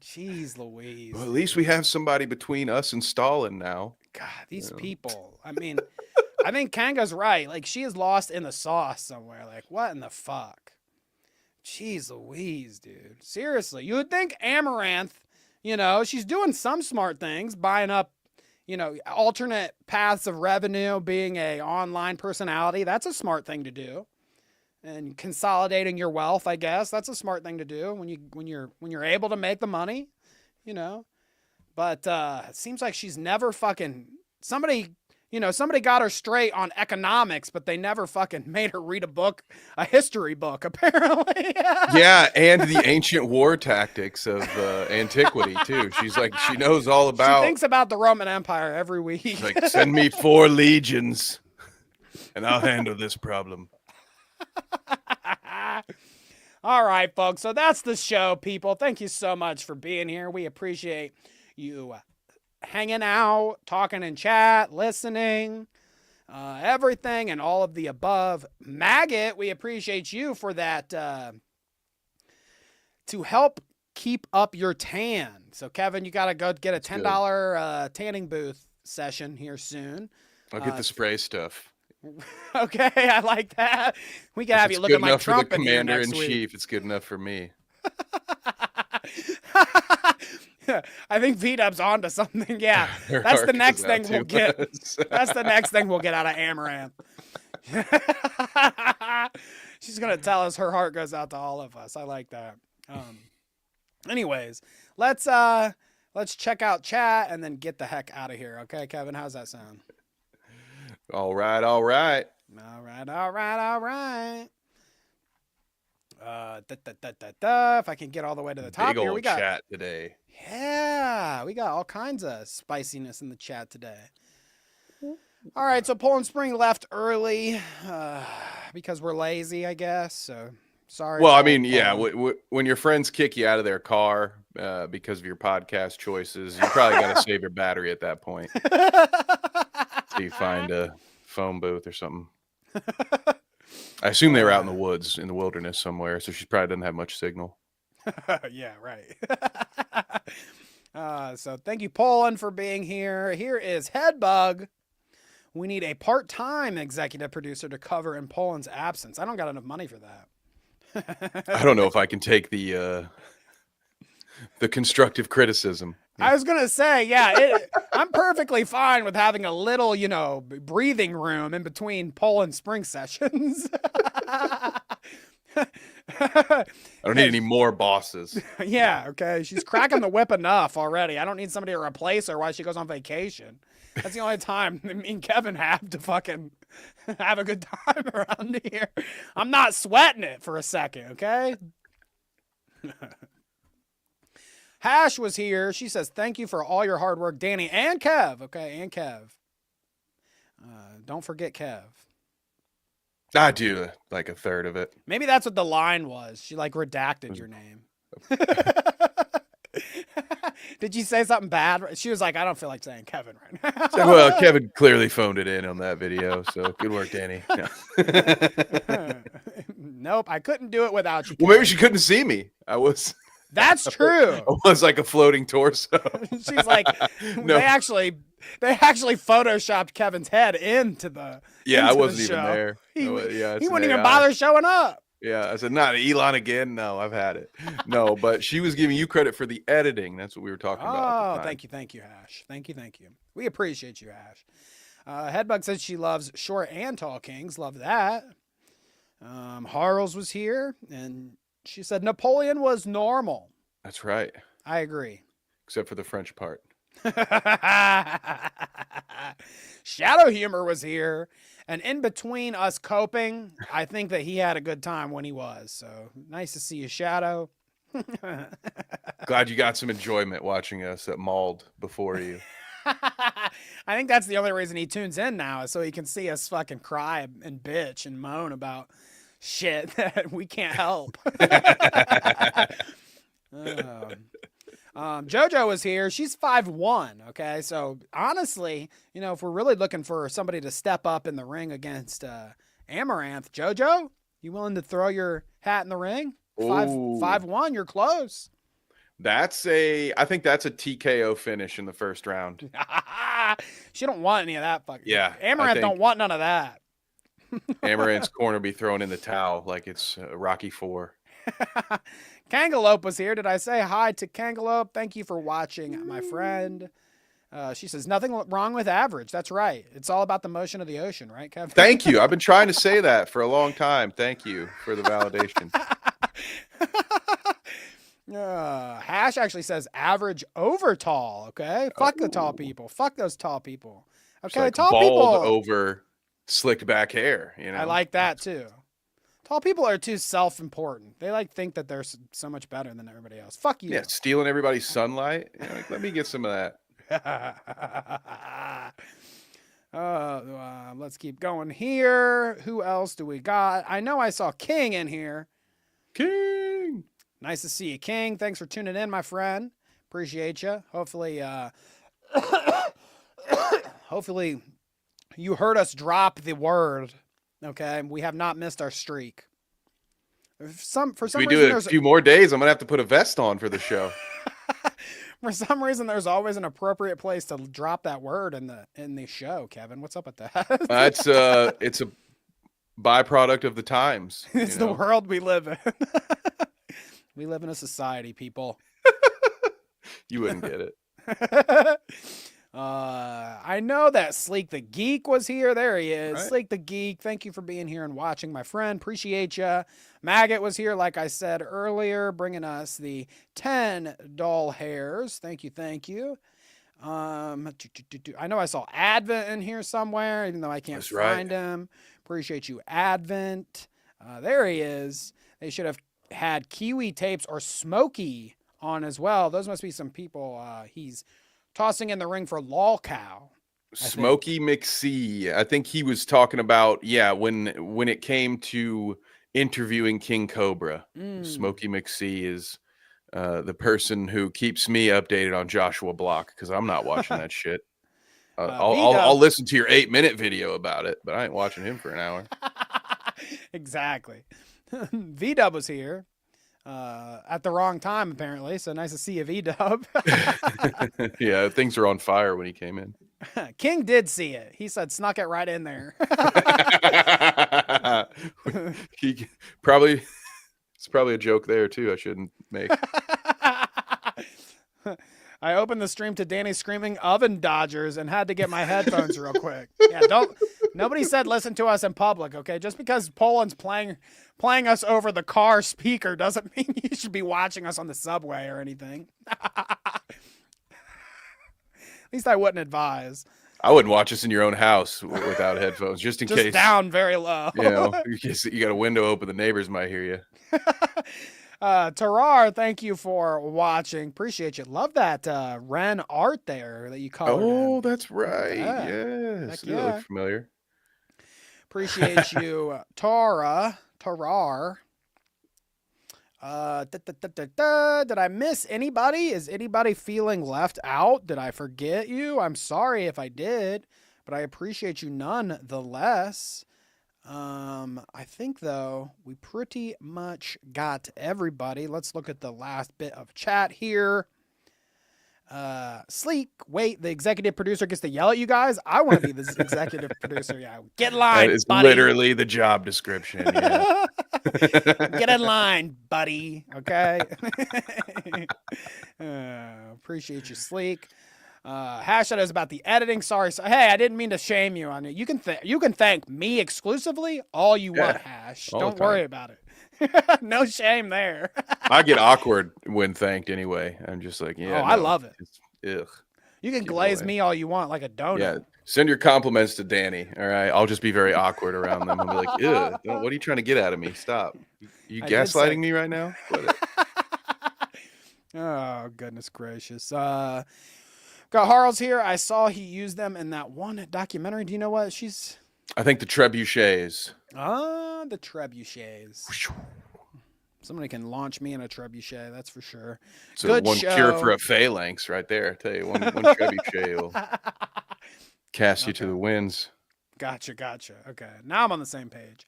Jeez Louise. Well, at least we have somebody between us and Stalin now. God, these people. I mean, I think Kanga's right. Like, she is lost in the sauce somewhere. Like, what in the fuck? Jeez Louise, dude. Seriously. You would think Amouranth, you know, she's doing some smart things, buying up, you know, alternate paths of revenue, being a online personality. That's a smart thing to do. And consolidating your wealth, I guess, that's a smart thing to do when you're able to make the money, you know. But it seems like she's never fucking somebody got her straight on economics, but they never fucking made her read a history book, apparently. Yeah, and the ancient war tactics of antiquity too. She's like, she knows all about. She thinks about the Roman Empire every week. She's like, send me 4 legions, and I'll handle this problem. All right, folks. So that's the show, people. Thank you so much for being here. We appreciate you hanging out, talking in chat, listening, everything and all of the above. Maggot, we appreciate you for that to help keep up your tan. So, Kevin, you got to go get a $10 tanning booth session here soon. I'll get the spray stuff. Okay, I like that. We can If have it's you looking good like enough Trump for the in here commander next in week. chief. It's good enough for me. I think V-Dub's onto something. Yeah, Her that's heart the next goes out thing we'll to get. us. That's the next thing we'll get out of Amouranth. She's gonna tell us her heart goes out to all of us. I like that. Anyways, let's check out chat and then get the heck out of here. Okay, Kevin, how's that sound? All right, all right. All right. If I can get all the way to the top Big here, old we got chat today. Yeah, we got all kinds of spiciness in the chat today. All right, so Poland Spring left early because we're lazy, I guess. So sorry. Well, I Poland. mean, yeah, when your friends kick you out of their car because of your podcast choices, you probably got to save your battery at that point. So you find a phone booth or something. I assume they were out in the woods, in the wilderness somewhere, so she probably doesn't have much signal. Yeah, right. So thank you, Poland, for being here. Here is Headbug. We need a part-time executive producer to cover in Poland's absence. I don't got enough money for that. I don't know if I can take the constructive criticism. I was gonna say, yeah, I'm perfectly fine with having a little, breathing room in between Poland Spring sessions. I don't need any more bosses. Yeah, okay. She's cracking the whip enough already. I don't need somebody to replace her while she goes on vacation. That's the only time me and Kevin have to fucking have a good time around here. I'm not sweating it for a second, okay? Hash was here. She says, thank you for all your hard work, Danny and Kev. Okay, and Kev. Don't forget Kev. I do like a third of it. Maybe that's what the line was. She redacted your name. Did you say something bad? She was like, I don't feel like saying Kevin right now. Well, Kevin clearly phoned it in on that video, so good work, Danny. Yeah. Nope, I couldn't do it without you. Well, maybe she couldn't see me. That's true. I was like a floating torso. She's like, No. they actually photoshopped Kevin's head into the. Yeah, into I wasn't the even show. there. He It's wouldn't an even AI. bother showing up. Yeah, I said, not Elon again. No, I've had it. No, but she was giving you credit for the editing. That's what we were talking about. At the time. Thank you, Hash. Thank you. We appreciate you, Hash. Headbug says she loves short and tall kings. Love that. Harles was here, and she said Napoleon was normal. That's right. I agree. Except for the French part. Shadow Humor was here, and in between us coping, I think that he had a good time when he was. So nice to see you, Shadow. Glad you got some enjoyment watching us at Mauled before you. I think that's the only reason he tunes in now, is so he can see us fucking cry and bitch and moan about shit that we can't help. JoJo was here. She's 5'1", okay? So, honestly, if we're really looking for somebody to step up in the ring against Amouranth, JoJo, you willing to throw your hat in the ring? 5'1", you're close. I think that's a TKO finish in the first round. She don't want any of that fucking. Yeah. Amaranth don't want none of that. Amaranth's corner be thrown in the towel like it's Rocky IV. Kangalope was here. Did I say hi to Kangalope? Thank you for watching, my friend. She says, nothing wrong with average. That's right. It's all about the motion of the ocean, right, Kevin? Thank you. I've been trying to say that for a long time. Thank you for the validation. Hash actually says average over tall. Okay. Fuck the tall people. Fuck those tall people. Okay. Like tall bald people over slicked back hair. I like that too. Tall people are too self-important. They think that they're so much better than everybody else. Fuck you. Yeah, stealing everybody's sunlight. Let me get some of that. Let's keep going here. Who else do we got? I know I saw King in here. King. Nice to see you, King. Thanks for tuning in, my friend. Appreciate you. Hopefully, hopefully you heard us drop the word. Okay, we have not missed our streak. For some If we reason, do it a there's few more days, I'm gonna have to put a vest on for the show. for some reason there's always an appropriate place to drop that word in the show. Kevin, what's up with that? It's a byproduct of the times. It's the world we live in. We live in a society, people. You wouldn't get it. I know that Sleek the Geek was here. There he is. Right. Sleek the Geek. Thank you for being here and watching, my friend. Appreciate you. Maggot was here, like I said earlier, bringing us the 10 doll hairs. Thank you. Thank you. I know I saw Advent in here somewhere, even though I can't find him. Appreciate you, Advent. There he is. They should have had Kiwi Tapes or Smokey on as well. Those must be some people he's tossing in the ring for Lol Cow. Smokey McSee. I think he was talking about, when it came to interviewing King Cobra. Smokey McSee is the person who keeps me updated on Joshua Block because I'm not watching that shit. I'll listen to your 8-minute video about it, but I ain't watching him for an hour. Exactly. V-Dub was here at the wrong time, apparently. So nice to see you, V-Dub. Yeah, things are on fire when he came in. King did see it. He said, snuck it right in there. It's probably a joke there too. I shouldn't make. I opened the stream to Danny screaming oven dodgers and had to get my headphones real quick. Yeah, nobody said listen to us in public, okay? Just because Poland's playing us over the car speaker doesn't mean you should be watching us on the subway or anything. At least I wouldn't advise. I wouldn't watch us in your own house without headphones, just in case. Down very low. You got a window open, the neighbors might hear you. Tarar, thank you for watching. Appreciate you. Love that Ren art there that you colored. Oh, in. that's right. Yeah. Yes. You look familiar. Appreciate you, Tarar. Did I miss anybody? Is anybody feeling left out? Did I forget you? I'm sorry if I did, but I appreciate you nonetheless. I think though we pretty much got everybody. Let's look at the last bit of chat here. Sleek, wait, the executive producer gets to yell at you guys? I want to be the executive producer. Yeah, get in line, That is buddy. literally the job description. Yeah. Get in line, buddy. Okay. Appreciate you, Sleek. Hashtag is about the editing. Sorry. Hey, I didn't mean to shame you on it. You can thank me exclusively all you want, Hash. Don't worry about it. No shame there. I get awkward when thanked anyway. I'm just like, I love it. Ugh. You can glaze me all you want like a donut. Yeah. Send your compliments to Danny. All right. I'll just be very awkward around them. I'll be like, ew, what are you trying to get out of me? Stop. You gaslighting me right now? Oh, goodness gracious. Got Harles here. I saw he used them in that one documentary. Do you know what she's? I think the trebuchets. The trebuchets. Somebody can launch me in a trebuchet, that's for sure. So good one show. cure for a phalanx right there. I tell you, one trebuchet will cast you to the winds. Gotcha. Okay, now I'm on the same page.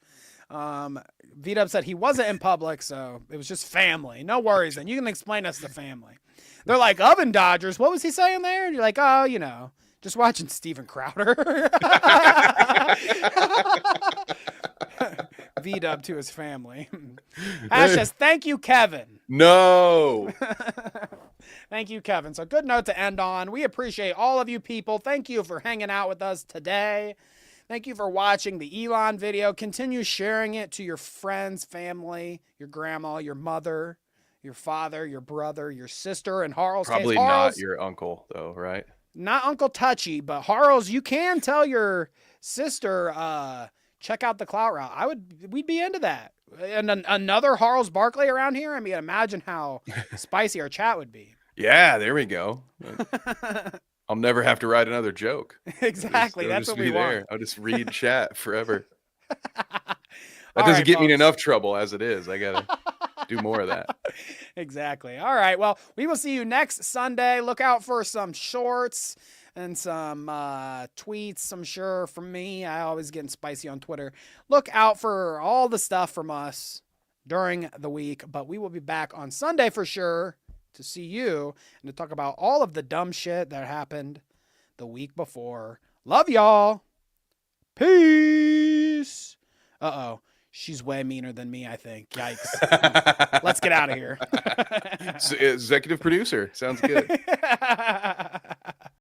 V-Dub said he wasn't in public, so it was just family. No worries, then. You can explain us the family. They're like, oven dodgers. What was he saying there? And you're like, oh, just watching Steven Crowder. V-Dub to his family. Ash says, thank you, Kevin. No. Thank you, Kevin. So good note to end on. We appreciate all of you people. Thank you for hanging out with us today. Thank you for watching the Elon video. Continue sharing it to your friends, family, your grandma, your mother, your father, your brother, your sister, and Harles. Probably not your uncle, though, right? Not Uncle Touchy, but Harles, you can tell your sister, check out the Clout route. We'd be into that. And another Harles Barkley around here. I mean, imagine how spicy our chat would be. Yeah, there we go. I'll never have to write another joke. Exactly. That's what we want. I'll just read chat forever. That doesn't get me in enough trouble as it is. I gotta do more of that. Exactly. All right. Well, we will see you next Sunday. Look out for some shorts and some tweets, I'm sure, from me. I always get spicy on Twitter. Look out for all the stuff from us during the week, but we will be back on Sunday for sure to see you and to talk about all of the dumb shit that happened the week before. Love y'all. Peace. Uh-oh. She's way meaner than me, I think. Yikes. Let's get out of here. Executive producer. Sounds good.